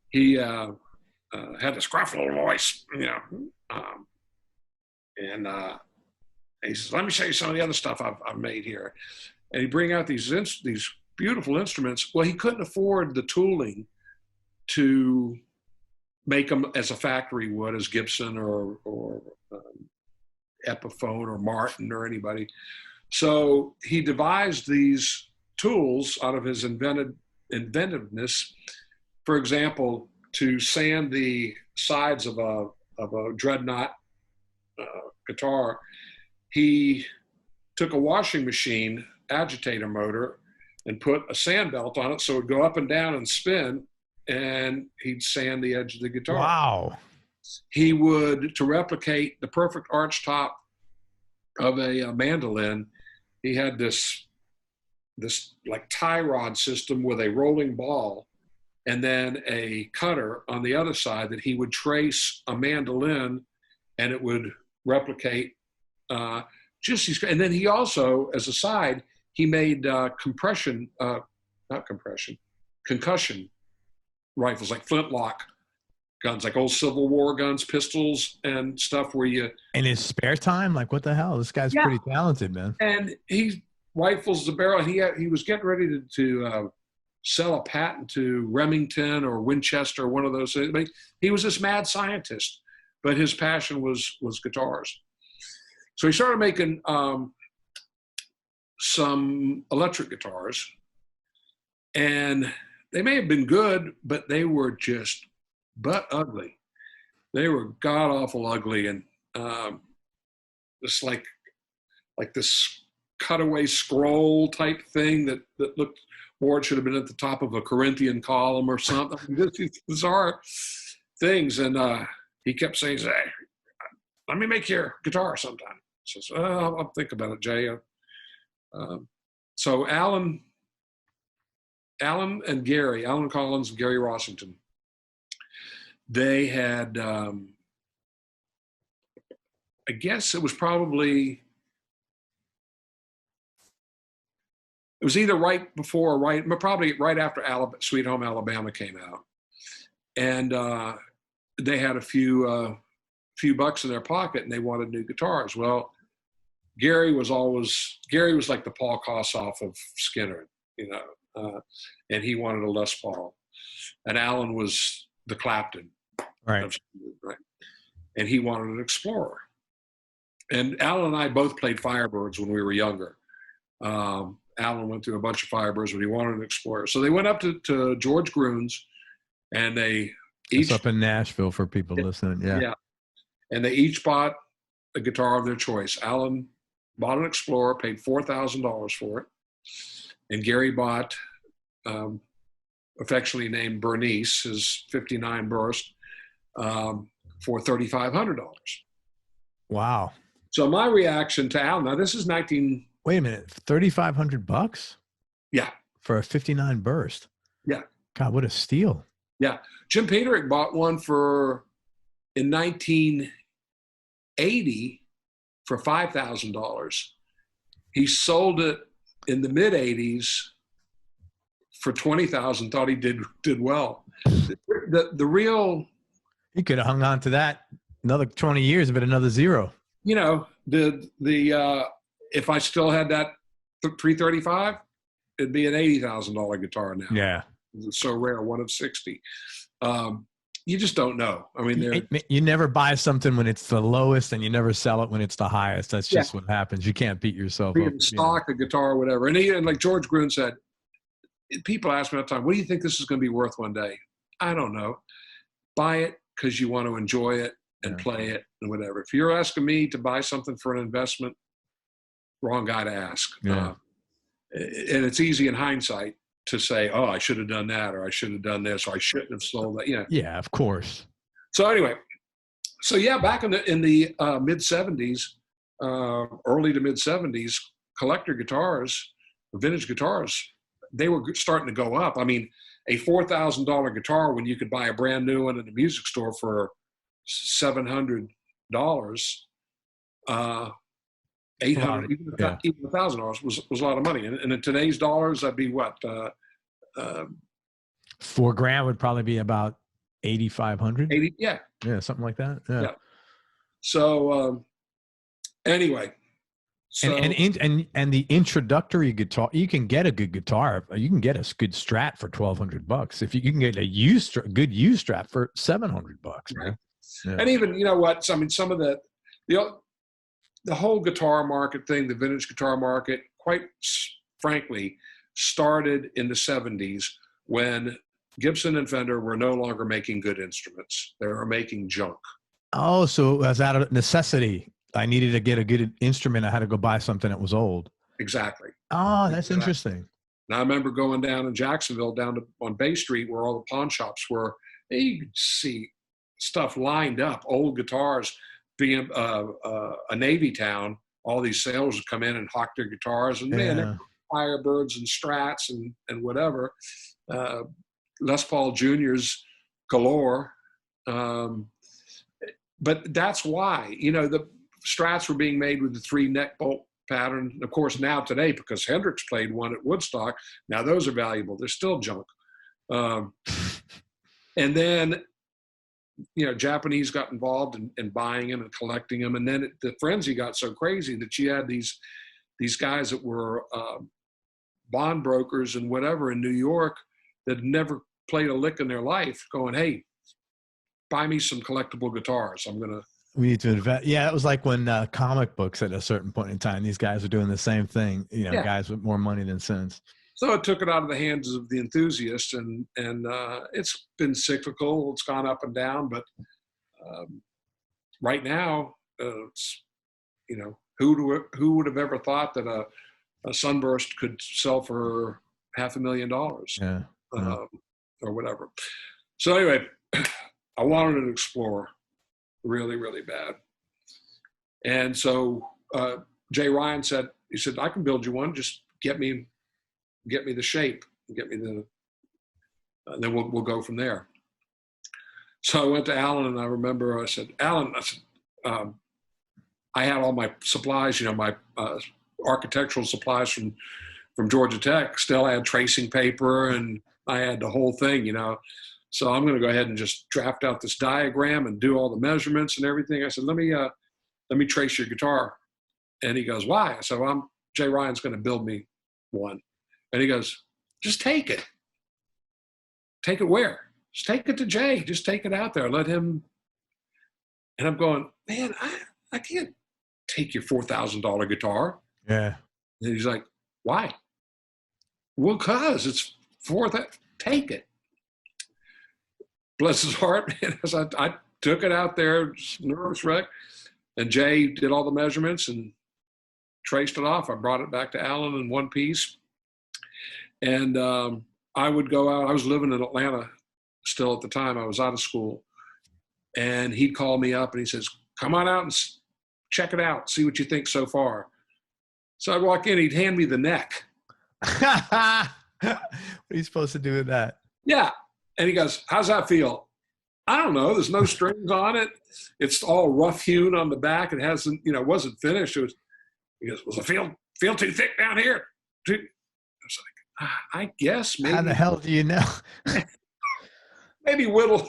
he had this gruff little voice, you know. And he says, let me show you some of the other stuff I've made here. And he'd bring out these beautiful instruments. Well, he couldn't afford the tooling to make them as a factory would, as Gibson or Epiphone or Martin or anybody. So he devised these tools out of his inventiveness. For example, to sand the sides of a Dreadnought guitar, he took a washing machine agitator motor and put a sand belt on it so it would go up and down and spin, and he'd sand the edge of the guitar. Wow. He would, to replicate the perfect arch top of a mandolin, he had this like tie rod system with a rolling ball and then a cutter on the other side that he would trace a mandolin, and it would replicate just these. And then he also, as a side, he made concussion rifles, like flintlock guns, like old Civil War guns, pistols and stuff where you... In his spare time? Like, what the hell? This guy's pretty talented, man. And he rifles the barrel. He was getting ready to sell a patent to Remington or Winchester, one of those. He was this mad scientist, but his passion was guitars. So he started making some electric guitars, and they may have been good, but they were just butt ugly. They were god awful ugly, and just like this cutaway scroll type thing that looked more, it should have been at the top of a Corinthian column or something. These bizarre things. And he kept saying, hey, let me make your guitar sometime. So I'll think about it, Jay. So Alan and Gary, Alan Collins and Gary Rossington, they had, I guess it was either right before or but probably right after Sweet Home Alabama came out. And they had a few bucks in their pocket, and they wanted new guitars. Well, Gary was like the Paul Kossoff of Skynyrd, you know, and he wanted a Les Paul. And Alan was the Clapton. Right. Right. And he wanted an Explorer. And Alan and I both played Firebirds when we were younger. Alan went through a bunch of Firebirds, but he wanted an Explorer. So they went up to George Gruhn's, and they each... It's up in Nashville for people listening, yeah. Yeah. And they each bought a guitar of their choice. Alan bought an Explorer, paid $4,000 for it. And Gary bought, affectionately named Bernice, his 59 Burst, for $3,500. Wow. So my reaction to Alan, now this is Wait a minute, $3,500? Yeah. for a 59 burst. Yeah. God, what a steal. Yeah. Jim Peterik bought one in 1980 for $5,000. He sold it in the mid 80s for $20,000, thought he did well. The real, he could have hung on to that another 20 years, but another zero. You know, if I still had that 335, it'd be an $80,000 guitar now. Yeah. It's so rare, one of 60. You just don't know. I mean, you never buy something when it's the lowest, and you never sell it when it's the highest. That's just what happens. You can't beat yourself up. Stock, a guitar, or whatever. And like George Gruen said, people ask me all the time, what do you think this is going to be worth one day? I don't know. Buy it because you want to enjoy it and play it and whatever. If you're asking me to buy something for an investment, wrong guy to ask. Yeah. And it's easy in hindsight to say, oh, I should have done that, or I should have done this, or I shouldn't have sold that. Yeah. Yeah, of course. So anyway, back in the mid 70s, early to mid 70s, collector guitars, vintage guitars, they were starting to go up. I mean, a $4,000 guitar when you could buy a brand new one in a music store for $700, $800, even $1,000 was a lot of money. And in today's dollars, that'd be what? $4,000 would probably be about 8,500. 80, yeah, something like that. Yeah. So anyway. So, and the introductory guitar, you can get a good guitar. You can get a good Strat for $1,200. If you can get a good used Strat for $700, right? Yeah. And even, you know what? I mean, some of the whole guitar market thing, the vintage guitar market, quite frankly, started in the 70s when Gibson and Fender were no longer making good instruments. They were making junk. Oh, so it was out of necessity. I needed to get a good instrument. I had to go buy something that was old. Exactly. Oh, that's interesting. And I remember going down in Jacksonville, on Bay Street, where all the pawn shops were. You could see stuff lined up, old guitars. Being a Navy town, all these sailors would come in and hawk their guitars, and man, Firebirds and Strats and whatever. Les Paul Juniors galore. But that's why, the Strats were being made with the 3 neck bolt pattern. Of course, now today, because Hendrix played one at Woodstock, now those are valuable. They're still junk. And then, Japanese got involved in buying them and collecting them. And then the frenzy got so crazy that you had these guys that were bond brokers and whatever in New York that never played a lick in their life going, hey, buy me some collectible guitars. We need to invest. Yeah, it was like when comic books at a certain point in time, these guys were doing the same thing, guys with more money than sense. So it took it out of the hands of the enthusiasts, and it's been cyclical. It's gone up and down, but right now, it's, who would have ever thought that a Sunburst could sell for $500,000 or whatever. So anyway, I wanted an Explorer really, really bad. And so Jay Ryan said, I can build you one. Just get me the shape, get me and then we'll go from there. So I went to Alan, and I remember I said, Alan, I had all my supplies, my architectural supplies from Georgia Tech. Still had tracing paper, and I had the whole thing, So I'm going to go ahead and just draft out this diagram and do all the measurements and everything. I said, let me trace your guitar. And he goes, why? I said, well, Jay Ryan's going to build me one. And he goes, just take it. Take it where? Just take it to Jay. Just take it out there. Let him. And I'm going, man, I can't take your $4,000 guitar. Yeah. And he's like, why? Well, because it's take it. Bless his heart, man. I took it out there, nervous wreck, and Jay did all the measurements and traced it off. I brought it back to Alan in one piece. And I would go out. I was living in Atlanta still at the time. I was out of school. And he'd call me up and he says, come on out and check it out. See what you think so far. So I'd walk in. He'd hand me the neck. What are you supposed to do with that? Yeah. And he goes, how's that feel? I don't know. There's no strings on it. It's all rough hewn on the back. It hasn't, it wasn't finished. He goes, was it feel too thick down here? I was like, I guess maybe. How the hell do you know? Maybe whittle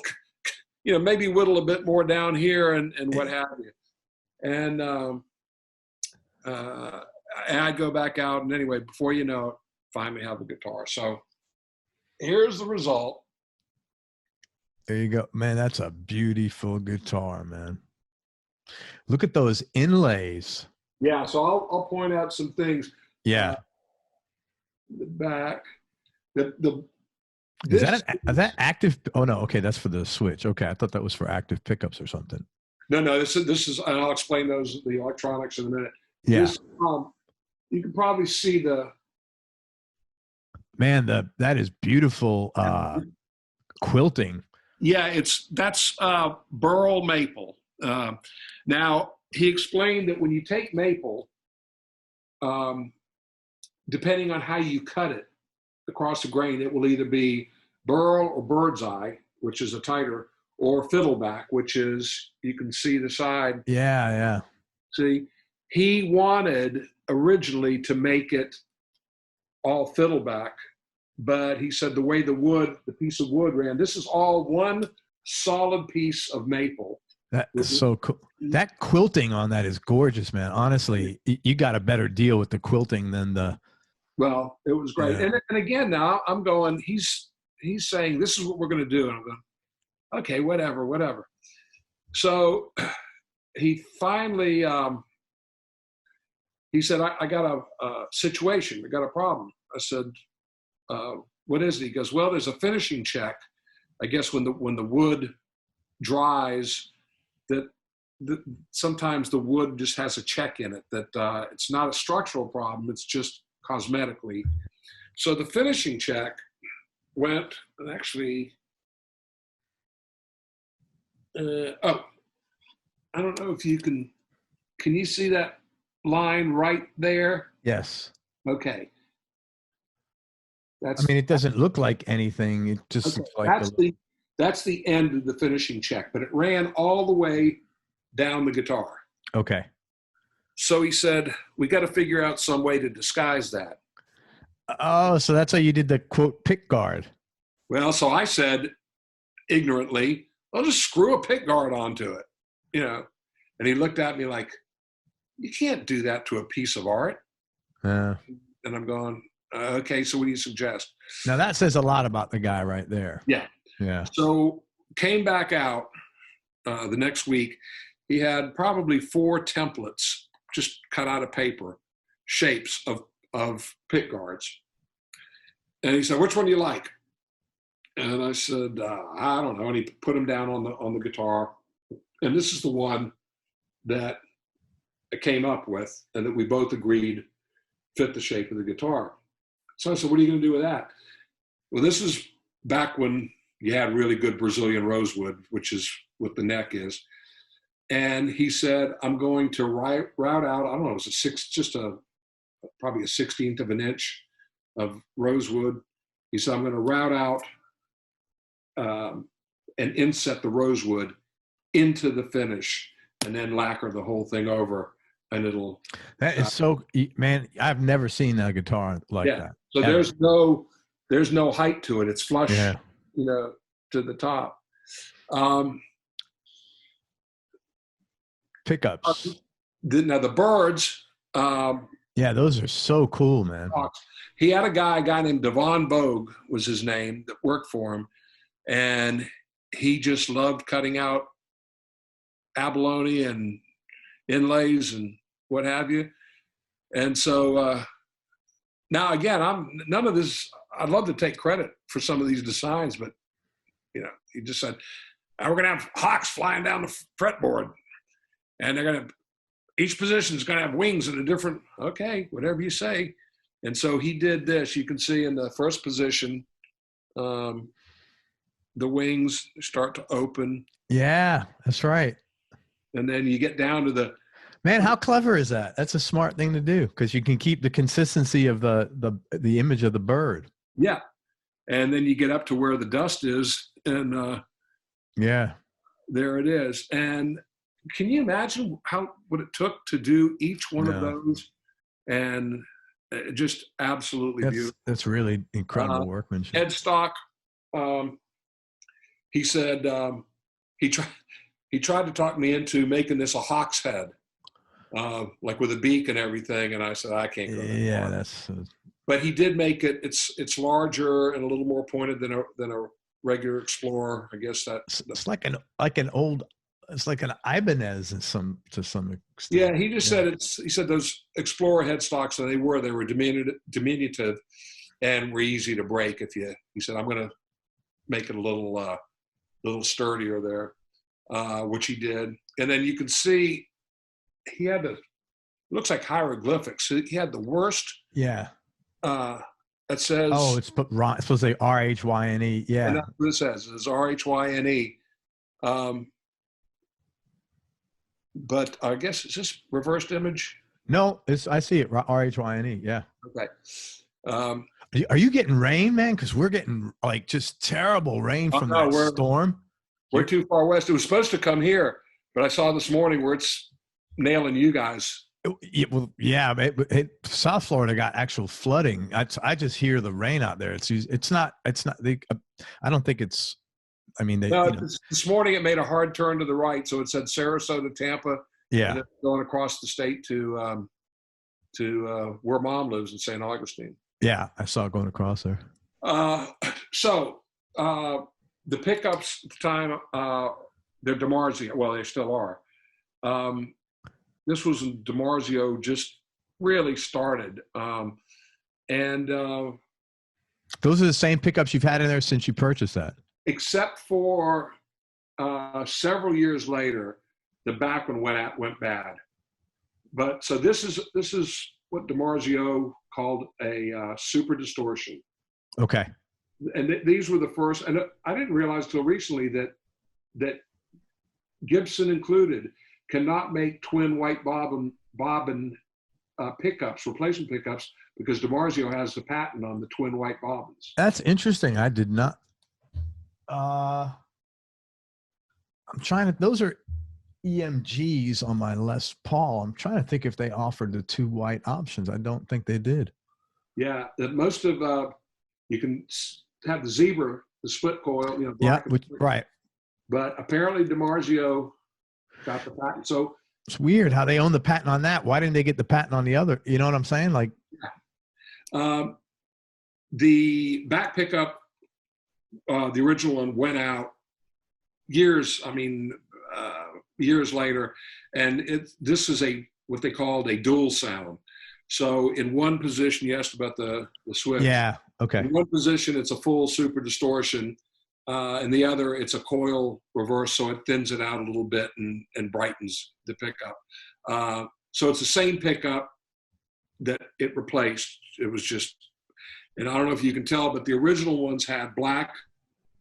a bit more down here and what have you. And I go back out, and anyway, before you know it, finally have a guitar. So here's the result. There you go, man. That's a beautiful guitar, man. Look at those inlays. Yeah, so I'll point out some things. Yeah. The back. Is that active? Oh no, okay, that's for the switch. Okay, I thought that was for active pickups or something. No, this is, and I'll explain the electronics in a minute. Yeah. This, you can probably see the. Man, that is beautiful quilting. Yeah, that's burl maple. Now he explained that when you take maple, depending on how you cut it across the grain, it will either be burl or bird's eye, which is a tighter, or fiddleback, which is, you can see the side. Yeah. See, he wanted originally to make it all fiddleback, but he said the way the piece of wood ran, this is all one solid piece of maple. That is so cool. That quilting on that is gorgeous, man. Honestly, you got a better deal with the quilting than the. Well, it was great. Yeah. And again, now I'm going, he's saying, this is what we're going to do. And I'm going, okay, whatever. So he finally, he said, I got a situation. I got a problem. I said, what is it? He goes, well, there's a finishing check. I guess when the wood dries, that sometimes the wood just has a check in it, that it's not a structural problem. It's just cosmetically. So the finishing check went, and actually, I don't know if you can you see that line right there? Yes. Okay. It doesn't look like anything. It just looks like that's the end of the finishing check, but it ran all the way down the guitar. Okay. So he said, we got to figure out some way to disguise that. Oh, so that's how you did the quote pick guard. Well, so I said ignorantly, I'll just screw a pick guard onto it, and he looked at me like, you can't do that to a piece of art. And I'm going, okay, so what do you suggest? Now that says a lot about the guy right there. Yeah. So came back out the next week. He had probably 4 templates just cut out of paper, shapes of pick guards. And he said, which one do you like? And I said, I don't know. And he put them down on the guitar. And this is the one that I came up with and that we both agreed fit the shape of the guitar. So I said, what are you going to do with that? Well, this is back when you had really good Brazilian rosewood, which is what the neck is. And he said, I'm going to route out, I don't know, it was probably a 16th of an inch of rosewood. He said, I'm going to route out and inset the rosewood into the finish and then lacquer the whole thing over. And it'll. That is so, man, I've never seen a guitar like that. So there's no height to it. It's flush, to the top. Pickups. Now the birds. Yeah, those are so cool, man. He had a guy named Devon Bogue was his name, that worked for him. And he just loved cutting out abalone and inlays and what have you. And so now again, none of this, I'd love to take credit for some of these designs, but he just said, we're going to have hawks flying down the fretboard and each position is going to have wings in a different, okay, whatever you say. And so he did this. You can see in the first position, the wings start to open. Yeah, that's right. And then you get down to the. Man, how clever is that? That's a smart thing to do because you can keep the consistency of the image of the bird. Yeah. And then you get up to where the dust is, and Yeah. there it is. And can you imagine what it took to do each one of those? And just absolutely beautiful. That's really incredible workmanship. Headstock. He said he tried to talk me into making this a hawk's head, like with a beak and everything. And I said, I can't go that far. That's. But he did make it. It's larger and a little more pointed than a regular Explorer. I guess it's like an old. It's like an Ibanez to some extent. Yeah, he just said he said those Explorer headstocks, and they were diminutive and were easy to break if you. He said, I'm going to make it a little sturdier there, which he did. And then you can see he had looks like hieroglyphics. He had the worst. Yeah. It says. Oh, it's supposed to say RHYNE. Yeah. And that's what it says. It's RHYNE. But I guess it's just reversed image. No, I see it. RHYNE. Yeah. Okay. Are you getting rain, man? Because we're getting like just terrible rain from that storm. We're too far west. It was supposed to come here, but I saw this morning where it's nailing you guys. South Florida got actual flooding. I just hear the rain out there. It's not. I don't think it's. I mean, this morning it made a hard turn to the right, so it said Sarasota, Tampa, and then going across the state to where Mom lives in St. Augustine. Yeah, I saw it going across there. So the pickups at the time, they're DiMarzio. Well, they still are. This was when DiMarzio just really started, and those are the same pickups you've had in there since you purchased that. Except for several years later, the back one went bad. But so this is what DiMarzio called a super distortion. Okay. And these were the first, and I didn't realize till recently that Gibson included cannot make twin white bobbin pickups, replacement pickups, because DiMarzio has the patent on the twin white bobbins. That's interesting. I did not. I'm trying to. Those are EMGs on my Les Paul. I'm trying to think if they offered the two white options. I don't think they did. Yeah, most of you can have the zebra, the split coil. Right. But apparently DiMarzio got the patent. So it's weird how they own the patent on that. Why didn't they get the patent on the other? You know what I'm saying? Like, the back pickup. The original one went out years later, and this is what they called a dual sound. So in one position, you asked about the switch. Yeah. Okay. In one position, it's a full super distortion. In the other, it's a coil reverse, so it thins it out a little bit and brightens the pickup. So it's the same pickup that it replaced. It was just. And I don't know if you can tell, but the original ones had black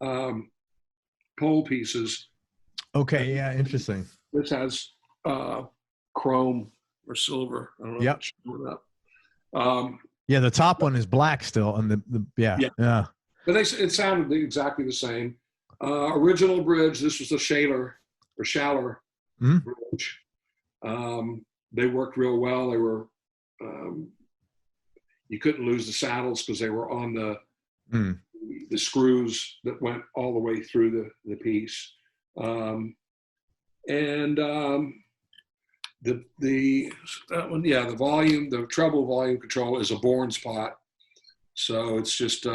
pole pieces. Okay, yeah, interesting. This has chrome or silver. I don't know. Yep. Yeah, the top one is black still, and yeah. But it sounded exactly the same. Original bridge. This was a Schaller bridge. They worked real well. They were. You couldn't lose the saddles because they were on the screws that went all the way through the piece. The volume, the treble volume control is a Bourne spot. So it's just,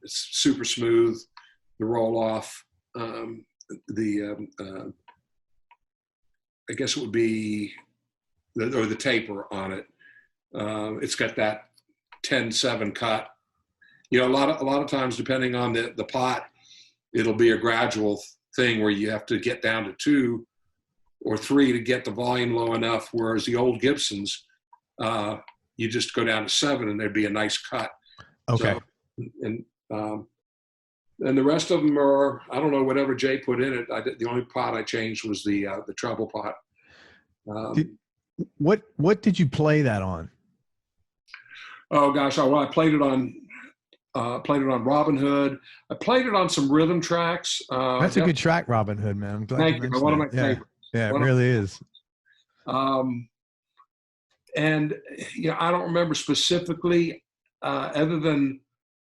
it's super smooth, the roll off. I guess it would be, the taper on it. It's got that 10-7 cut. You know, a lot of times, depending on the pot, it'll be a gradual thing where you have to get down to 2 or 3 to get the volume low enough. Whereas the old Gibsons, you just go down to 7 and there'd be a nice cut. Okay. So, and the rest of them are, I don't know, whatever Jay put in it. The only pot I changed was the treble pot. What did you play that on? Oh gosh, I played it on Robin Hood. I played it on some rhythm tracks. That's a good track, Robin Hood, man. I'm glad thank you you. mentioned One of that. my favorites. Yeah, it really is. And I don't remember specifically, other than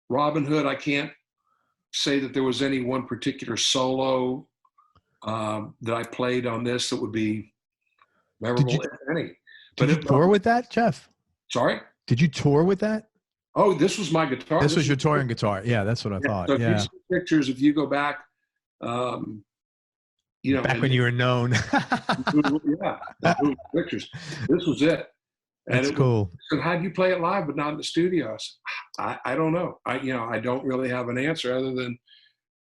Robin Hood. I can't say that there was any one particular solo that I played on this that would be memorable. Did you tour with that, Jeff? Sorry? Did you tour with that? Oh, this was my guitar. This was your touring guitar. Yeah, that's what I thought. So if you see pictures, if you go back, back when you were known. Pictures. This was it. That's cool. So how do you play it live but not in the studio? I don't know. I don't really have an answer other than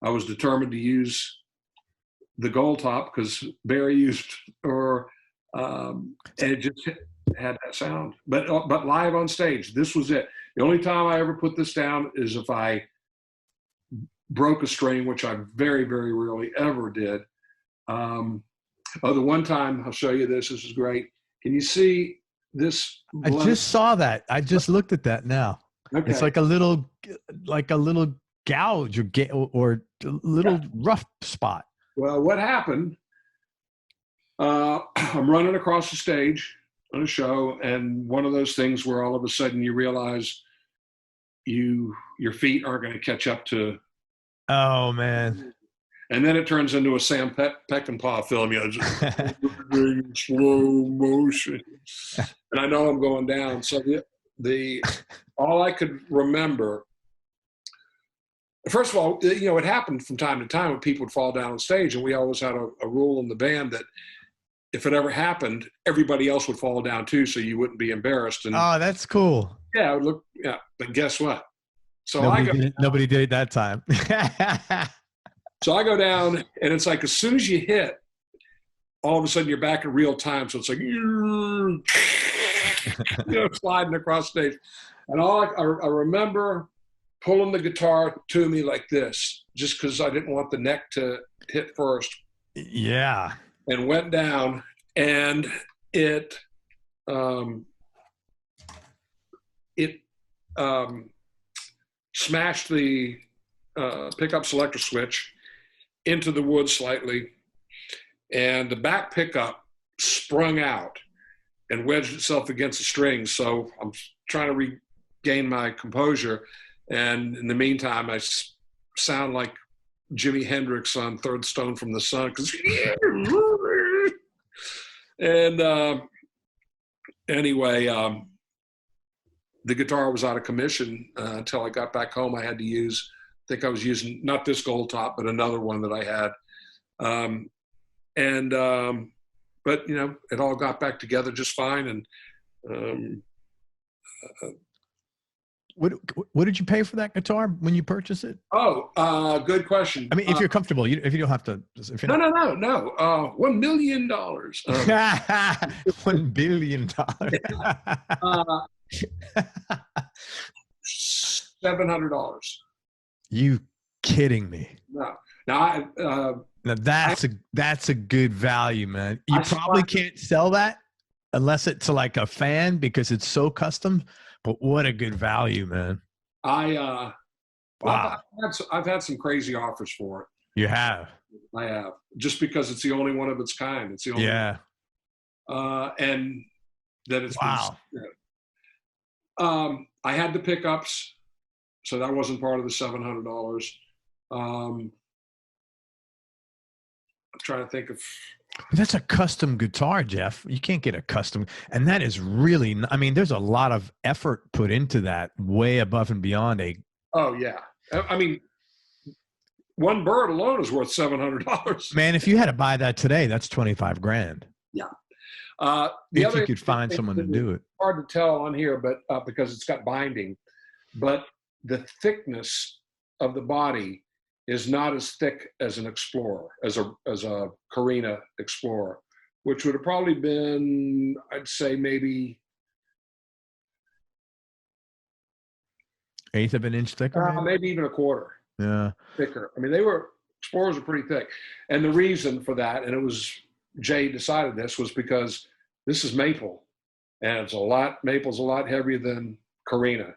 I was determined to use the gold top because Barry used, and it just had that sound. But live on stage, this was it. The only time I ever put this down is if I broke a string, which I very, very rarely ever did. The one time, I'll show you this. This is great. Can you see this? I just saw that. I just looked at that now. Okay. It's like a little gouge or a little rough spot. Well, what happened? I'm running across the stage on a show, and one of those things where all of a sudden you realize your feet aren't going to catch up to. Oh man! And then it turns into a Sam Peckinpah film. Just slow motion, and I know I'm going down. So the all I could remember. First of all, it happened from time to time when people would fall down on stage, and we always had a rule in the band that if it ever happened, everybody else would fall down too, so you wouldn't be embarrassed. And oh, that's cool. Yeah, look, yeah. But guess what? So nobody did it that time. So I go down, and it's like as soon as you hit, all of a sudden you're back in real time. So it's like sliding across stage, and I remember pulling the guitar to me like this, just because I didn't want the neck to hit first. Yeah. And went down, and it smashed the pickup selector switch into the wood slightly, and the back pickup sprung out and wedged itself against the strings. So I'm trying to regain my composure, and in the meantime, I sound like Jimi Hendrix on Third Stone from the Sun, and anyway, the guitar was out of commission until I got back home. I had to use, I think I was using not this gold top, but another one that I had, but it all got back together just fine. And what did you pay for that guitar when you purchased it? Oh, good question. I mean, if you're comfortable, if you don't have to. No. $1 million. $1 billion. $700. You kidding me? No. Now that's a good value, man. You probably can't sell that unless it's to like a fan because it's so custom. But what a good value, man. Wow. I've had some crazy offers for it. You have? I have. Just because it's the only one of its kind. It's the only one. And that it's wow. I had the pickups, so that wasn't part of the $700. I'm trying to think of. That's a custom guitar, Jeff. You can't get a custom. And that is really, I mean, there's a lot of effort put into that, way above and beyond a. Oh, yeah. I mean, one bird alone is worth $700. Man, if you had to buy that today, that's 25 grand. Yeah. If you could find someone to do it. Hard to tell on here, but because it's got binding, but the thickness of the body is not as thick as an Explorer, as a Carina Explorer, which would have probably been, I'd say maybe 1/8 of an inch thicker. Maybe even a quarter. Yeah, thicker. I mean, Explorers are pretty thick, and the reason for that, and it was Jay decided this, was because this is maple, and maple's a lot heavier than Karina.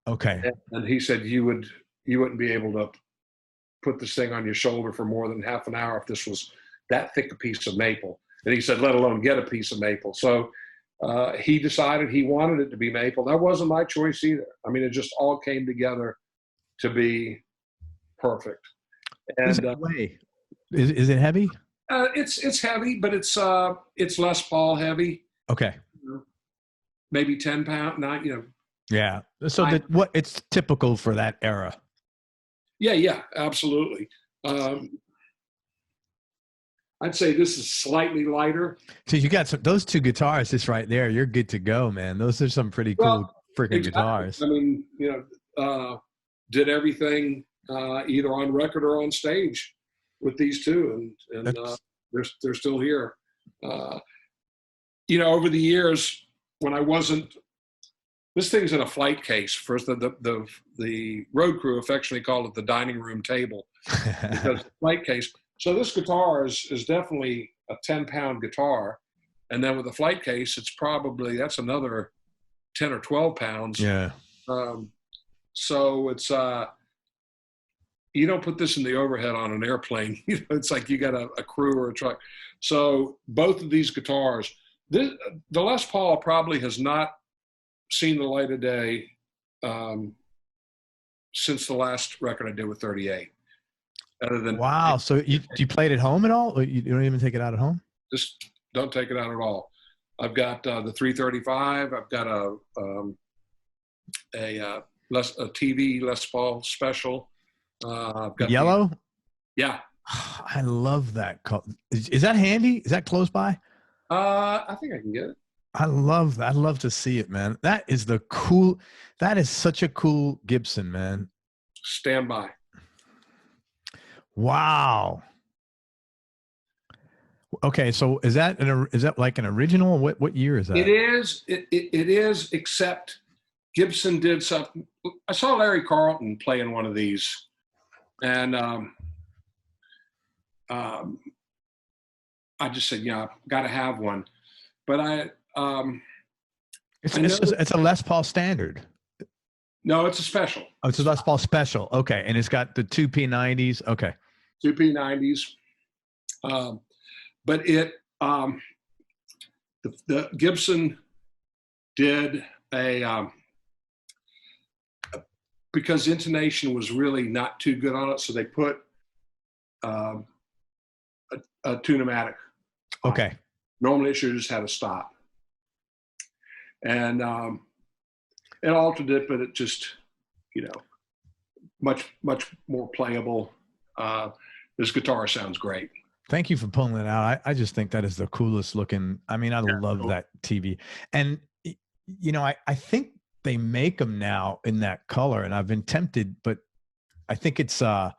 Okay. And he said you wouldn't be able to put this thing on your shoulder for more than half an hour if this was that thick a piece of maple. And he said, let alone get a piece of maple. So he decided he wanted it to be maple. That wasn't my choice either. I mean, it just all came together to be perfect. And is it heavy? It's heavy, but it's Les Paul heavy. Okay. Maybe 10 pound, not, Yeah. So it's typical for that era. Yeah, absolutely. I'd say this is slightly lighter. So you got those two guitars just right there. You're good to go, man. Those are some pretty cool freaking guitars. I mean, did everything either on record or on stage with these two, and they're still here. Over the years when I wasn't, this thing's in a flight case. First, the road crew affectionately called it the dining room table because the flight case. So this guitar is definitely a 10-pound guitar, and then with the flight case, that's another 10 or 12 pounds. Yeah. So it's you don't put this in the overhead on an airplane. It's like you got a crew or a truck. So both of these guitars, the Les Paul probably has not seen the light of day since the last record I did with 38. Other than wow. So you played at home at all? Or you don't even take it out at home? Just don't take it out at all. I've got the 335. I've got a TV Les Paul special. I've got yellow. Yeah. I love that. Is that handy? Is that close by? I think I can get it. I love that. I'd love to see it, man. That is such a cool Gibson, man. Stand by. Wow. Okay, so is that like an original? What year is that? It is. It is. Except Gibson did something. I saw Larry Carlton playing one of these, and I just said, "Yeah, I've got to have one." But it's a Les Paul standard. No, it's a special. Oh, it's a Les Paul special. Okay, and it's got the two P90s. Okay, two P90s. But it the Gibson did because intonation was really not too good on it, so they put a tune-o-matic. Okay. Normally it should have just had a stop. And it altered it, but it just, much more playable. This guitar sounds great. Thank you for pulling it out. I just think that is the coolest looking. I mean, I love that TV. And, I think they make them now in that color, and I've been tempted, but I think it's well,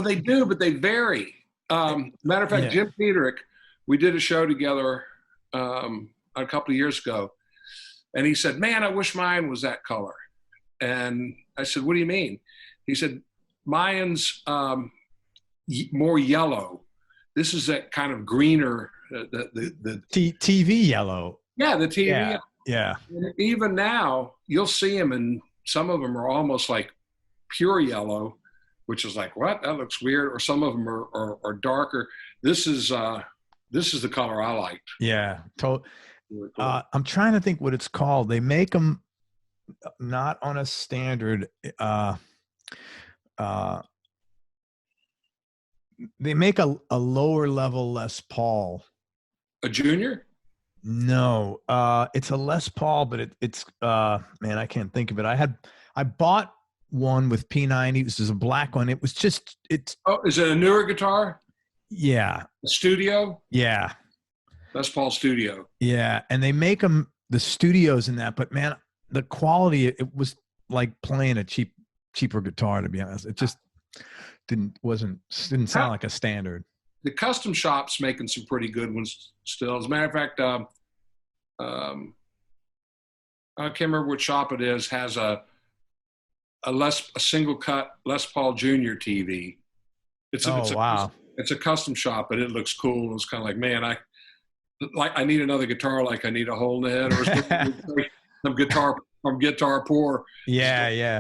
they do, but they vary. Matter of fact, yeah. Jim Peterik, we did a show together a couple of years ago, and he said, "Man, I wish mine was that color." And I said, "What do you mean?" He said, "Mine's more yellow. This is that kind of greener, the TV yellow." Yeah, the TV. Yeah. And even now, you'll see them, and some of them are almost like pure yellow, which is like, what? That looks weird. Or some of them are darker. This is the color I liked. Yeah. I'm trying to think what it's called. They make them not on a standard. They make a lower level Les Paul. A junior? No, it's a Les Paul, but it's man, I can't think of it. I bought one with P90. This is a black one. It was just Oh, is it a newer guitar? Yeah. A studio? Yeah. Les Paul Studio. Yeah, and they make them the studios in that, but man, the quality, it was like playing a cheaper guitar, to be honest. It just didn't sound like a standard. The custom shop's making some pretty good ones still. As a matter of fact, I can't remember what shop it is, has a single cut Les Paul Jr. TV. Wow. It's a custom shop, but it looks cool. It's kind of like, man, I need another guitar like I need a hole in the head. Or I'm guitar poor. Yeah, yeah.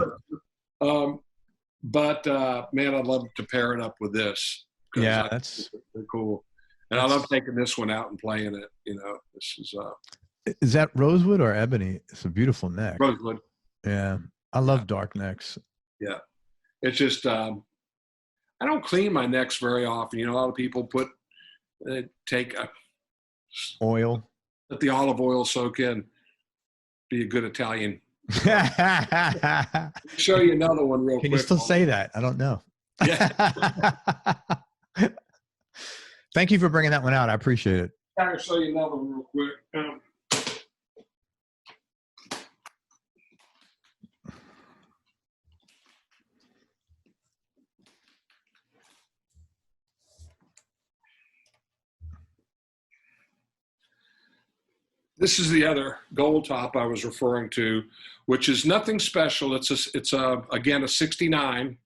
But man, I'd love to pair it up with this. Yeah, that's they're cool. And I love taking this one out and playing it. This is that rosewood or ebony? It's a beautiful neck. Rosewood. Yeah, I love dark necks. Yeah, it's just I don't clean my necks very often. A lot of people take oil, let the olive oil soak in. Be a good Italian. Show you another one real quick. Can you still say that? I don't know. Yeah. Thank you for bringing that one out. I appreciate it. I'll show you another one real quick. This is the other gold top I was referring to, which is nothing special. It's again a 69,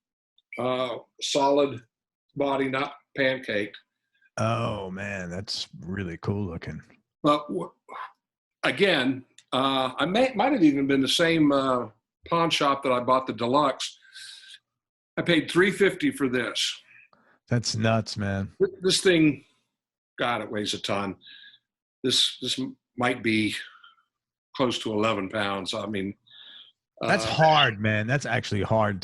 solid body, not pancaked. Oh man, that's really cool looking. But again, I might have even been the same pawn shop that I bought the deluxe. I paid $350 for this. That's nuts, man. This thing, God, it weighs a ton. This might be close to 11 pounds. I mean, that's hard, man. That's actually hard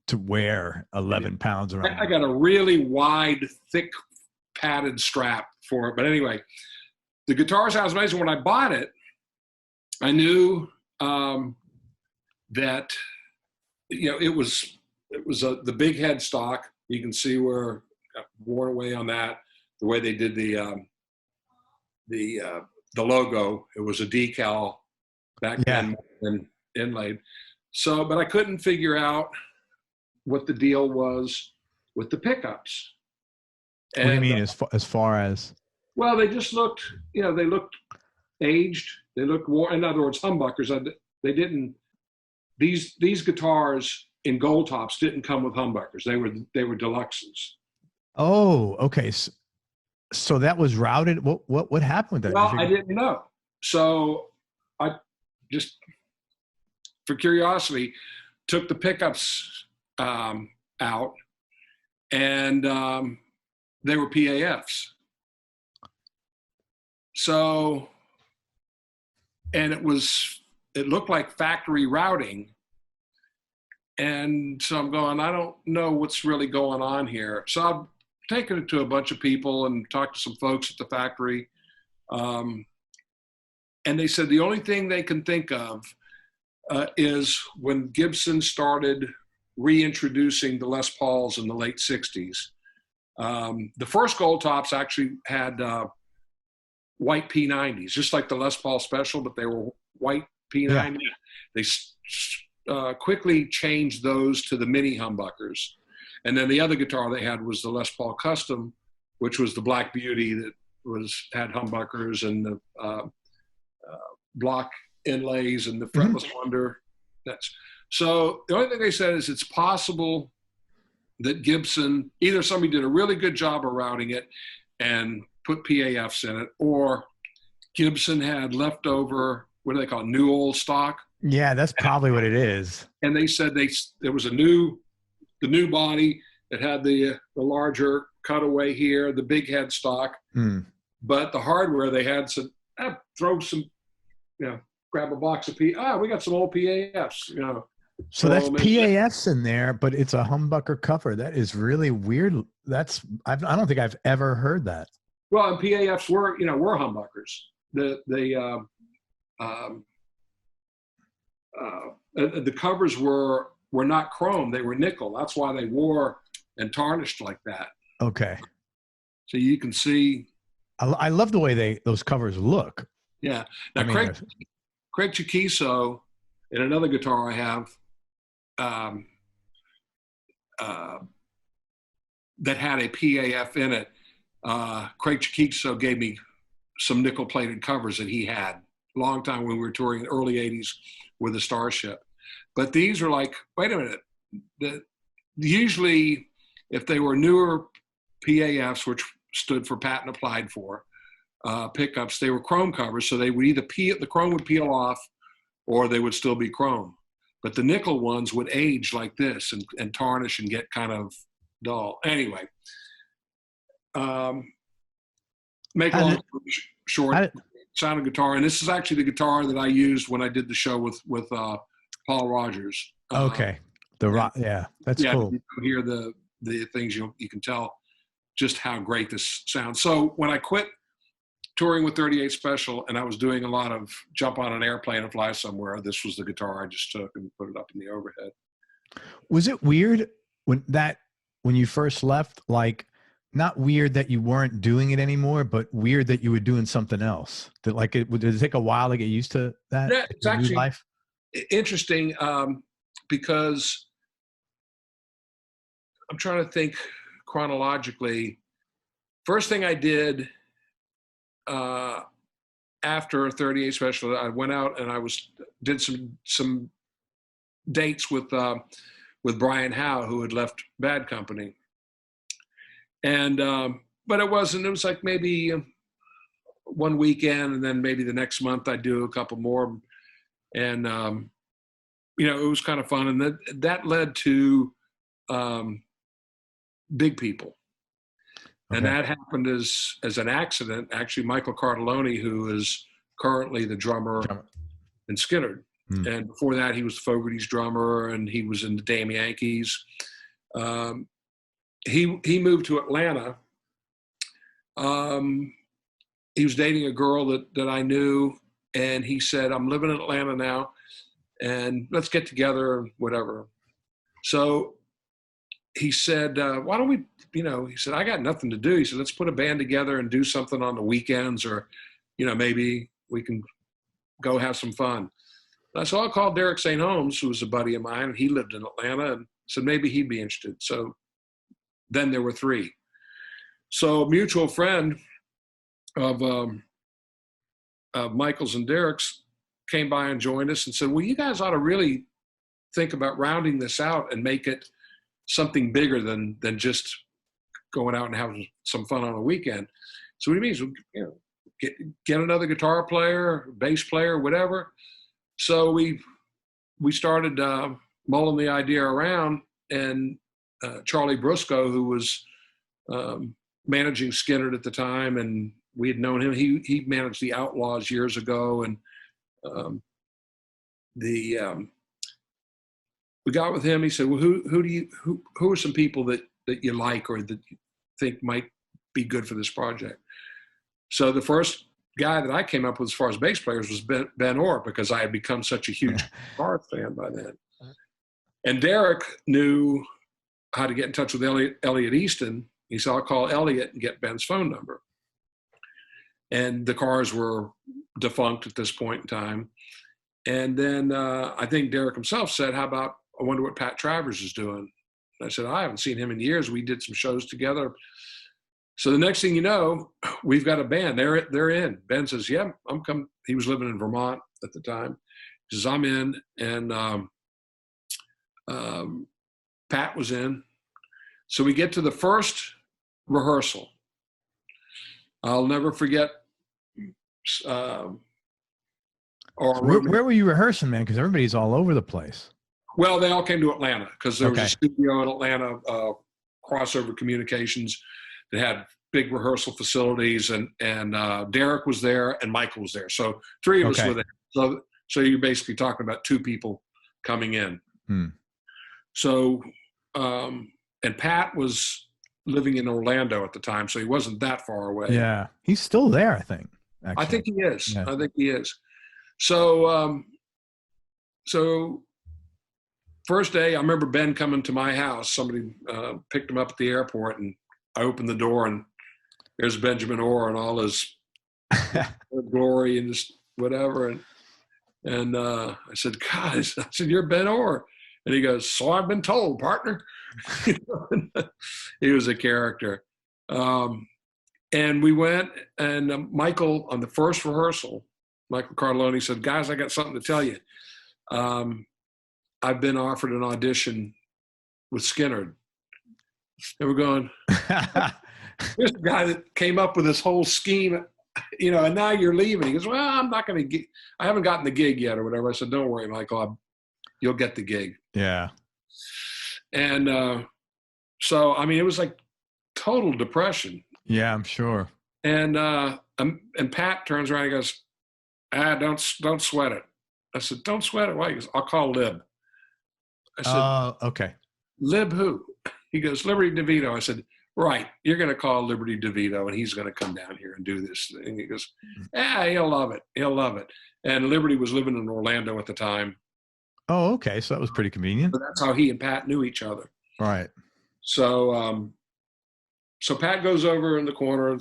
to wear 11 pounds around. I got a really wide, thick, padded strap for it. But anyway, the guitar sounds amazing. When I bought it, I knew that it was the big headstock. You can see where it got worn away on that. The way they did the logo, it was a decal back then and inlaid. So, but I couldn't figure out what the deal was with the pickups. And, what do you mean as far as? Well, they just looked, they looked aged. They looked worn. In other words, humbuckers. They didn't. These guitars in gold tops didn't come with humbuckers. They were deluxes. Oh, okay. So that was routed. What happened with that? Well, I didn't know. So I just, for curiosity, took the pickups out, and they were PAFs. So, and it looked like factory routing. And so I'm going, I don't know what's really going on here. So I've taken it to a bunch of people and talked to some folks at the factory. And they said the only thing they can think of is when Gibson started reintroducing the Les Pauls in the late 60s. The first gold tops actually had white P90s, just like the Les Paul Special, but they were white P90. Yeah. They quickly changed those to the mini humbuckers. And then the other guitar they had was the Les Paul Custom, which was the Black Beauty that had humbuckers and the block inlays and the fretless wonder. So the only thing they said is it's possible that Gibson, either somebody did a really good job of routing it and put PAFs in it, or Gibson had leftover, what do they call it, new old stock. Yeah, that's probably what it is. And they said there was the new body that had the larger cutaway here, the big headstock. But the hardware they had said, throw some, grab a box of we got some old PAFs, So that's PAFs in there, but it's a humbucker cover. That is really weird. I don't think I've ever heard that. Well, and PAFs were humbuckers. The covers were not chrome; they were nickel. That's why they wore and tarnished like that. Okay. So you can see. I love the way those covers look. Yeah. Now, Craig Chiquiso, in another guitar I have, that had a PAF in it. Craig Chiquiso gave me some nickel-plated covers that he had a long time when we were touring in the early 80s with the Starship. But these are like, wait a minute. Usually, if they were newer PAFs, which stood for patent applied for, pickups, they were chrome covers, so they would either the chrome would peel off, or they would still be chrome. But the nickel ones would age like this and tarnish and get kind of dull. Anyway, make a long story short, sound of guitar. And this is actually the guitar that I used when I did the show with Paul Rogers. Okay. That's cool. You hear the things, you can tell just how great this sounds. So when I quit touring with 38 Special and I was doing a lot of jump on an airplane and fly somewhere, this was the guitar I just took and put it up in the overhead. Was it weird when you first left? Like, not weird that you weren't doing it anymore, but weird that you were doing something else. Did it take a while to get used to that? Yeah, it's actually life? Interesting because I'm trying to think chronologically. First thing I did after 38 Special, I went out and did some dates with Brian Howe, who had left Bad Company. And but it was like maybe one weekend, and then maybe the next month I'd do a couple more, and it was kind of fun, and that led to Big People. Okay. And that happened as an accident. Actually, Michael Cardelloni, who is currently the drummer in Skynyrd, and before that he was Fogerty's drummer, and he was in the Damn Yankees. He moved to Atlanta. He was dating a girl that I knew, and he said, "I'm living in Atlanta now, and let's get together, whatever." So he said, "Why don't we?" He said, "I got nothing to do." He said, "Let's put a band together and do something on the weekends, or maybe we can go have some fun." So I called Derek St. Holmes, who was a buddy of mine. He lived in Atlanta, and said maybe he'd be interested. So then there were three. So a mutual friend of Michael's and Derek's came by and joined us and said, "Well, you guys ought to really think about rounding this out and make it something bigger than just going out and having some fun on a weekend." So what he means, get another guitar player, bass player, whatever. So we started mulling the idea around, and Charlie Brusco, who was managing Skynyrd at the time, and we had known him. He managed the Outlaws years ago, and we got with him. He said, "Well, who are some people that you like or that you think might be good for this project?" So the first guy that I came up with as far as bass players was Ben Orr, because I had become such a huge guitar fan by then. And Derek knew how to get in touch with Elliot Easton. He said, "I'll call Elliot and get Ben's phone number." And the Cars were defunct at this point in time. And then I think Derek himself said, "How about, I wonder what Pat Travers is doing?" And I said, "I haven't seen him in years. We did some shows together." So the next thing you know, we've got a band. They're in. Ben says, "Yeah, I'm coming." He was living in Vermont at the time. He says, "I'm in." And Pat was in. So we get to the first rehearsal. I'll never forget. Where were you rehearsing, man? Because everybody's all over the place. Well, they all came to Atlanta because there was a studio in Atlanta, Crossover Communications, that had big rehearsal facilities, and Derek was there and Michael was there. So three of us were there. So you're basically talking about two people coming in. So, and Pat was living in Orlando at the time, so he wasn't that far away. Yeah, he's still there, I think. Actually. I think he is. Yeah. I think he is. So, so first day, I remember Ben coming to my house. Somebody picked him up at the airport, and I opened the door, and there's Benjamin Orr and all his glory and just whatever. And I said, "God," I said, "You're Ben Orr." And he goes, "So I've been told, partner." He was a character. And we went, and Michael, on the first rehearsal, Michael Cardelloni said, "Guys, I got something to tell you. I've been offered an audition with Skynyrd." And we're going, here's the guy that came up with this whole scheme and now you're leaving. He goes, well, I'm not going to I haven't gotten the gig yet or whatever. I said, don't worry, Michael, you'll get the gig. Yeah. And so, I mean, it was like total depression. Yeah, I'm sure. And Pat turns around and goes, don't sweat it. I said, don't sweat it. Why? He goes, I'll call Lib. I said, okay. Lib who? He goes, Liberty DeVito. I said, right, you're going to call Liberty DeVito, and he's going to come down here and do this. And he goes, he'll love it. He'll love it. And Liberty was living in Orlando at the time. Oh, okay. So that was pretty convenient. So that's how he and Pat knew each other. Right. So, so Pat goes over in the corner,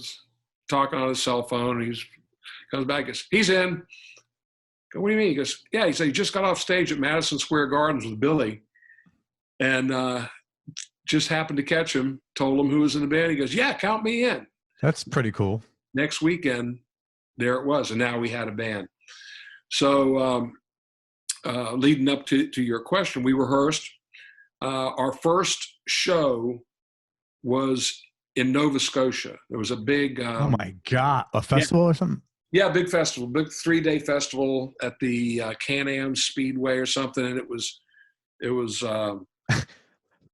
talking on his cell phone, and he comes back and goes, he's in. I go, what do you mean? He goes, yeah. He said, he just got off stage at Madison Square Gardens with Billy. And just happened to catch him, told him who was in the band. He goes, yeah, count me in. That's pretty cool. Next weekend, there it was. And now we had a band. So leading up to your question, we rehearsed. Our first show was in Nova Scotia. There was a big... oh, my God. A festival or something? Yeah, big festival. Big 3-day festival at the Can-Am Speedway or something. And it was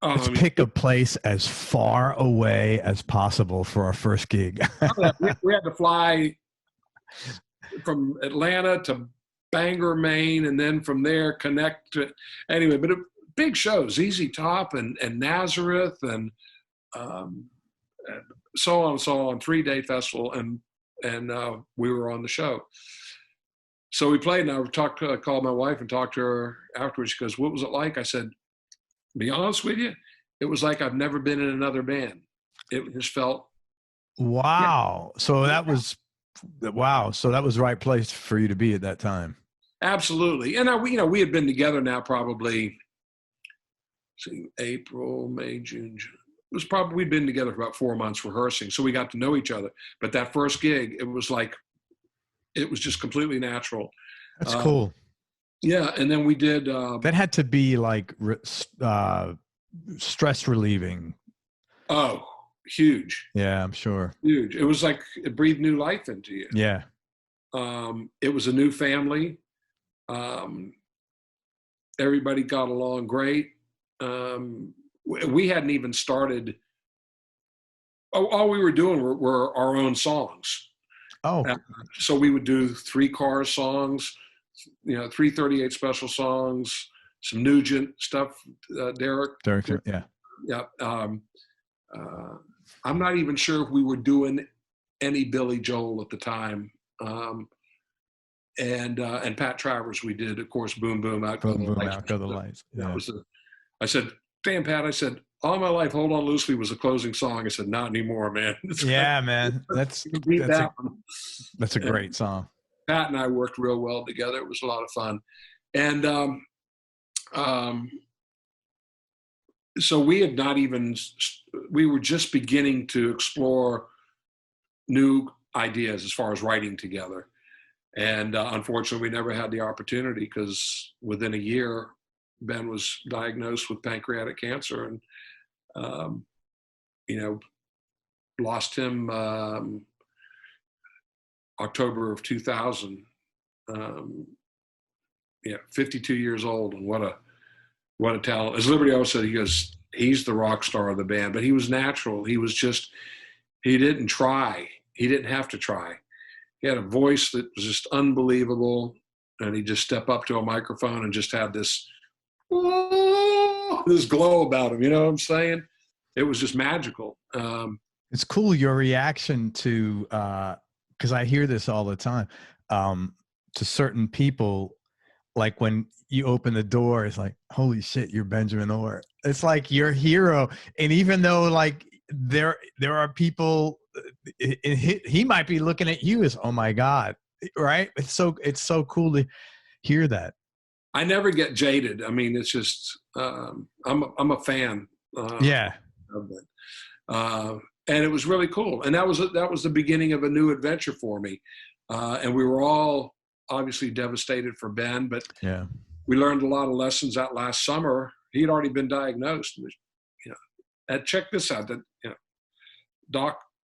let's pick a place as far away as possible for our first gig. we had to fly from Atlanta to Bangor, Maine, and then from there connect to anyway. But big shows, ZZ Top and Nazareth and so on and so on. 3-day festival, and we were on the show. So we played, and I called my wife and talked to her afterwards. She goes, "What was it like?" I said, to be honest with you, it was like I've never been in another band. It just felt. Wow. Yeah. So that was, wow. So that was the right place for you to be at that time. Absolutely. And we had been together now probably April, May, June. It was probably, we'd been together for about 4 months rehearsing. So we got to know each other. But that first gig, it was just completely natural. That's cool. Yeah, and then we did. That had to be like stress relieving. Oh, huge. Yeah, I'm sure. Huge. It was like it breathed new life into you. Yeah. It was a new family. Everybody got along great. We hadn't even started. All we were doing were our own songs. Oh. So we would do 3 Cars songs. 338 special songs, some Nugent stuff, Derek, yeah. Yeah. I'm not even sure if we were doing any Billy Joel at the time. And Pat Travers, we did, of course, Boom Boom, Out Go the Lights. Out Go the Lights. Yeah. I said, damn, Pat, I said, All My Life, Hold On Loosely was a closing song. I said, not anymore, man. Yeah, man. That's a great song. Pat and I worked real well together. It was a lot of fun. And so we were just beginning to explore new ideas as far as writing together. And unfortunately, we never had the opportunity because within a year, Ben was diagnosed with pancreatic cancer and, lost him October of 2000, 52 years old, and what a talent. As Liberty always said, he goes, he's the rock star of the band, but he was natural. He didn't try. He didn't have to try. He had a voice that was just unbelievable, and he just stepped up to a microphone and just had this glow about him. You know what I'm saying? It was just magical. It's cool, your reaction to, because I hear this all the time, to certain people, like when you open the door, it's like, holy shit, you're Benjamin Orr. It's like your hero. And even though like there are people, he might be looking at you as, oh my God, right? It's so cool to hear that. I never get jaded. I mean, it's just, I'm a fan. Yeah. Of it. And it was really cool. And that was the beginning of a new adventure for me. And we were all obviously devastated for Ben, but yeah, we learned a lot of lessons that last summer. He had already been diagnosed. And check this out, that,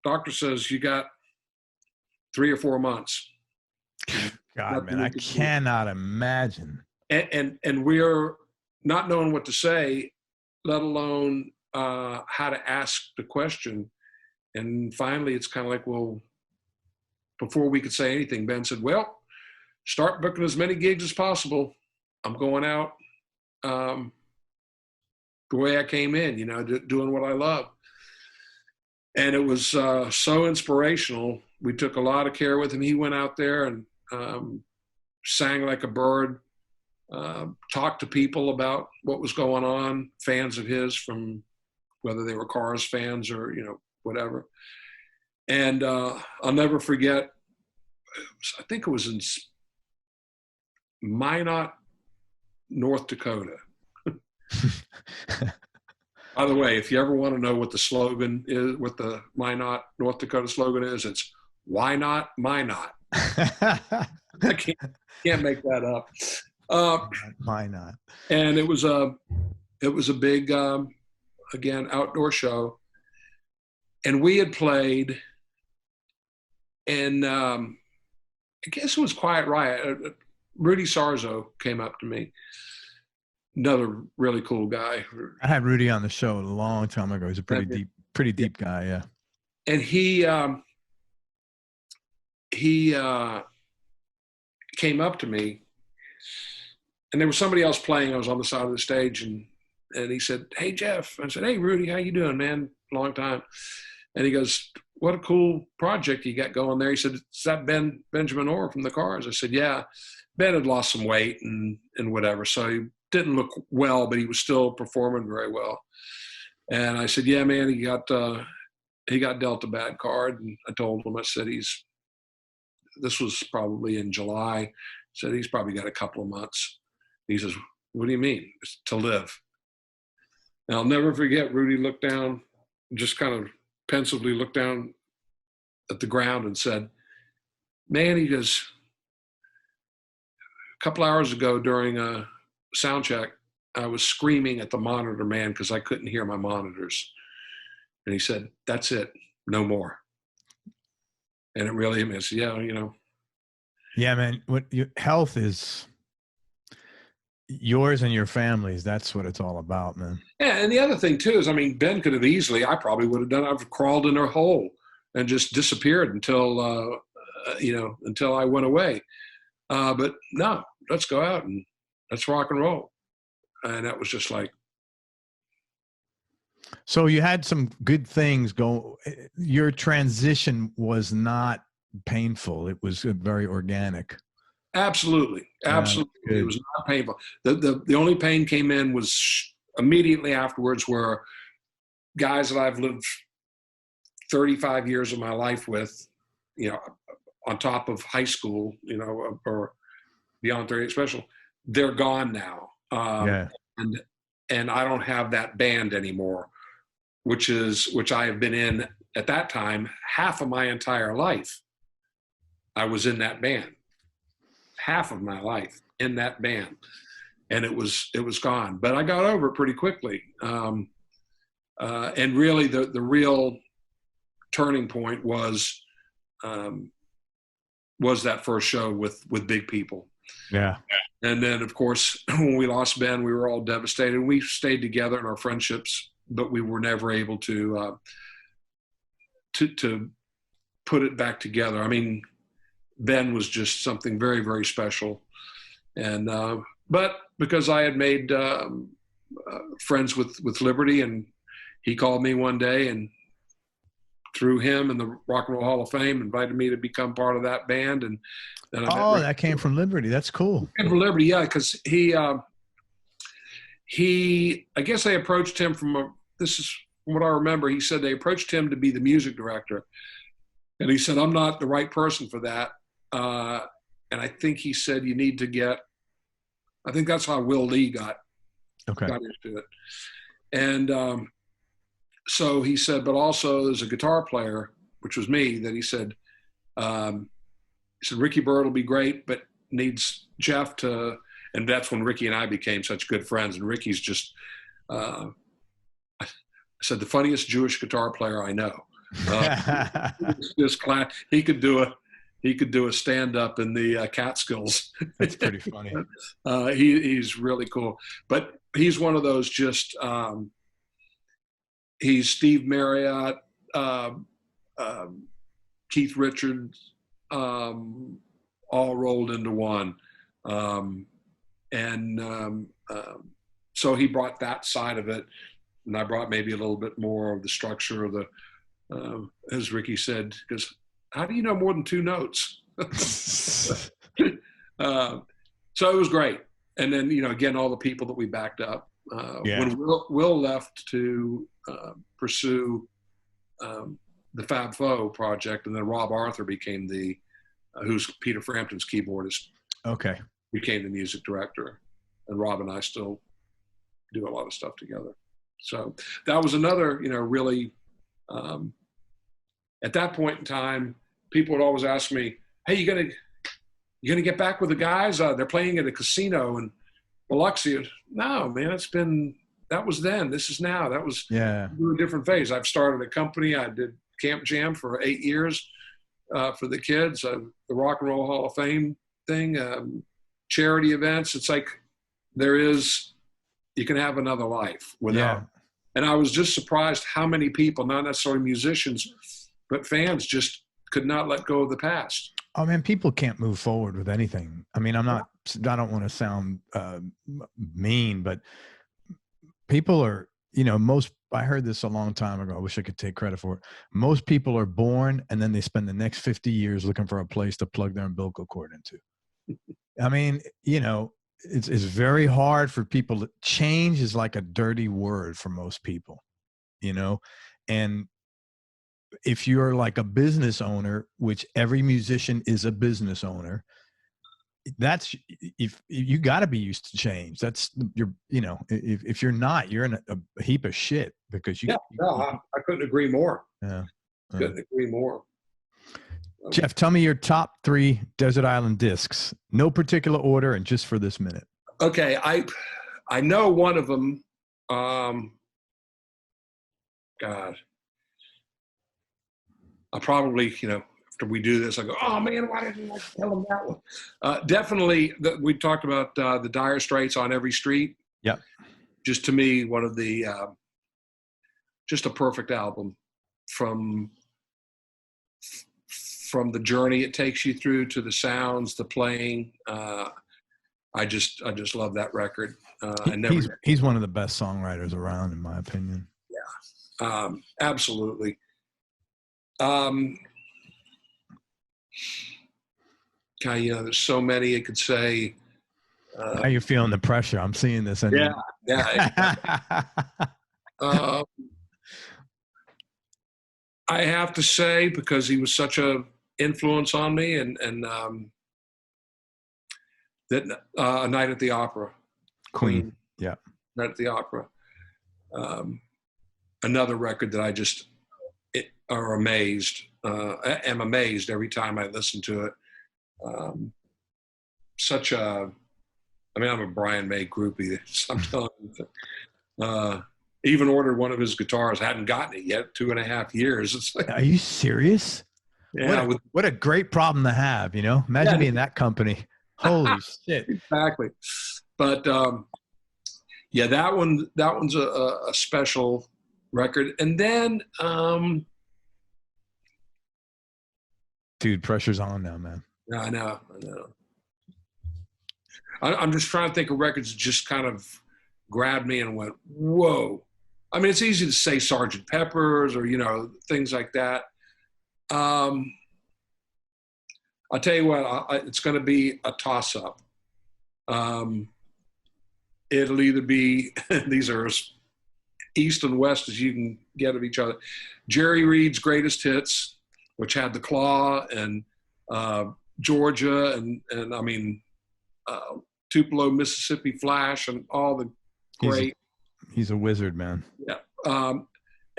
doctor says you got 3 or 4 months. God, man, I cannot imagine. And we're not knowing what to say, let alone how to ask the question. And finally, it's kind of like, well, before we could say anything, Ben said, well, start booking as many gigs as possible. I'm going out the way I came in, doing what I love. And it was so inspirational. We took a lot of care with him. He went out there and sang like a bird, talked to people about what was going on, fans of his, from whether they were Cars fans or, whatever. And I'll never forget, I think it was in Minot, North Dakota. By the way, if you ever want to know what the slogan is, what the Minot, North Dakota slogan is, it's "Why not, my not." I can't make that up. Why not? And it was a big, again, outdoor show, and we had played, and I guess it was Quiet Riot. Rudy Sarzo came up to me. Another really cool guy. I had Rudy on the show a long time ago. He's a pretty deep guy, yeah. And he came up to me, and there was somebody else playing. I was on the side of the stage, and he said, "Hey, Jeff." I said, "Hey, Rudy, how you doing, man? Long time." And he goes, "What a cool project you got going there." He said, "Is that Benjamin Orr from the Cars?" I said, "Yeah." Ben had lost some weight and whatever, so he didn't look well, but he was still performing very well. And I said, "Yeah, man, he got dealt a bad card." And I told him, I said, this was probably in July. I said, he's probably got a couple of months. He says, "What do you mean?" "It's to live." And I'll never forget, Rudy looked down, just kind of pensively looked down at the ground and said, "Man," he goes, "a couple hours ago during a sound check, I was screaming at the monitor man because I couldn't hear my monitors." And he said, "That's it, no more." And it really, I said, "Yeah, Yeah, man. What your health is, yours and your family's. That's what it's all about, man. Yeah, and the other thing too is, Ben could have easily, I probably would have done, I've crawled in a hole and just disappeared until I went away. But no, let's go out and let's rock and roll. And that was just like. So you had some good things go. Your transition was not painful. It was very organic. Absolutely. It was not painful. The only pain came in was immediately afterwards, where guys that I've lived 35 years of my life with, on top of high school, or beyond 30 special, they're gone now. And I don't have that band anymore, which I have been in at that time half of my entire life. I was in that band, half of my life in that band, and it was gone. But I got over it pretty quickly. And really, the real turning point was that first show with Big People. Yeah. And then, of course, when we lost Ben, we were all devastated. We stayed together in our friendships, but we were never able to put it back together. Ben was just something very, very special. And but because I had made friends with Liberty, and he called me one day, and through him and the Rock and Roll Hall of Fame, invited me to become part of that band. And that came from Liberty. That's cool. Came from Liberty, yeah, because he, I guess they approached him this is from what I remember. He said they approached him to be the music director, and he said, "I'm not the right person for that." And I think he said, "You need to get." I think that's how Will Lee got into it. And so he said, but also there's a guitar player, which was me, that he said, Ricky Byrd will be great, but needs Jeff to, and that's when Ricky and I became such good friends. And Ricky's just, I said, the funniest Jewish guitar player I know. This class, he could do he could do a stand-up in the Catskills. That's pretty funny. He's really cool. But he's one of those just, he's Steve Marriott, Keith Richards, all rolled into one. So he brought that side of it, and I brought maybe a little bit more of the structure of the, as Ricky said, because how do you know more than two notes? So it was great. And then, again, all the people that we backed up. When Will left to pursue the Fab Four project, and then Rob Arthur became who's Peter Frampton's keyboardist. Okay. Became the music director, and Rob and I still do a lot of stuff together. So that was another, really, at that point in time, people would always ask me, "Hey, you gonna get back with the guys? They're playing at a casino in Biloxi." No, man, that was then. This is now. That was a different phase. I've started a company. I did Camp Jam for 8 years for the kids, the Rock and Roll Hall of Fame thing, charity events. It's like you can have another life without. And I was just surprised how many people, not necessarily musicians, but fans, just could not let go of the past. Oh man, people can't move forward with anything. I mean, I don't want to sound mean, but people are, I heard this a long time ago. I wish I could take credit for it. Most people are born and then they spend the next 50 years looking for a place to plug their umbilical cord into. I mean, it's very hard for people to change. Is like a dirty word for most people, and if you're like a business owner, which every musician is a business owner, that's, if you got to be used to change. That's if you're not, you're in a heap of shit because I couldn't agree more. Couldn't agree more. Jeff, tell me your top 3 Desert Island discs. No particular order, and just for this minute. Okay, I know one of them. God, I'll probably, after we do this, I go, oh man, why didn't I tell him that one? Definitely, we talked about the Dire Straits, On Every Street. Yep. Just to me, one of the, just a perfect album from the journey it takes you through to the sounds, the playing. I just love that record. He's one of the best songwriters around, in my opinion. Yeah, absolutely. There's so many it could say. How you feeling the pressure? I'm seeing this. Yeah. I have to say, because he was such a influence on me, and that A Night at the Opera. Queen. Yeah. Night at the Opera. Another record that I just am amazed every time I listen to it. I'm a Brian May groupie. I'm telling you. Even ordered one of his guitars. Hadn't gotten it yet. 2.5 years. It's like, are you serious? Yeah. What a great problem to have, Imagine being that company. Holy shit. Exactly. But that one's a special record. And then dude, pressure's on now, man. Yeah, I know. I'm just trying to think of records that just kind of grabbed me and went, whoa. I mean, it's easy to say Sgt. Pepper's or, things like that. I'll tell you what, it's going to be a toss-up. It'll either be, these are as east and west as you can get of each other, Jerry Reed's Greatest Hits, which had The Claw and Georgia and I mean, Tupelo, Mississippi Flash and all the great. He's a wizard, man. Yeah.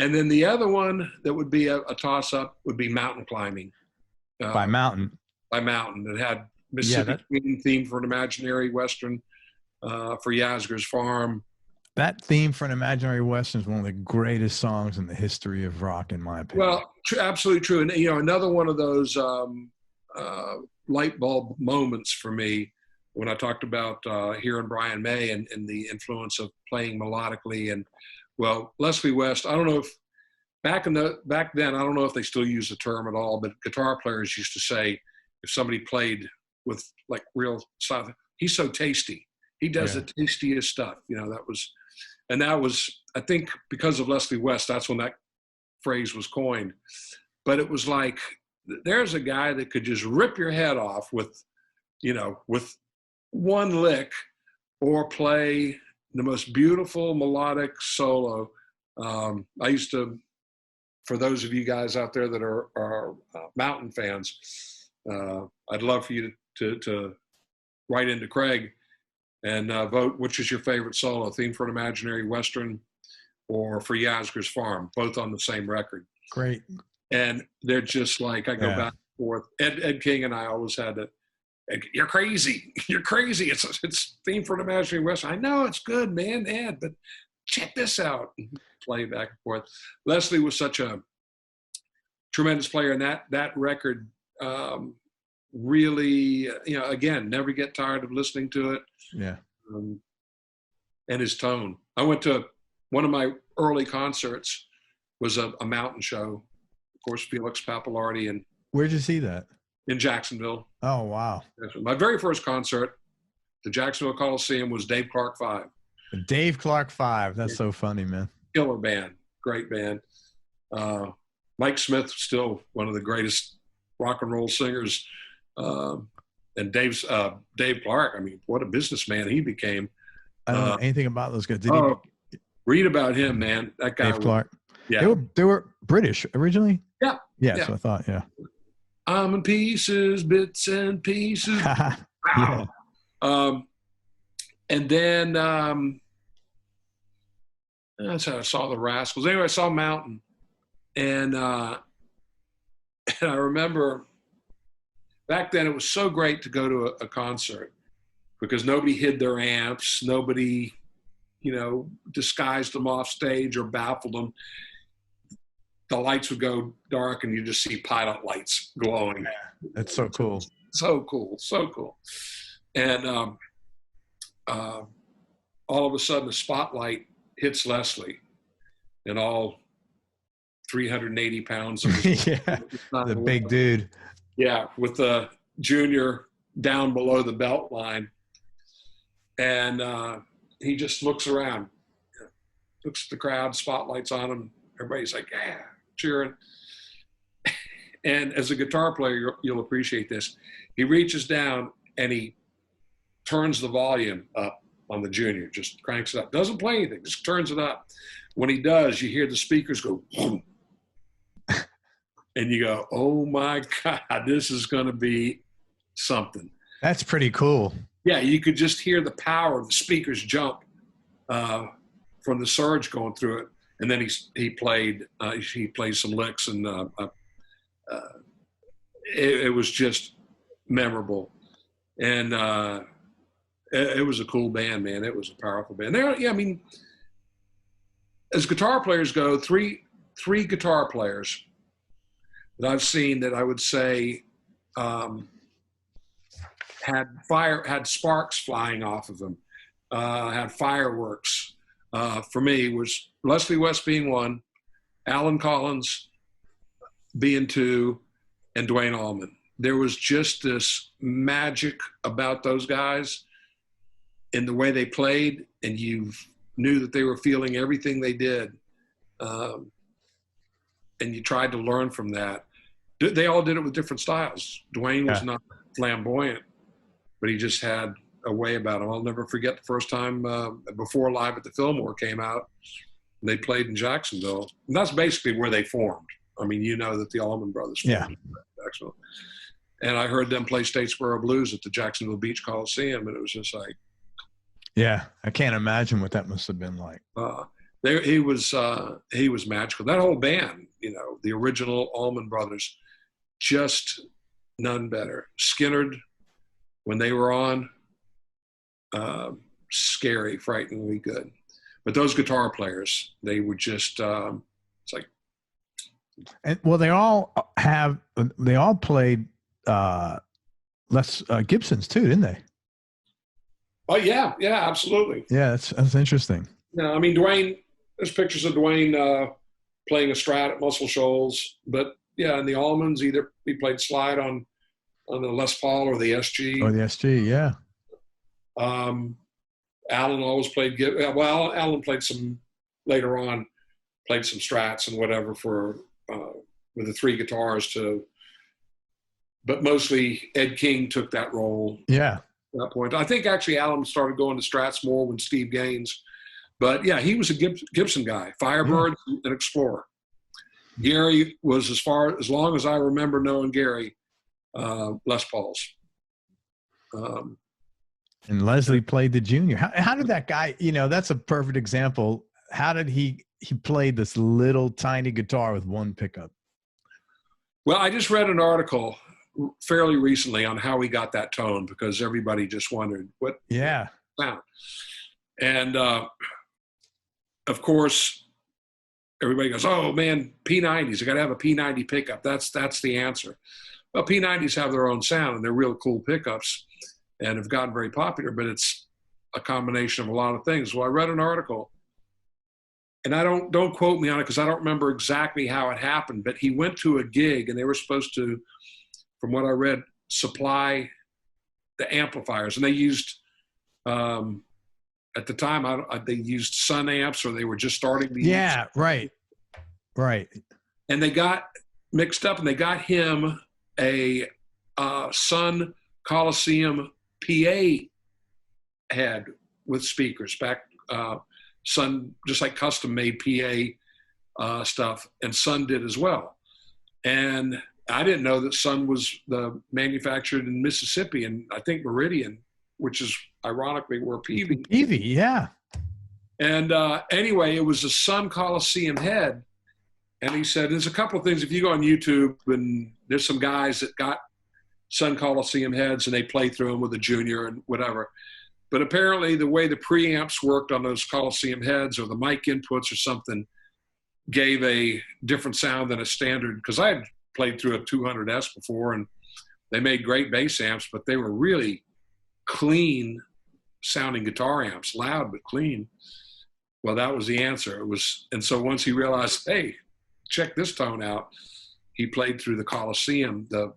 And then the other one that would be a toss-up would be Mountain Climbing. By Mountain. It had Mississippi Queen theme for an imaginary Western for Yasgur's Farm. That theme for an imaginary Western is one of the greatest songs in the history of rock, in my opinion. Well, absolutely true. And, another one of those light bulb moments for me when I talked about hearing Brian May and the influence of playing melodically. And well, Leslie West, I don't know if back then, I don't know if they still use the term at all, but guitar players used to say, if somebody played with like real stuff, he's so tasty. He does the tastiest stuff. You know, that was, I think because of Leslie West, that's when that phrase was coined. But it was like, there's a guy that could just rip your head off with, you know, with one lick, or play the most beautiful melodic solo. I used to, for those of you guys out there that are Mountain fans, I'd love for you to write into Craig and vote which is your favorite solo, Theme for an Imaginary Western or For Yasgur's Farm, both on the same record. Great. And they're just like, I go back and forth. Ed King and I always had to, you're crazy. You're crazy. It's Theme for an Imaginary Western. I know it's good, man, Ed, but check this out. Play back and forth. Leslie was such a tremendous player, and that record really, you know, again, never get tired of listening to it. Yeah. And his tone. I went to one of my early concerts was a mountain show. Of course, Felix Pappalardi. And where'd you see that? In Jacksonville. Oh, wow. My very first concert, the Jacksonville Coliseum, was Dave Clark 5. Dave Clark 5. That's so funny, man. Killer band. Great band. Mike Smith, still one of the greatest rock and roll singers. And Dave Clark, I mean, what a businessman he became. I don't know anything about those guys. Read about him, man. That guy. Dave Clark. Yeah. They were British originally? Yeah. Yeah, so I thought, yeah. I'm in pieces, bits and pieces. Wow. Yeah. And then that's how I saw the Rascals. Anyway, I saw Mountain. And I remember back then it was so great to go to a concert because nobody hid their amps. Nobody, you know, disguised them off stage or baffled them. The lights would go dark and you just see pilot lights glowing. That's so cool. So cool. So cool. And all of a sudden the spotlight hits Leslie and all 380 pounds of the big dude. Yeah, with the junior down below the belt line. And he just looks around, looks at the crowd, spotlights on him. Everybody's like, yeah, cheering. And as a guitar player, you'll appreciate this. He reaches down and he turns the volume up on the junior, just cranks it up. Doesn't play anything, just turns it up. When he does, you hear the speakers go, boom. And you go, oh my God, this is going to be something. That's pretty cool. Yeah, you could just hear the power of the speakers jump from the surge going through it. And then he played some licks, and it was just memorable. And it was a cool band, man. It was a powerful band. I mean, as guitar players go, three guitar players that I've seen that I would say had sparks flying off of them, had fireworks. For me was Leslie West being one, Alan Collins being two, and Duane Allman. There was just this magic about those guys in the way they played, and you knew that they were feeling everything they did. And you tried to learn from that. They all did it with different styles. Duane was not flamboyant, but he just had a way about him. I'll never forget the first time before Live at the Fillmore came out, they played in Jacksonville. And that's basically where they formed. I mean, you know that the Allman Brothers formed in Jacksonville. And I heard them play Statesboro Blues at the Jacksonville Beach Coliseum, and it was just like, yeah, I can't imagine what that must have been like. He was magical. That whole band, you know, the original Allman Brothers, just none better. Skynyrd, when they were on, scary, frighteningly good. But those guitar players, they were just, it's like. And well, they all played Gibsons too, didn't they? Oh yeah, absolutely. Yeah, that's interesting. Yeah, I mean, Dwayne. There's pictures of Dwayne playing a Strat at Muscle Shoals, but yeah, in the Almonds, either he played slide on the Les Paul or the SG. Or the SG, yeah. Alan always played. Well, Alan played some later on, played some Strats and whatever for with the three guitars too. But mostly Ed King took that role. Yeah. At that point, I think actually Alan started going to Strats more when Steve Gaines. But yeah, he was a Gibson guy, Firebird and Explorer. Gary was as long as I remember knowing Gary, Les Pauls. And Leslie played the Junior. How did that guy, that's a perfect example. How did he played this little tiny guitar with one pickup? Well, I just read an article fairly recently on how he got that tone, because everybody just wondered what sound. And of course, everybody goes, "Oh man, P90s! You got to have a P90 pickup. That's the answer." Well, P90s have their own sound, and they're real cool pickups, and have gotten very popular. But it's a combination of a lot of things. Well, I read an article, and I don't quote me on it because I don't remember exactly how it happened. But he went to a gig, and they were supposed to, from what I read, supply the amplifiers, and they used. At the time, they used Sun amps, or they were just starting to use. Yeah, right. And they got mixed up, and they got him a Sun Coliseum PA head with speakers back. Sun, just like custom-made PA stuff, and Sun did as well. And I didn't know that Sun was manufactured in Mississippi, and I think Meridian, which is ironically where Peavy. Yeah. And anyway, it was a Sun Coliseum head. And he said, there's a couple of things. If you go on YouTube, and there's some guys that got Sun Coliseum heads, and they play through them with a Junior and whatever. But apparently the way the preamps worked on those Coliseum heads, or the mic inputs or something, gave a different sound than a standard. Because I had played through a 200S before, and they made great bass amps, but they were really clean sounding guitar amps, loud but clean. Well, that was the answer. And so once he realized, hey, check this tone out, he played through the Coliseum, the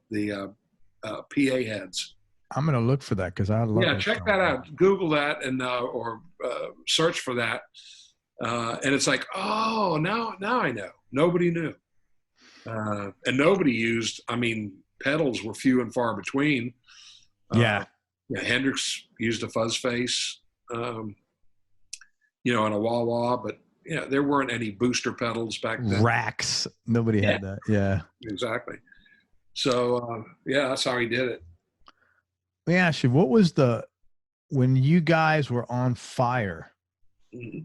PA heads. I'm gonna look for that because I love. Yeah, check that out. Google that and or search for that, and it's like, oh, now I know. Nobody knew, and nobody used. I mean, pedals were few and far between. Yeah, Hendrix used a fuzz face, and a wah-wah, but there weren't any booster pedals back then. Racks, nobody had that. Yeah, exactly. So that's how he did it. Let me ask you, what was when you guys were on fire? Mm-hmm.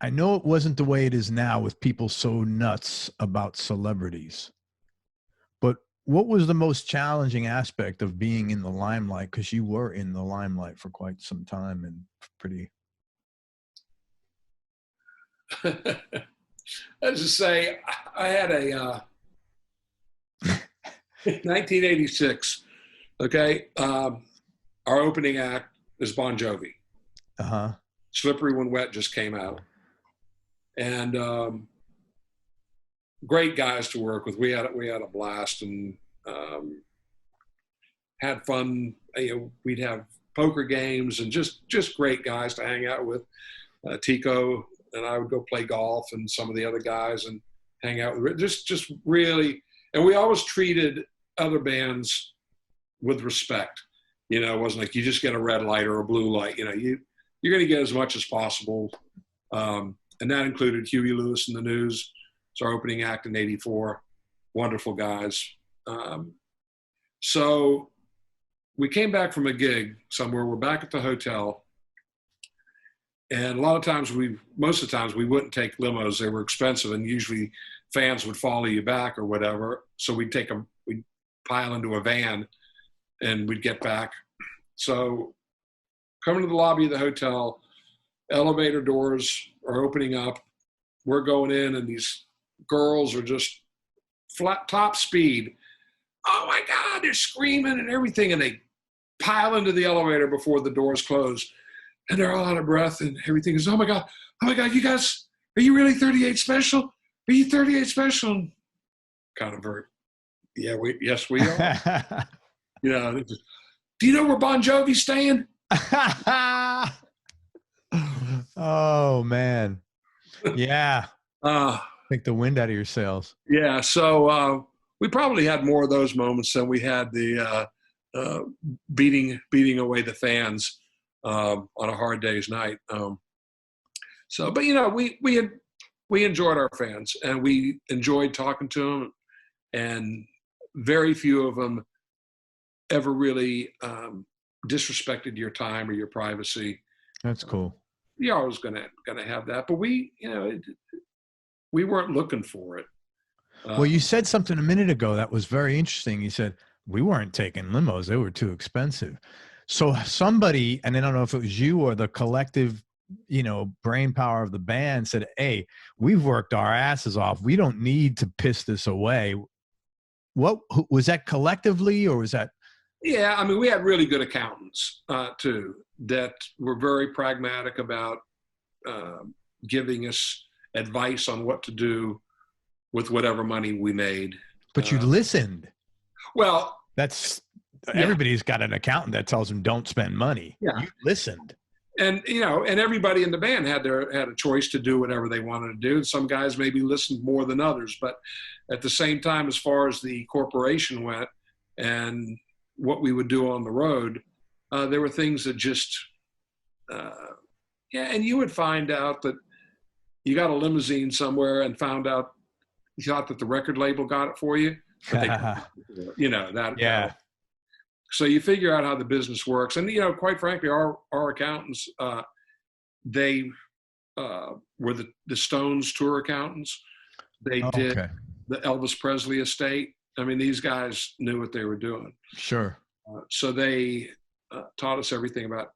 I know it wasn't the way it is now with people so nuts about celebrities, but what was the most challenging aspect of being in the limelight? Because you were in the limelight for quite some time and pretty. Let's just say I had a 1986. Okay, our opening act is Bon Jovi. Slippery When Wet just came out, and great guys to work with. We had a blast and had fun. We'd have poker games and just great guys to hang out with. Tico and I would go play golf, and some of the other guys, and hang out with. Just really, and we always treated other bands with respect. It wasn't like you just get a red light or a blue light. You're going to get as much as possible. And that included Huey Lewis and the News. It's our opening act in '84. Wonderful guys. So we came back from a gig somewhere. We're back at the hotel. And most of the times we wouldn't take limos. They were expensive, and usually fans would follow you back or whatever. So we'd pile into a van, and we'd get back. So coming to the lobby of the hotel, elevator doors are opening up. We're going in, and these girls are just flat top speed. oh my God, they're screaming and everything. And they pile into the elevator before the doors close. And they're all out of breath and everything is, oh my God, you guys, are you really 38 Special? Are you 38 Special? Kind of very, yes, we are. You know, do you know where Bon Jovi's staying? Oh man. Yeah. Take the wind out of your sails. Yeah. So we probably had more of those moments than we had the beating away the fans on a hard day's night. But you know, we enjoyed our fans and we enjoyed talking to them, and very few of them ever really disrespected your time or your privacy. That's cool. You're always gonna have that, but we weren't looking for it. Well, you said something a minute ago that was very interesting. You said we weren't taking limos; they were too expensive. So somebody, and I don't know if it was you or the collective, brain power of the band, said, "Hey, we've worked our asses off. We don't need to piss this away." What was that, collectively, or was that? Yeah, I mean, we had really good accountants too that were very pragmatic about giving us advice on what to do with whatever money we made. But you listened. Well, that's everybody's got an accountant that tells them don't spend money. Yeah, you listened. And and everybody in the band had a choice to do whatever they wanted to do. Some guys maybe listened more than others, but at the same time, as far as the corporation went and what we would do on the road, there were things that just, and you would find out that you got a limousine somewhere and found out, you thought that the record label got it for you, but they, Yeah. So you figure out how the business works. And, quite frankly, our accountants, they were the Stones tour accountants. They did the Elvis Presley estate. I mean, these guys knew what they were doing. Sure. So they taught us everything about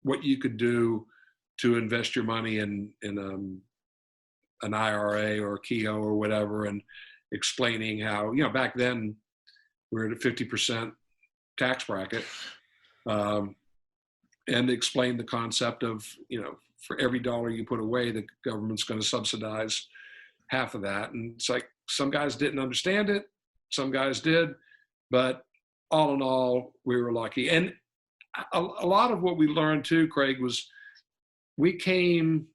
what you could do to invest your money in an IRA or Keogh or whatever, and explaining how, back then we were at a 50% tax bracket, and explain the concept of, for every dollar you put away, the government's going to subsidize half of that. And it's like, some guys didn't understand it, some guys did, but all in all, we were lucky. And a lot of what we learned too, Craig, was we came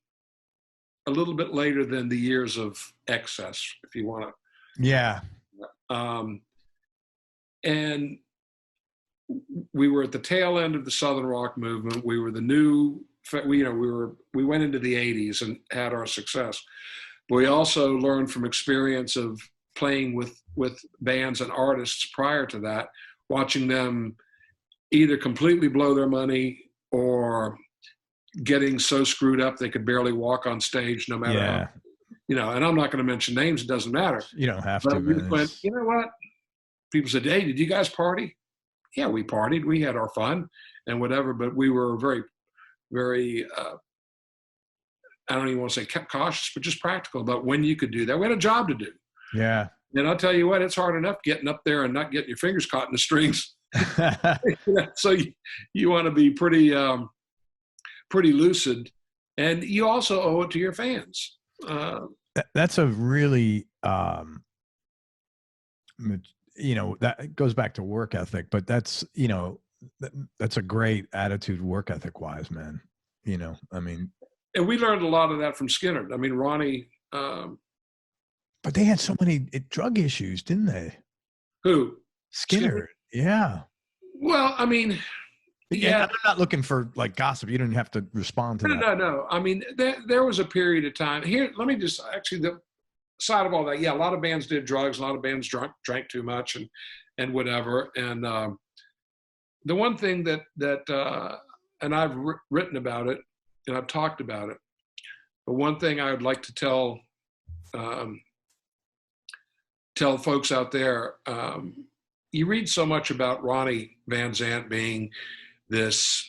a little bit later than the years of excess, if you want to. Yeah. And we were at the tail end of the Southern rock movement. We were the new, we went into the 80s and had our success. But we also learned from experience of playing with bands and artists prior to that, watching them either completely blow their money or getting so screwed up they could barely walk on stage, no matter how, and I'm not going to mention names, it doesn't matter. You don't have but to. We went, you know what? People said, hey, did you guys party? Yeah, we partied. We had our fun and whatever, but we were very, very, I don't even want to say cautious, but just practical about when you could do that. We had a job to do. Yeah. And I'll tell you what, it's hard enough getting up there and not getting your fingers caught in the strings. So you want to be pretty lucid, and you also owe it to your fans. That's a really, that goes back to work ethic, but that's, that's a great attitude work ethic wise, man. I mean. And we learned a lot of that from Skynyrd. I mean, Ronnie. But they had so many drug issues, didn't they? Who? Skynyrd. Yeah. Well, I mean. Yeah, I'm not looking for like gossip. You don't have to respond to that. No. I mean, there was a period of time here. Let me just the side of all that. Yeah, a lot of bands did drugs. A lot of bands drank too much and whatever. And the one thing that and I've written about it and I've talked about it. But one thing I would like to tell folks out there. You read so much about Ronnie Van Zant being this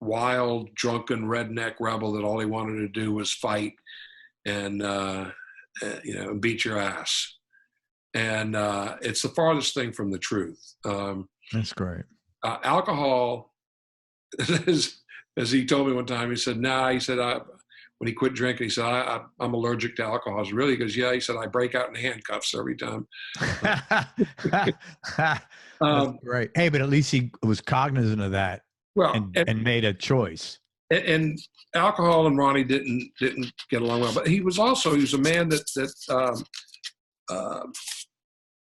wild, drunken redneck rebel that all he wanted to do was fight and beat your ass. And it's the farthest thing from the truth. That's great. Alcohol, as he told me one time, he said, nah, he said, when he quit drinking, he said, I'm allergic to alcohol. He really goes, yeah. He said, I break out in handcuffs every time. That's great. Hey, but at least he was cognizant of that, well, and made a choice. And alcohol and Ronnie didn't get along well, but he was a man that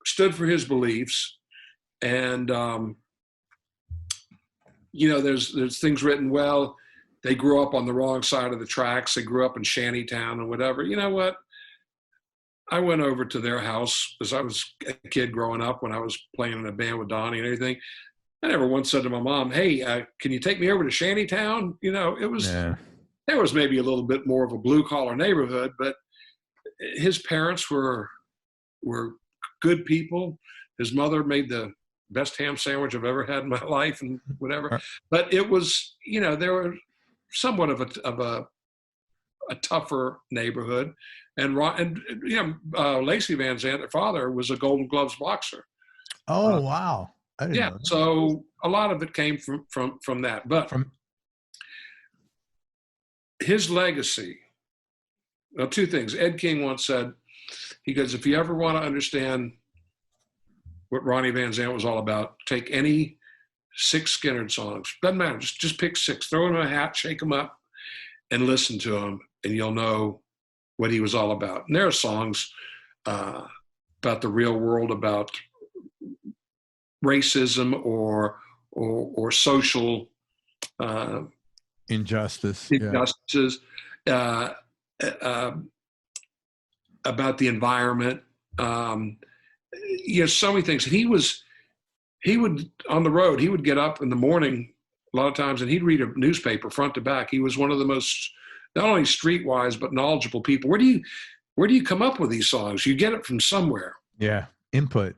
stood for his beliefs. And, there's things written, well, they grew up on the wrong side of the tracks. They grew up in shantytown and whatever. You know what? I went over to their house as I was a kid growing up when I was playing in a band with Donnie and everything. I never once said to my mom, hey, can you take me over to shantytown? It was, there was maybe a little bit more of a blue collar neighborhood, but his parents were good people. His mother made the best ham sandwich I've ever had in my life and whatever. But it was, there were somewhat of a tougher neighborhood. And Lacey Van Zant, their father, was a Golden Gloves boxer. Oh, wow. Yeah. So a lot of it came from that. But his legacy, well, two things. Ed King once said, he goes, if you ever want to understand what Ronnie Van Zant was all about, take any 6 Skynyrd songs. Doesn't matter. Just pick 6, throw them in a hat, shake them up, and listen to them, and you'll know what he was all about. And there are songs about the real world, about racism or social injustices, about the environment. So many things. He would on the road, he would get up in the morning a lot of times and he'd read a newspaper front to back. He was one of the most, not only streetwise, but knowledgeable people. Where do you come up with these songs? You get it from somewhere. Yeah. Input.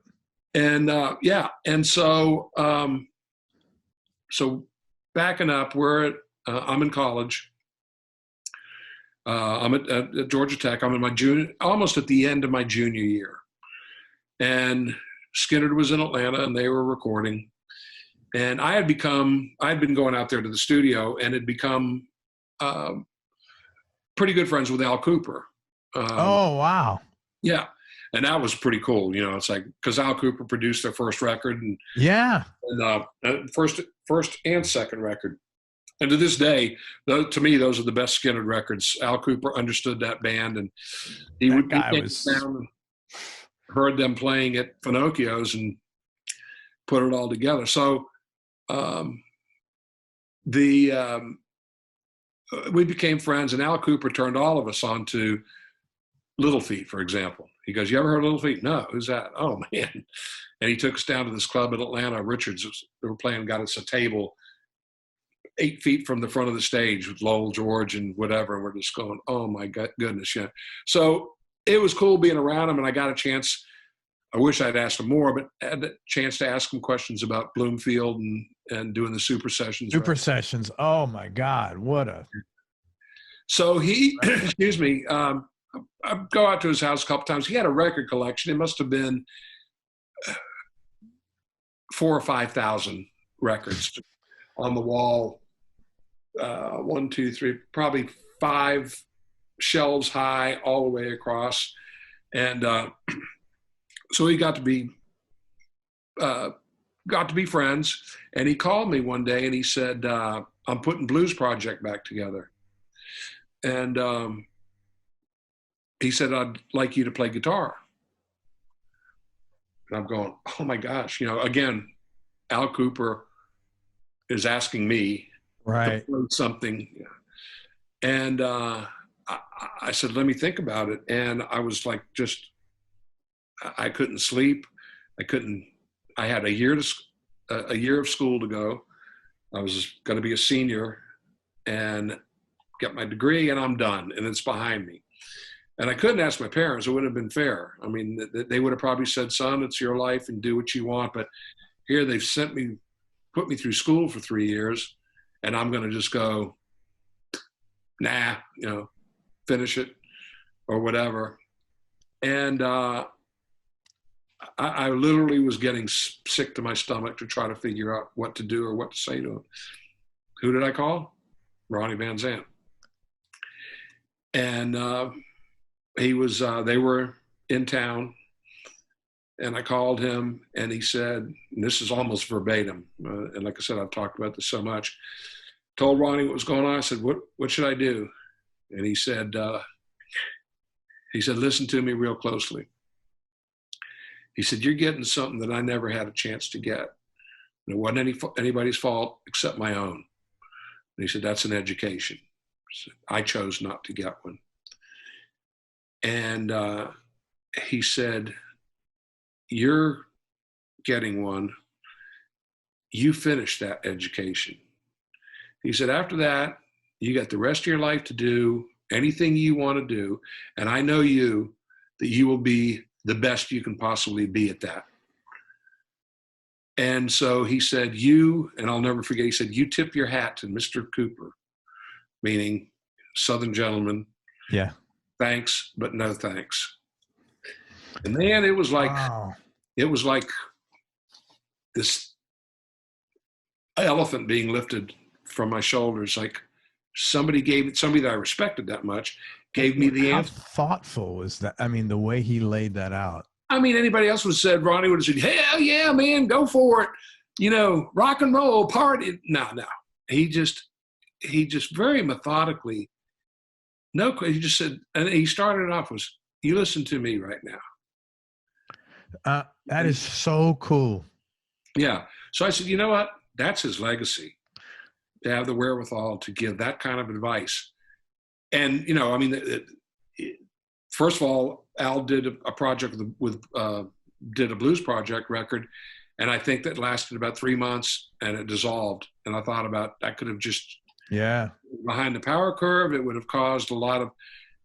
And and so backing up, I'm in college. I'm at Georgia Tech. I'm in my almost at the end of my junior year, and Skynyrd was in Atlanta, and they were recording. And I'd been going out there to the studio, and had become pretty good friends with Al Cooper. Oh wow! Yeah. And that was pretty cool, it's like, because Al Cooper produced their first record and first and second record. And to this day, to me, those are the best Skynyrd records. Al Cooper understood that band, and he came down and heard them playing at Finocchio's and put it all together. So we became friends, and Al Cooper turned all of us on to Little Feat, for example. He goes, you ever heard of Little Feat? No, who's that? Oh, man. And he took us down to this club in Atlanta, Richards. They were playing, got us a table 8 feet from the front of the stage with Lowell George and whatever. And we're just going, oh, my goodness. Yeah. So it was cool being around him, and I got a chance. I wish I'd asked him more, but I had a chance to ask him questions about Bloomfield and doing the super sessions. Super sessions. Oh, my God. So he, excuse me, I go out to his house a couple times. He had a record collection. It must have been 4,000 or 5,000 records on the wall. 1, 2, 3, probably 5 shelves high all the way across. And so he got to be friends. And he called me one day and he said, I'm putting Blues Project back together. And he said, I'd like you to play guitar. And I'm going, oh my gosh, again, Al Cooper is asking me to play something. And I said, let me think about it. And I was like, I couldn't sleep. I had a year of school to go. I was going to be a senior and get my degree, and I'm done, and it's behind me. And I couldn't ask my parents. It wouldn't have been fair. I mean, they would have probably said, son, it's your life and do what you want. But here they've put me through school for 3 years, and I'm going to just go, nah, finish it or whatever. And I literally was getting sick to my stomach to try to figure out what to do or what to say to him. Who did I call? Ronnie Van Zant. And he was, they were in town, and I called him, and he said, and this is almost verbatim, and like I said, I've talked about this so much, told Ronnie what was going on. I said, what should I do? And he said, listen to me real closely. He said, you're getting something that I never had a chance to get. And it wasn't anybody's fault except my own. And he said, that's an education. I chose not to get one. And he said, you're getting one. You finished that education. He said, after that, you got the rest of your life to do anything you want to do. And I know you, that you will be the best you can possibly be at that. And so he said, and I'll never forget, he said, you tip your hat to Mr. Cooper, meaning Southern gentleman. Yeah. Thanks, but no thanks. And man, it was like, wow. It was like this elephant being lifted from my shoulders. Like somebody that I respected that much gave me the answer. How thoughtful was that? I mean, the way he laid that out. I mean, anybody else would have said, Ronnie would have said, hell yeah, man, go for it. Rock and roll, party. No. He just very methodically, he just said, and he started it off with, you listen to me right now. That is so cool. Yeah. So I said, you know what? That's his legacy, to have the wherewithal to give that kind of advice. And, first of all, Al did a project did a blues project record. And I think that lasted about 3 months and it dissolved. And I thought about, that could have just, behind the power curve, it would have caused a lot of,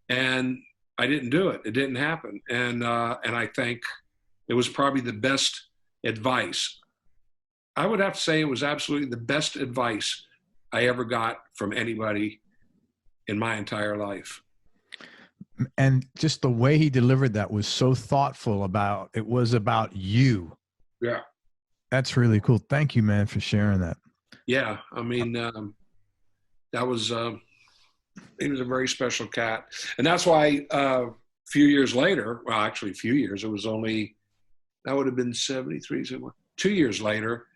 and I didn't do it. It didn't happen. And I think it was probably the best advice. I would have to say it was absolutely the best advice I ever got from anybody in my entire life. And just the way he delivered that was so thoughtful it was about you. Yeah. That's really cool. Thank you, man, for sharing that. Yeah. I mean, that was, he was a very special cat. And that's why a few years later, well, actually a few years, it was only, that would have been 73, 2 years later,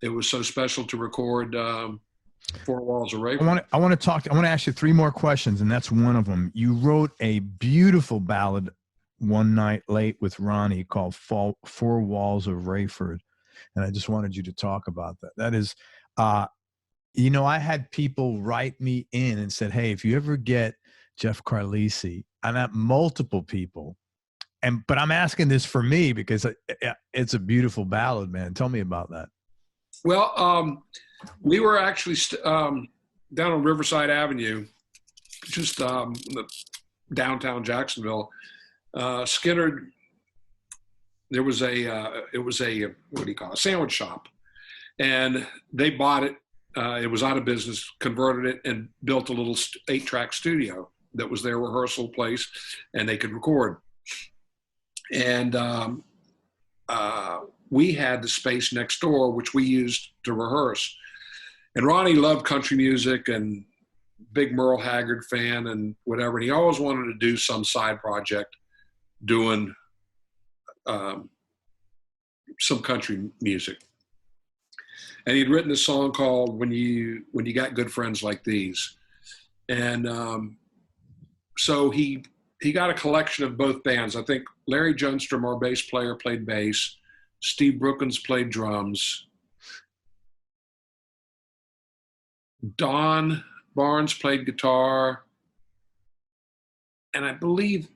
it was so special to record Four Walls of Raiford. I want to ask you 3 more questions, and that's one of them. You wrote a beautiful ballad one night late with Ronnie called Four Walls of Raiford, and I just wanted you to talk about that. That is, I had people write me in and said, hey, if you ever get Jeff Carlisi, and at multiple people, but I'm asking this for me because it's a beautiful ballad, man. Tell me about that. Well, we were actually down on Riverside Avenue, just downtown Jacksonville. Skynyrd, it was a sandwich shop, and they bought it. It was out of business, converted it, and built a little 8-track studio that was their rehearsal place, and they could record. And we had the space next door, which we used to rehearse. And Ronnie loved country music and big Merle Haggard fan and whatever. And he always wanted to do some side project doing some country music. And he'd written a song called When You Got Good Friends Like These. And so he got a collection of both bands. I think Larry Junstrom, our bass player, played bass. Steve Brookins played drums. Don Barnes played guitar. And I believe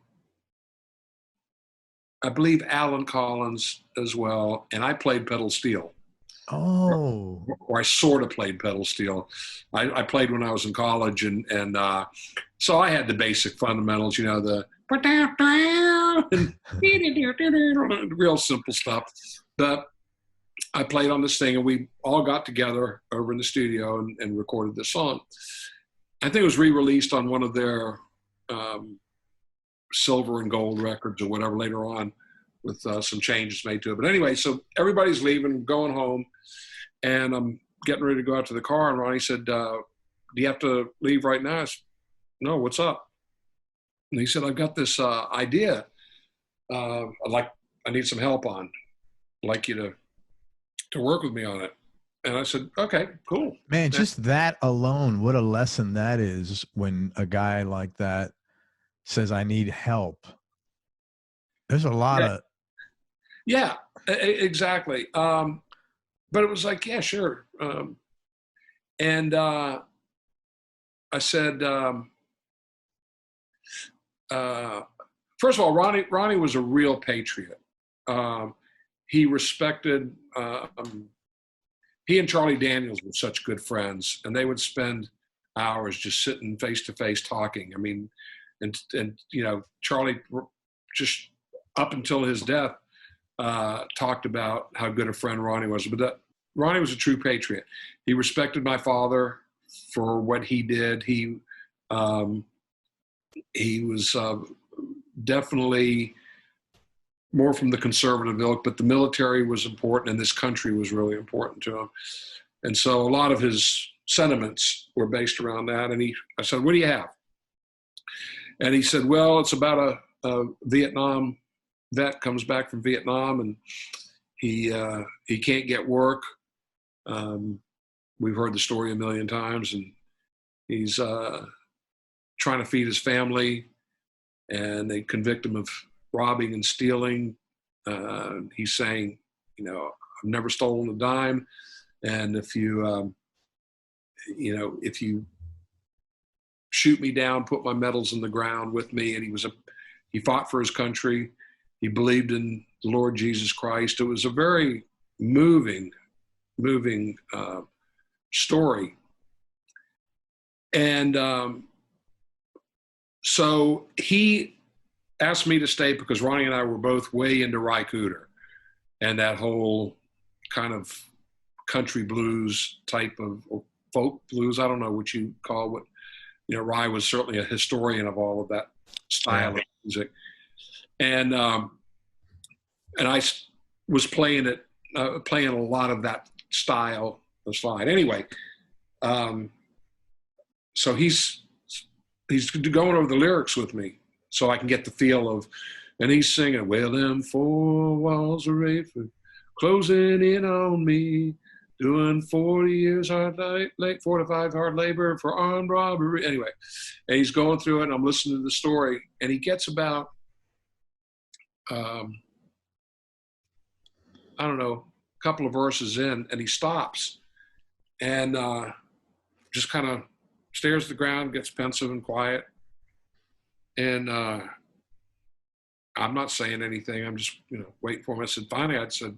Alan Collins as well. And I played pedal steel. Oh. Or I sort of played pedal steel. I played when I was in college, and so I had the basic fundamentals, the real simple stuff. But I played on this thing, and we all got together over in the studio and recorded this song. I think it was re-released on one of their silver and gold records or whatever later on. with some changes made to it. But anyway, so everybody's leaving, going home, and I'm getting ready to go out to the car. And Ronnie said, "Do you have to leave right now?" I said, "No, what's up?" And he said, "I've got this idea. I need some help on. I'd like you to work with me on it." And I said, "Okay, cool." Man, just that alone, what a lesson that is when a guy like that says, "I need help." There's a lot of. Yeah, exactly. But it was like, yeah, sure. And I said, first of all, Ronnie was a real patriot. He respected, he and Charlie Daniels were such good friends, and they would spend hours just sitting face to face talking. I mean, and you know, Charlie just up until his death talked about how good a friend Ronnie was. But Ronnie was a true patriot. He respected my father for what he did. He was definitely more from the conservative ilk, but the military was important, and this country was really important to him. And so a lot of his sentiments were based around that. And I said, "What do you have?" And he said, "Well, it's about a Vietnam vet comes back from Vietnam, and he can't get work. We've heard the story a million times, and he's trying to feed his family, and they convict him of robbing and stealing. He's saying, you know, I've never stolen a dime, and if you shoot me down, put my medals in the ground with me." And he fought for his country. He believed in the Lord Jesus Christ. It was a very moving story. And so he asked me to stay because Ronnie and I were both way into Ry Cooder and that whole kind of country blues type of, or folk blues. I don't know what you call what, you know, Ry was certainly a historian of all of that style of music. And I was playing a lot of that style of slide. Anyway, so he's going over the lyrics with me so I can get the feel of, and he's singing, "Well, them 4 walls of Raiford closing in on me, doing 40 years late 45 hard labor for armed robbery." Anyway, and he's going through it, and I'm listening to the story, and he gets about, I don't know, a couple of verses in, and he stops and just kind of stares at the ground, gets pensive and quiet. And I'm not saying anything. I'm just, you know, waiting for him. I said, finally, I said,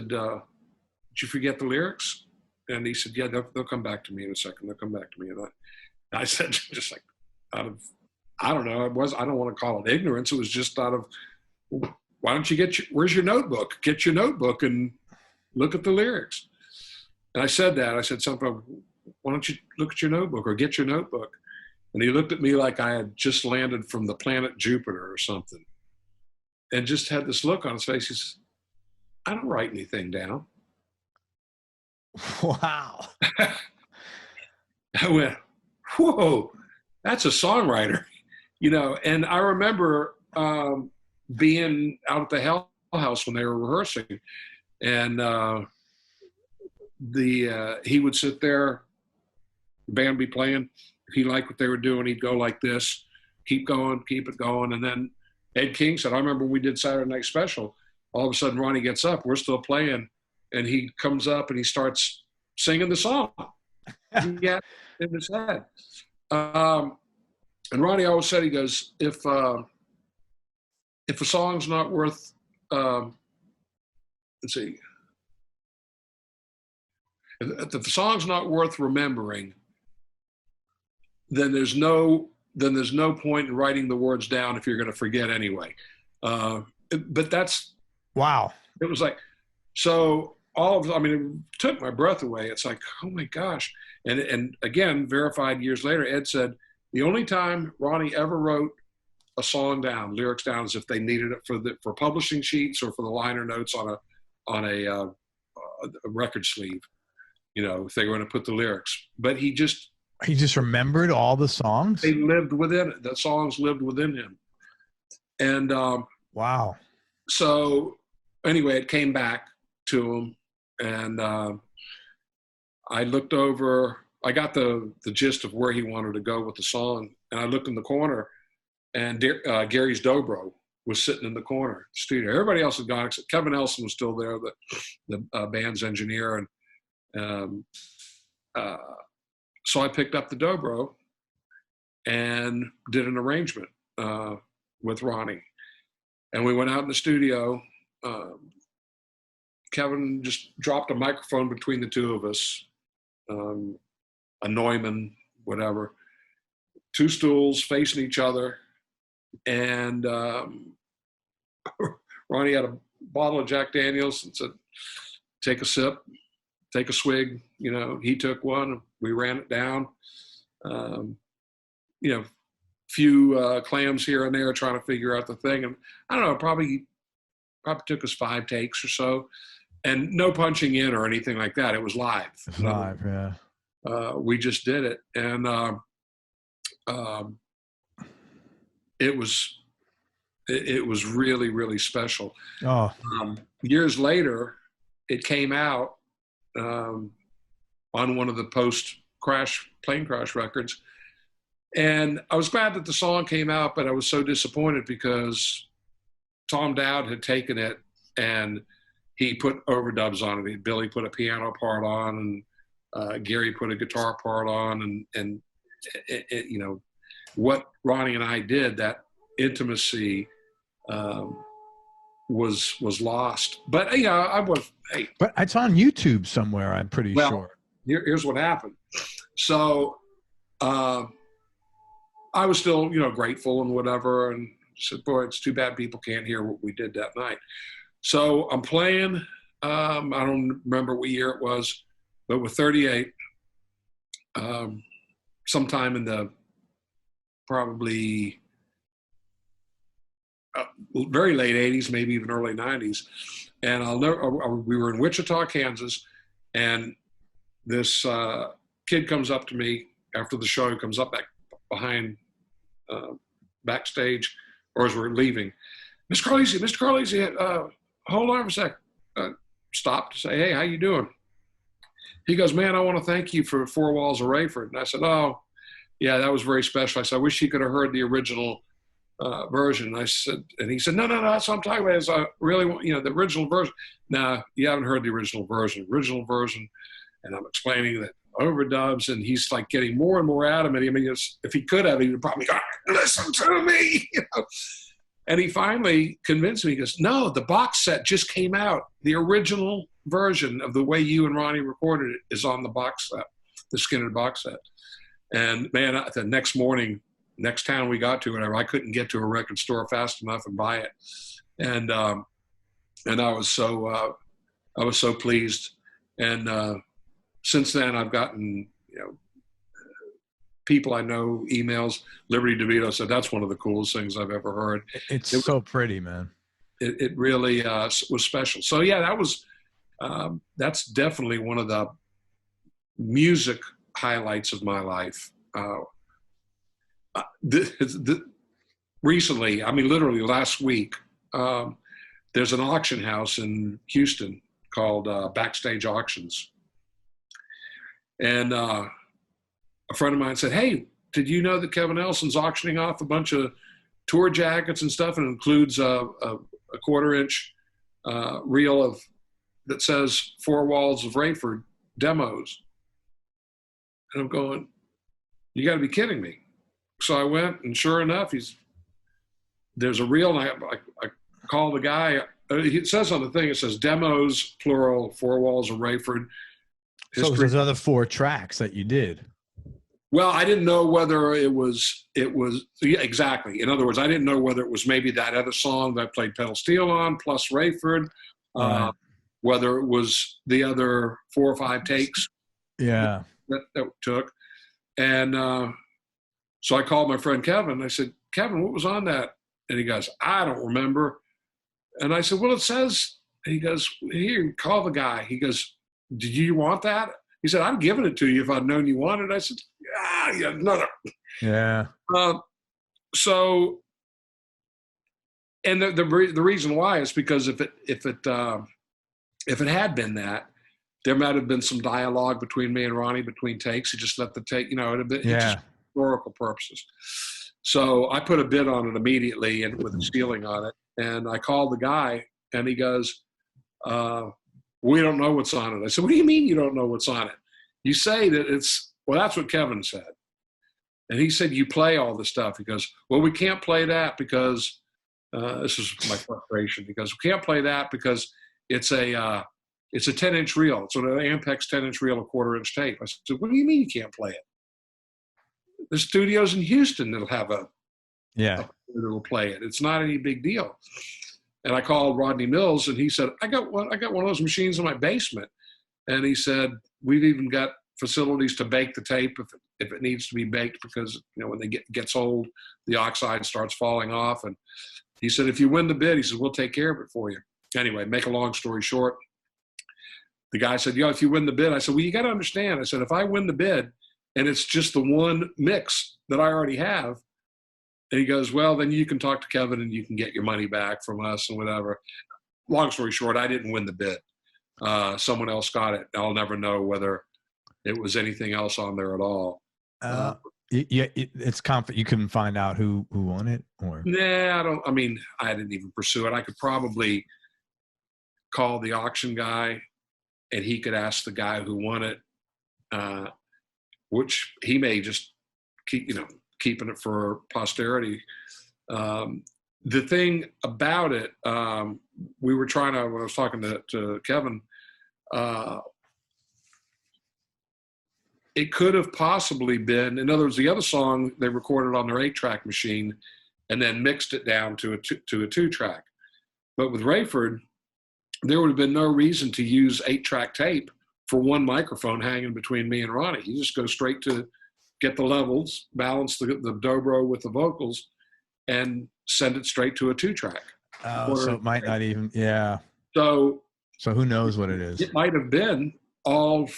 "Did you forget the lyrics?" And he said, "Yeah, they'll come back to me in a second. They'll come back to me." And I said, just like out of, I don't know, I don't want to call it ignorance. It was just out of, why don't you where's your notebook? Get your notebook and look at the lyrics. And I said that. I said something, "Why don't you look at your notebook or get your notebook?" And he looked at me like I had just landed from the planet Jupiter or something, and just had this look on his face. He says, "I don't write anything down." Wow. I went, "Whoa, that's a songwriter," you know. And I remember being out at the Hell House when they were rehearsing, and he would sit there, the band would be playing. If he liked what they were doing, he'd go like this, keep going, keep it going. And then Ed King said, I remember when we did Saturday Night Special, all of a sudden Ronnie gets up, we're still playing, and he comes up and he starts singing the song. Yeah, in his head. And Ronnie always said, he goes, if a song's not worth, let's see, if the song's not worth remembering, then there's no point in writing the words down if you're going to forget anyway. But that's, wow. It was like, so it took my breath away. It's like, oh my gosh. And again, verified years later, Ed said, the only time Ronnie ever wrote a song down, lyrics down, as if they needed it for publishing sheets or for the liner notes on a record sleeve, if they were going to put the lyrics. But he just remembered all the songs. They lived within it. The songs lived within him. And wow. So anyway, it came back to him, and I looked over. I got the gist of where he wanted to go with the song, and I looked in the corner, and Gary's dobro was sitting in the corner of the studio. Everybody else had gone, except Kevin Elson was still there, the band's engineer, and so I picked up the dobro and did an arrangement with Ronnie, and we went out in the studio. Kevin just dropped a microphone between the two of us. A Neumann, whatever, 2 stools facing each other. And Ronnie had a bottle of Jack Daniels and said, take a sip, take a swig. He took one, we ran it down. Few clams here and there trying to figure out the thing. And I don't know, probably took us 5 takes or so. And no punching in or anything like that. It was live. Live, yeah. We just did it, and it was really, really special. Oh. Years later, it came out on one of the plane crash records, and I was glad that the song came out, but I was so disappointed because Tom Dowd had taken it and he put overdubs on it. Billy put a piano part on, and Gary put a guitar part on, and what Ronnie and I did, that intimacy was lost. But but it's on YouTube somewhere, I'm pretty sure. Here's what happened. So I was still grateful and whatever, and said, boy, it's too bad people can't hear what we did that night. So I'm playing, I don't remember what year it was, but with 38, sometime in the probably very late 80s, maybe even early 90s. And we were in Wichita, Kansas, and this kid comes up to me after the show. He comes up back behind backstage, or as we're leaving. Mr. Carlisi, hold on for a sec. Stopped to say, hey, how you doing? He goes, man, I want to thank you for 4 Walls of Raiford. And I said, oh, yeah, that was very special. I said, I wish you could have heard the original version. I said, and he said, no, that's what I'm talking about. Is I really want, the original version. No, you haven't heard the original version. And I'm explaining that overdubs, and he's like getting more and more adamant. I mean, if he could have, he would probably go, listen to me, And he finally convinced me. He goes, no, the box set just came out. The original version of the way you and Ronnie recorded it is on the box set, the Skynyrd box set. And man, the next morning, next town we got to, whatever, I couldn't get to a record store fast enough and buy it. And I was so pleased. And since then, I've gotten, people I know, emails. Liberty DeVito said that's one of the coolest things I've ever heard. It's so pretty, man. It really was special. So yeah, that was that's definitely one of the music highlights of my life. Recently, I mean, literally last week, there's an auction house in Houston called Backstage Auctions, and a friend of mine said, hey, did you know that Kevin Elson's auctioning off a bunch of tour jackets and stuff, and includes a 1/4-inch reel that says 4 Walls of Raiford demos? And I'm going, you got to be kidding me. So I went, and sure enough, there's a reel, and I called the guy. It says on the thing, it says demos, plural, 4 Walls of Raiford. So there's other 4 tracks that you did. Well, I didn't know whether it was yeah, exactly. In other words, I didn't know whether it was maybe that other song that I played pedal steel on plus Raiford, whether it was the other 4 or 5 takes. Yeah, that took. And So I called my friend Kevin. I said, Kevin, what was on that? And he goes, I don't remember. And I said, well, it says, and he goes, here, call the guy. He goes, did you want that? He said, I'd given it to you if I'd known you wanted it. I said, yeah, another. Yeah. So, and the reason why is because if it had been that, there might have been some dialogue between me and Ronnie between takes. He just let the take, you know, it'd have been just historical purposes. So I put a bid on it immediately and with a ceiling on it. And I called the guy and he goes, we don't know what's on it. I said, what do you mean you don't know what's on it? You say that it's, well, that's what Kevin said. And he said, you play all the stuff. He goes, well, we can't play that because, this is my frustration. He goes, we can't play that because it's a 10-inch reel. It's an Ampex 10-inch reel, a 1/4-inch tape. I said, what do you mean you can't play it? There's studios in Houston that'll have that'll play it. It's not any big deal. And I called Rodney Mills, and he said, I got one of those machines in my basement. And he said, we've even got facilities to bake the tape if it needs to be baked, because, you know, when it gets old, the oxide starts falling off. And he said, if you win the bid, he said, we'll take care of it for you. Anyway, make a long story short, the guy said, if you win the bid. I said, well, you got to understand. I said, if I win the bid and it's just the one mix that I already have, and he goes, well, then you can talk to Kevin and you can get your money back from us and whatever. Long story short, I didn't win the bid. Someone else got it. I'll never know whether it was anything else on there at all. It's confident you couldn't find out who won it, or? Nah, I didn't even pursue it. I could probably call the auction guy and he could ask the guy who won it, which he may just keeping it for posterity. The thing about it, we were trying to, when I was talking to Kevin, it could have possibly been, in other words, the other song they recorded on their 8-track machine and then mixed it down to a 2-track. But with Raiford, there would have been no reason to use 8-track tape for one microphone hanging between me and Ronnie. You just go straight to get the levels, balance the dobro with the vocals, and send it straight to a 2-track. Oh, so it might not even, yeah. So who knows what it is? It might have been all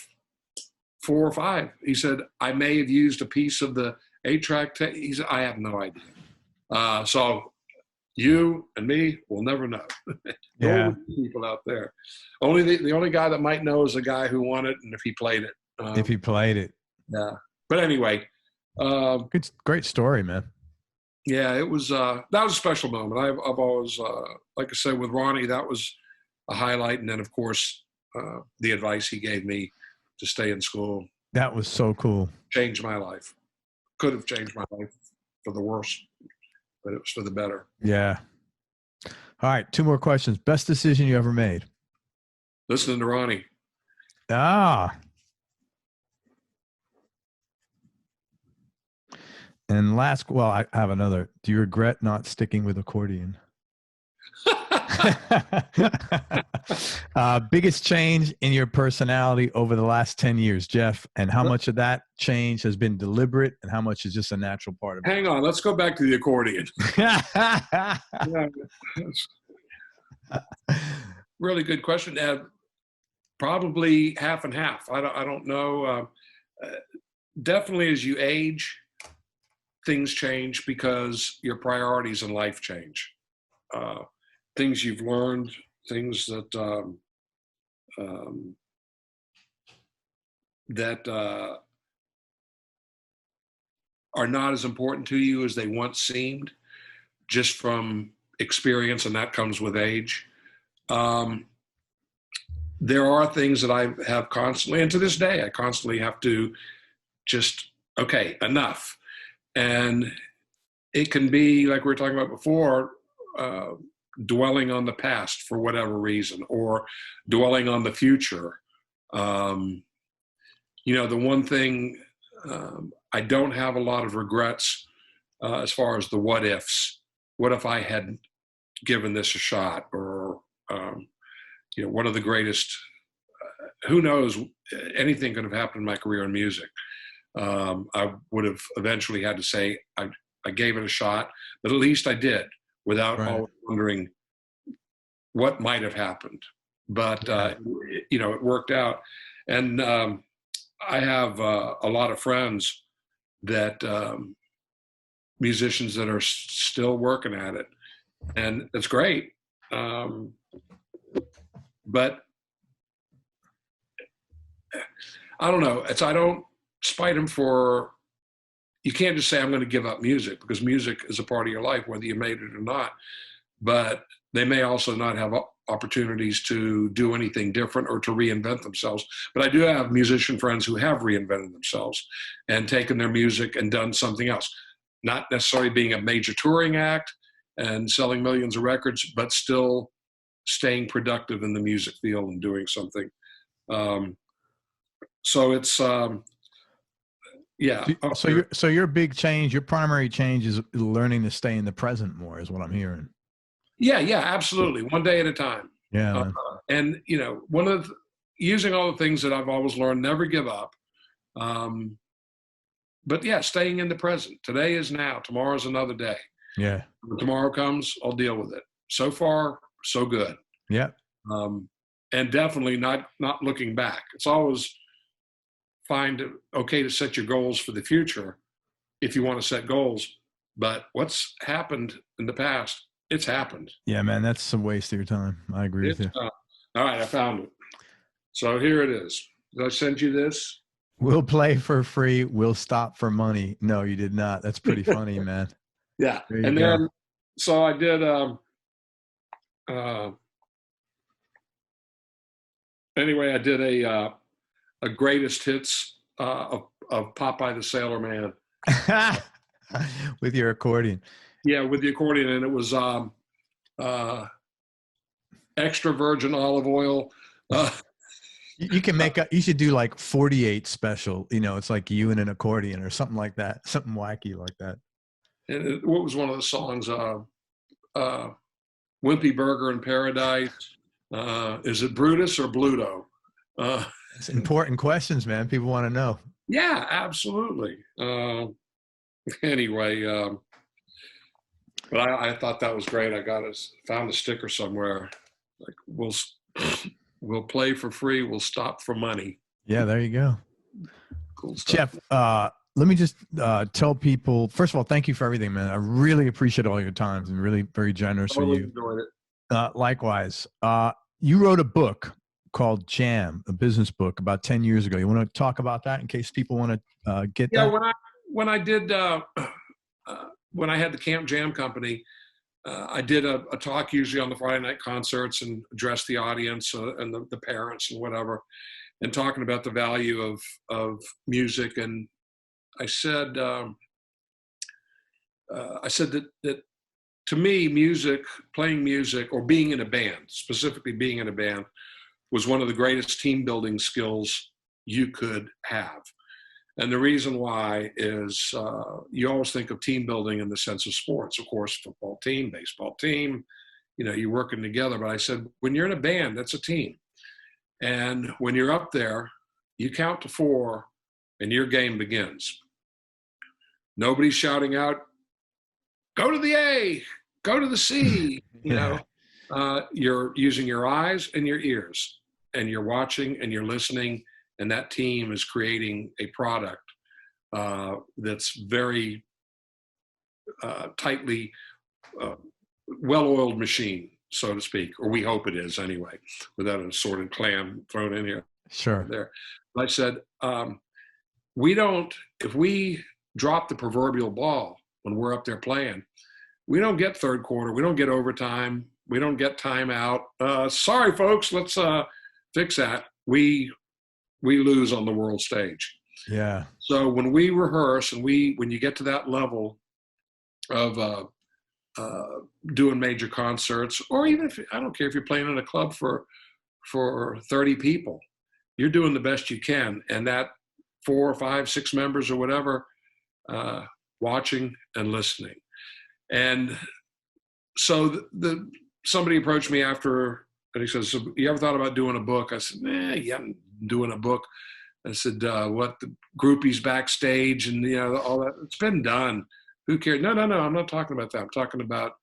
4 or 5. He said, I may have used a piece of the 8-track tape. He said, I have no idea. So you and me will never know. Yeah. People out there. Only the only guy that might know is the guy who won it, and if he played it. If he played it. Yeah. But anyway. Great story, man. Yeah, it was, that was a special moment. I've always, like I said, with Ronnie, that was a highlight. And then, of course, the advice he gave me to stay in school. That was so cool. Changed my life. Could have changed my life for the worse, but it was for the better. Yeah. All right, 2 more questions. Best decision you ever made? Listening to Ronnie. Ah. And I have another. Do you regret not sticking with accordion? Biggest change in your personality over the last 10 years, Jeff, and how much of that change has been deliberate and how much is just a natural part of it? Hang on, let's go back to the accordion. Really good question. Probably half and half. I don't know. Definitely as you age, things change because your priorities in life change. Things you've learned, things that are not as important to you as they once seemed, just from experience, and that comes with age. There are things that I have constantly, and to this day, I constantly have to just, okay, enough. And it can be, like we were talking about before, dwelling on the past for whatever reason, or dwelling on the future. The one thing, I don't have a lot of regrets as far as the what ifs. What if I had given this a shot? Or, one of the greatest, who knows, anything could have happened in my career in music. I would have eventually had to say I gave it a shot, but at least I did without always wondering what might have happened. But, it worked out. And I have a lot of friends that musicians that are still working at it, and it's great. But I don't know. I don't spite them for, you can't just say I'm going to give up music, because music is a part of your life, whether you made it or not. But they may also not have opportunities to do anything different or to reinvent themselves. But I do have musician friends who have reinvented themselves and taken their music and done something else. Not necessarily being a major touring act and selling millions of records, but still staying productive in the music field and doing something. So it's, yeah. So your big change, your primary change is learning to stay in the present more, is what I'm hearing. Yeah, absolutely. One day at a time. Yeah. And, using all the things that I've always learned, never give up. But yeah, staying in the present. Today is now. Tomorrow's another day. Yeah. When tomorrow comes, I'll deal with it. So far, so good. Yeah. And definitely not looking back. It's always okay to set your goals for the future if you want to set goals. But what's happened in the past, it's happened. Yeah, man, that's a waste of your time. I agree with you. All right, I found it. So here it is. Did I send you this? We'll play for free. We'll stop for money. No, you did not. That's pretty funny, man. Yeah. And then, so I did, anyway, I did a greatest hits of Popeye the Sailor Man. With your accordion. Yeah, with the accordion. And it was extra virgin olive oil. You can you should do like 48 special, it's like you and an accordion or something like that. Something wacky like that. And what was one of the songs? Wimpy Burger in Paradise. Is it Brutus or Bluto? It's important questions, man. People want to know. Yeah, absolutely. Anyway, but I thought that was great. I found a sticker somewhere. Like, we'll play for free. We'll stop for money. Yeah, there you go. Cool stuff. Jeff, let me just tell people, first of all, thank you for everything, man. I really appreciate all your time and really very generous for you. Enjoyed it. Likewise. You wrote a book called Jam, a business book, about 10 years ago. You want to talk about that in case people want to get that? Yeah, when I did, when I had the Camp Jam Company, I did a talk usually on the Friday night concerts and addressed the audience and the parents and whatever, and talking about the value of music. And I said that to me, music, playing music or being in a band, specifically being in a band, was one of the greatest team building skills you could have. And the reason why is you always think of team building in the sense of sports, of course, football team, baseball team, you're working together. But I said, when you're in a band, that's a team. And when you're up there, you count to 4 and your game begins. Nobody's shouting out, go to the A, go to the C. You're using your eyes and your ears, and you're watching and you're listening. And that team is creating a product that's very tightly, well-oiled machine, so to speak, or we hope it is anyway, without an assorted clam thrown in here. Sure. There. But I said, if we drop the proverbial ball when we're up there playing, we don't get third quarter, we don't get overtime, we don't get timeout. Sorry, folks, let's fix that. We lose on the world stage. Yeah. So when we rehearse and when you get to that level of doing major concerts, or even I don't care if you're playing in a club for 30 people, you're doing the best you can. And that 4 or 5, 6 members or whatever, watching and listening. And so somebody approached me after, and he says, so you ever thought about doing a book? I said, yeah, I'm doing a book. I said, what, the groupies backstage and, all that, it's been done. Who cares? No, I'm not talking about that. I'm talking about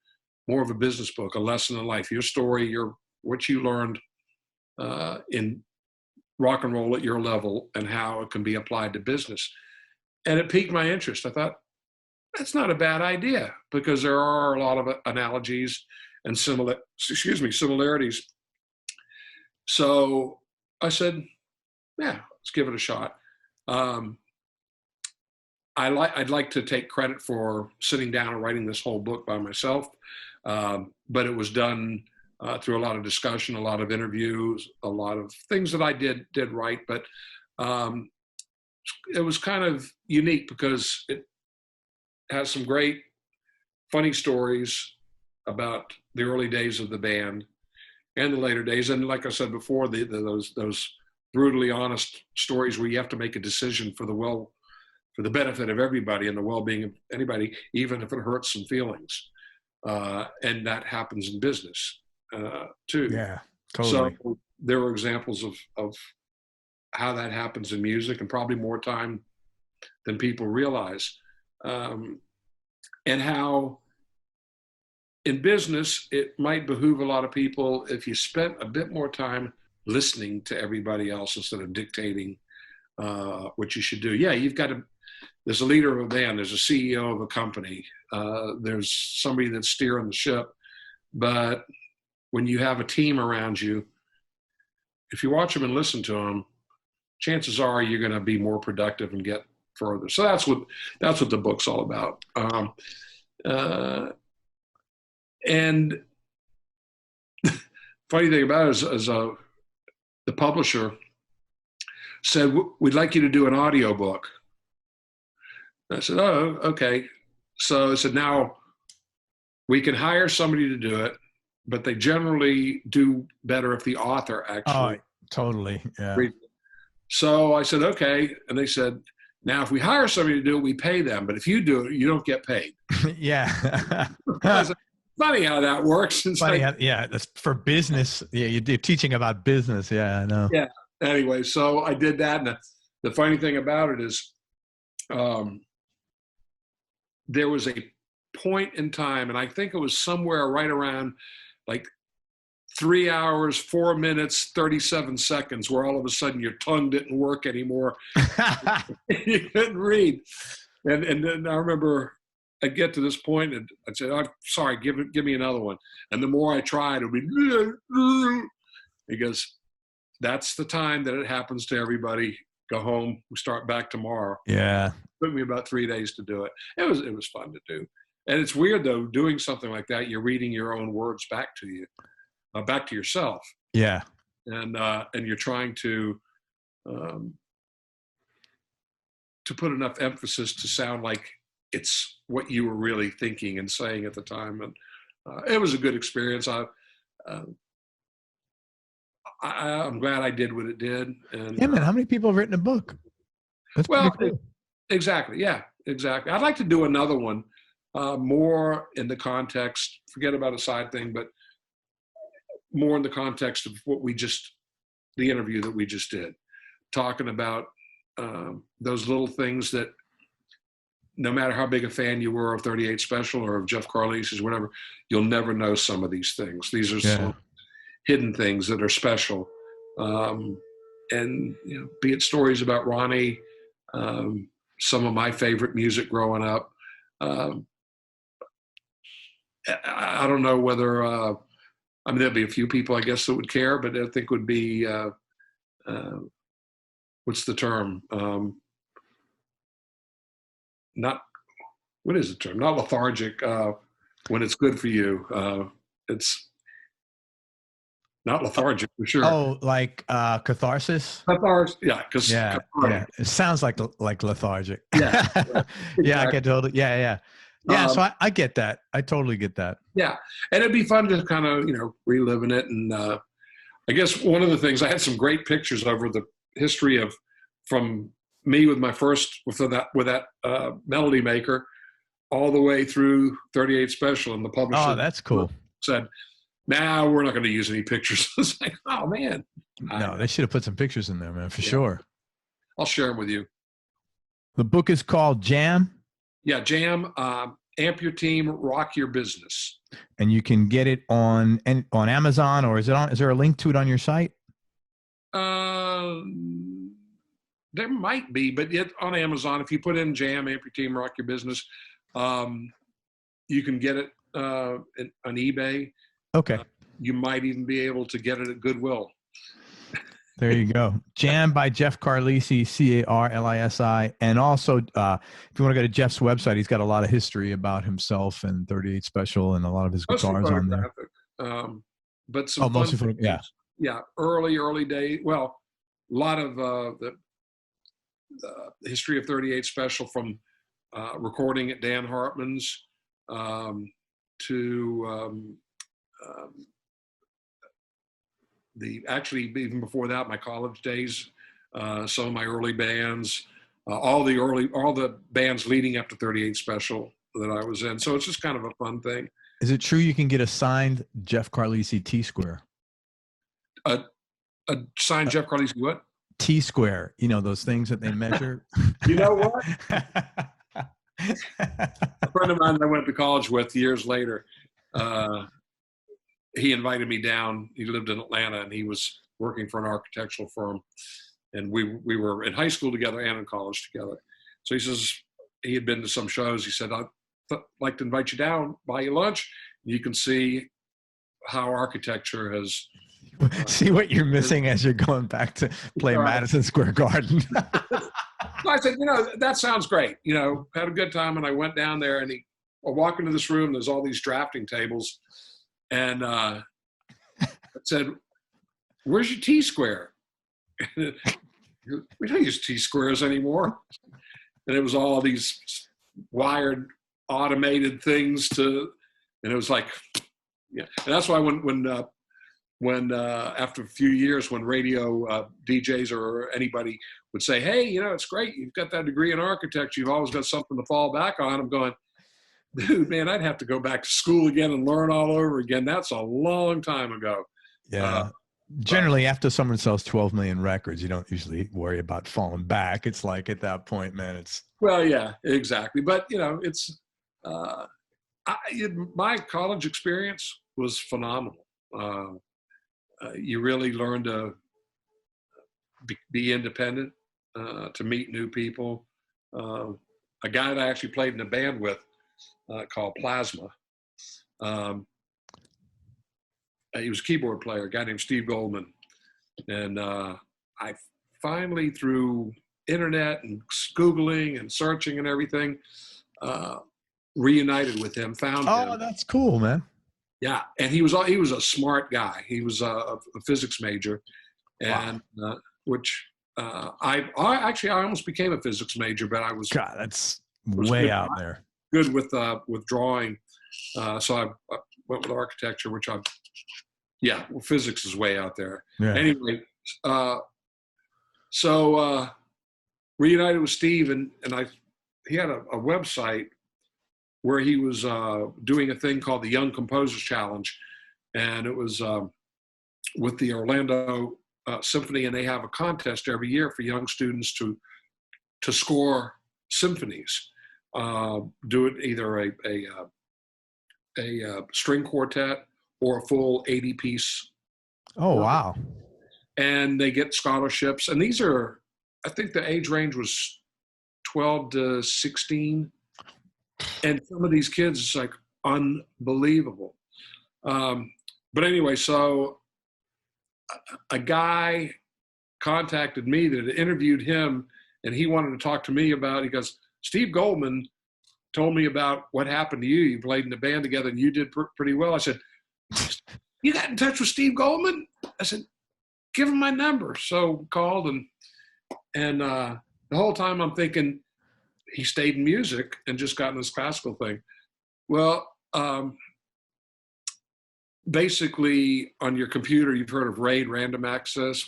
more of a business book, a lesson in life, your story, what you learned in rock and roll at your level and how it can be applied to business. And it piqued my interest. I thought, that's not a bad idea, because there are a lot of analogies and similarities. So I said, yeah, let's give it a shot. I'd like to take credit for sitting down and writing this whole book by myself, but it was done through a lot of discussion, a lot of interviews, a lot of things that I did right. But it was kind of unique because it has some great funny stories about the early days of the band and the later days. And like I said before, those brutally honest stories where you have to make a decision for the benefit of everybody and the well-being of anybody, even if it hurts some feelings. And that happens in business too. Yeah, totally. So there are examples of how that happens in music, and probably more time than people realize. And how in business, it might behoove a lot of people if you spent a bit more time listening to everybody else instead of dictating what you should do. Yeah, there's a leader of a band, there's a CEO of a company, there's somebody that's steering the ship. But when you have a team around you, if you watch them and listen to them, chances are you're going to be more productive and get further. So that's what the book's all about. And funny thing about it is the publisher said, we'd like you to do an audio book. I said, oh, okay. So I said, now we can hire somebody to do it, but they generally do better if the author actually. Oh, totally. Yeah. So I said, okay. And they said, now if we hire somebody to do it, we pay them. But if you do it, you don't get paid. Yeah. Funny how that works. It's funny yeah, that's for business. Yeah, you're teaching about business. Yeah, I know. Yeah. Anyway, so I did that. And the funny thing about it is there was a point in time, and I think it was somewhere right around like 3 hours, 4 minutes, 37 seconds, where all of a sudden your tongue didn't work anymore. You couldn't read. And then I remember I'd get to this point and I'd say, I'm sorry, give me another one. And the more I tried, it would be, because that's the time that it happens to everybody. Go home, we start back tomorrow. Yeah. It took me about 3 days to do it. It was fun to do. And it's weird though, doing something like that, you're reading your own words back to you. Back to yourself. Yeah. And you're trying to put enough emphasis to sound like it's what you were really thinking and saying at the time. And it was a good experience. I'm glad I did what it did. And yeah, man, how many people have written a book? That's cool. Exactly. Yeah, exactly. I'd like to do another one more in the context, forget about a side thing, but more in the context of the interview that we just did, talking about those little things that no matter how big a fan you were of 38 Special or of Jeff Carlisi's, whatever, you'll never know some of these things. These are some hidden things that are special. And, be it stories about Ronnie, some of my favorite music growing up. I don't know whether, there'd be a few people, I guess, that would care, but I think would be, what's the term? What is the term? Not lethargic when it's good for you. It's not lethargic for sure. Oh, like catharsis? Catharsis, yeah. Yeah. It sounds like lethargic. Yeah. Exactly. Yeah, I get totally. Yeah. Yeah, so I get that. I totally get that. Yeah, and it'd be fun to kind of, reliving it. And I guess one of the things, I had some great pictures over the history of, from me with that Melody Maker, all the way through 38 Special, and the publisher. Oh, that's cool. Said, "Now we're not going to use any pictures." It's like, oh man. No, they should have put some pictures in there, man, for sure. I'll share them with you. The book is called Jam. Yeah, Jam. Amp Your Team, Rock Your Business. And you can get it on Amazon, or is there a link to it on your site? There might be, but on Amazon, if you put in Jam, Amp Your Team, Rock Your Business, you can get it on eBay. Okay. You might even be able to get it at Goodwill. There you go. Jam by Jeff Carlisi, Carlisi. And also, if you want to go to Jeff's website, he's got a lot of history about himself and 38 Special and a lot of his guitars on there. But some mostly yeah, early day. Well, a lot of the history of 38 Special, from recording at Dan Hartman's to actually even before that, my college days, some of my early bands, all the bands leading up to 38 Special that I was in. So it's just kind of a fun thing. Is it true you can get a signed Jeff Carlisi T-square? A signed Jeff Carlisi what? T-square. You know, those things that they measure? You know what? A friend of mine that I went to college with years later, he invited me down. He lived in Atlanta, and he was working for an architectural firm. And we were in high school together and in college together. So he says he had been to some shows. He said, I'd like to invite you down, buy you lunch. You can see how architecture has... see what you're missing as you're going back to play Madison Square Garden. So I said, that sounds great. Had a good time. And I went down there, and I walk into this room. There's all these drafting tables. And I said, where's your T-square? We don't use T-squares anymore. And it was all these wired, automated things and it was like, yeah. And that's why when after a few years, when radio DJs or anybody would say, hey, it's great, you've got that degree in architecture, you've always got something to fall back on. I'm going, dude, man, I'd have to go back to school again and learn all over again. That's a long time ago. Yeah. Generally, after someone sells 12 million records, you don't usually worry about falling back. It's like at that point, man, it's... Well, yeah, exactly. But, it's... my college experience was phenomenal. You really learn to be independent, to meet new people. A guy that I actually played in a band with, called Plasma. He was a keyboard player, a guy named Steve Goldman. And I finally, through internet and Googling and searching and everything, reunited with him, found him. Oh, that's cool, man. Yeah, and he was a smart guy. He was a physics major, and which I almost became a physics major, but I was... God, that's way out there. Good with drawing, so I went with architecture, which physics is way out there. Yeah. Anyway, so reunited with Steve, and he had a website where he was doing a thing called the Young Composers Challenge, and it was with the Orlando Symphony, and they have a contest every year for young students to score symphonies. Do it either a string quartet or a full 80-piece. Oh, wow. And they get scholarships. And these are, I think the age range was 12 to 16. And some of these kids, it's like unbelievable. But anyway, so a guy contacted me that had interviewed him, and he wanted to talk to me about, he goes, Steve Goldman told me about what happened to you. You played in the band together and you did pretty well. I said, you got in touch with Steve Goldman? I said, give him my number. So called, and the whole time I'm thinking he stayed in music and just got in this classical thing. Well, basically on your computer, you've heard of RAID, random access.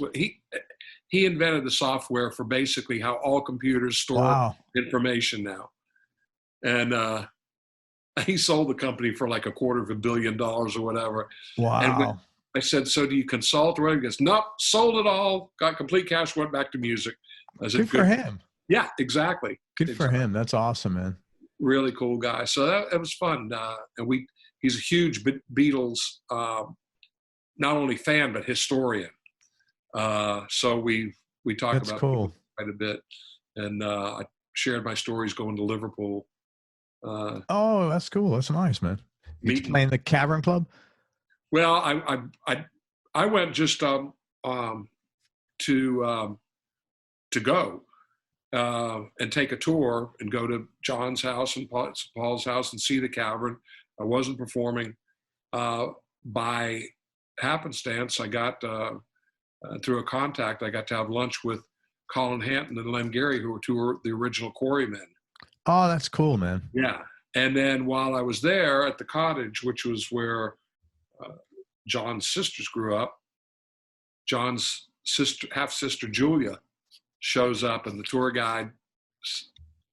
He invented the software for basically how all computers store information now. And he sold the company for like $250 million or whatever. Wow. And I said, so do you consult or whatever? He goes, nope, sold it all, got complete cash, went back to music. Good for him. Yeah, exactly. Good for him. That's awesome, man. Really cool guy. So that was fun. And he's a huge Beatles, not only fan, but historian. So we talk about cool. quite a bit. And I shared my stories going to Liverpool. Oh, that's cool. That's nice, man. You playing the Cavern Club? Well, I went just to go and take a tour and go to John's house and Paul's house and see the Cavern. I wasn't performing. By happenstance, I got through a contact, I got to have lunch with Colin Hanton and Len Gary, who were two of the original Quarrymen. Oh, that's cool, man. Yeah. And then while I was there at the cottage, which was where John's sisters grew up, John's half-sister Julia shows up, and the tour guide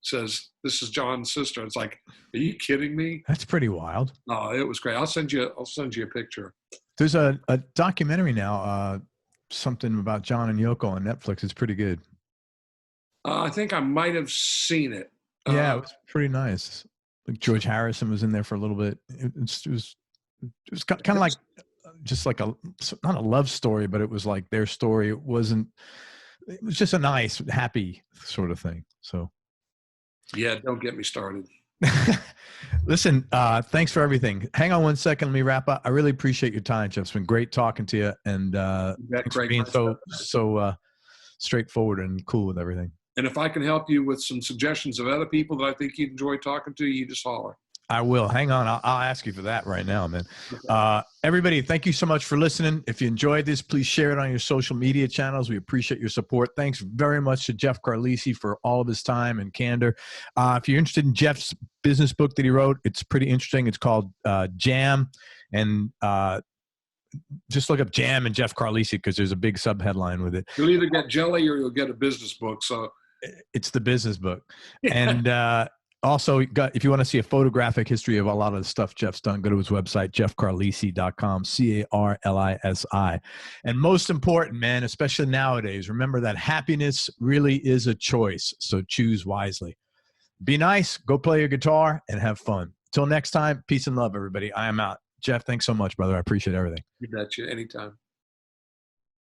says, "This is John's sister." It's like, are you kidding me? That's pretty wild. Oh, it was great. I'll send you a picture. There's a documentary now, something about John and Yoko on Netflix. It's pretty good. I think I might have seen it. Yeah, it was pretty nice. Like George Harrison was in there for a little bit. It was kind of like just like not a love story, but it was like their story. It was just a nice, happy sort of thing. So yeah, don't get me started. Listen, thanks for everything. Hang on one second. Let me wrap up. I really appreciate your time, Jeff. It's been great talking to you, and thanks for being so straightforward and cool with everything. And if I can help you with some suggestions of other people that I think you'd enjoy talking to, you just holler. I will. Hang on. I'll ask you for that right now, man. Everybody, thank you so much for listening. If you enjoyed this, please share it on your social media channels. We appreciate your support. Thanks very much to Jeff Carlisi for all of his time and candor. If you're interested in Jeff's business book that he wrote, it's pretty interesting. It's called Jam. And just look up Jam and Jeff Carlisi because there's a big sub-headline with it. You'll either get jelly or you'll get a business book. So it's the business book. And also, if you want to see a photographic history of a lot of the stuff Jeff's done, go to his website, jeffcarlisi.com, Carlisi. And most important, man, especially nowadays, remember that happiness really is a choice. So choose wisely. Be nice, go play your guitar, and have fun. Till next time, peace and love, everybody. I am out. Jeff, thanks so much, brother. I appreciate everything. You betcha. Anytime.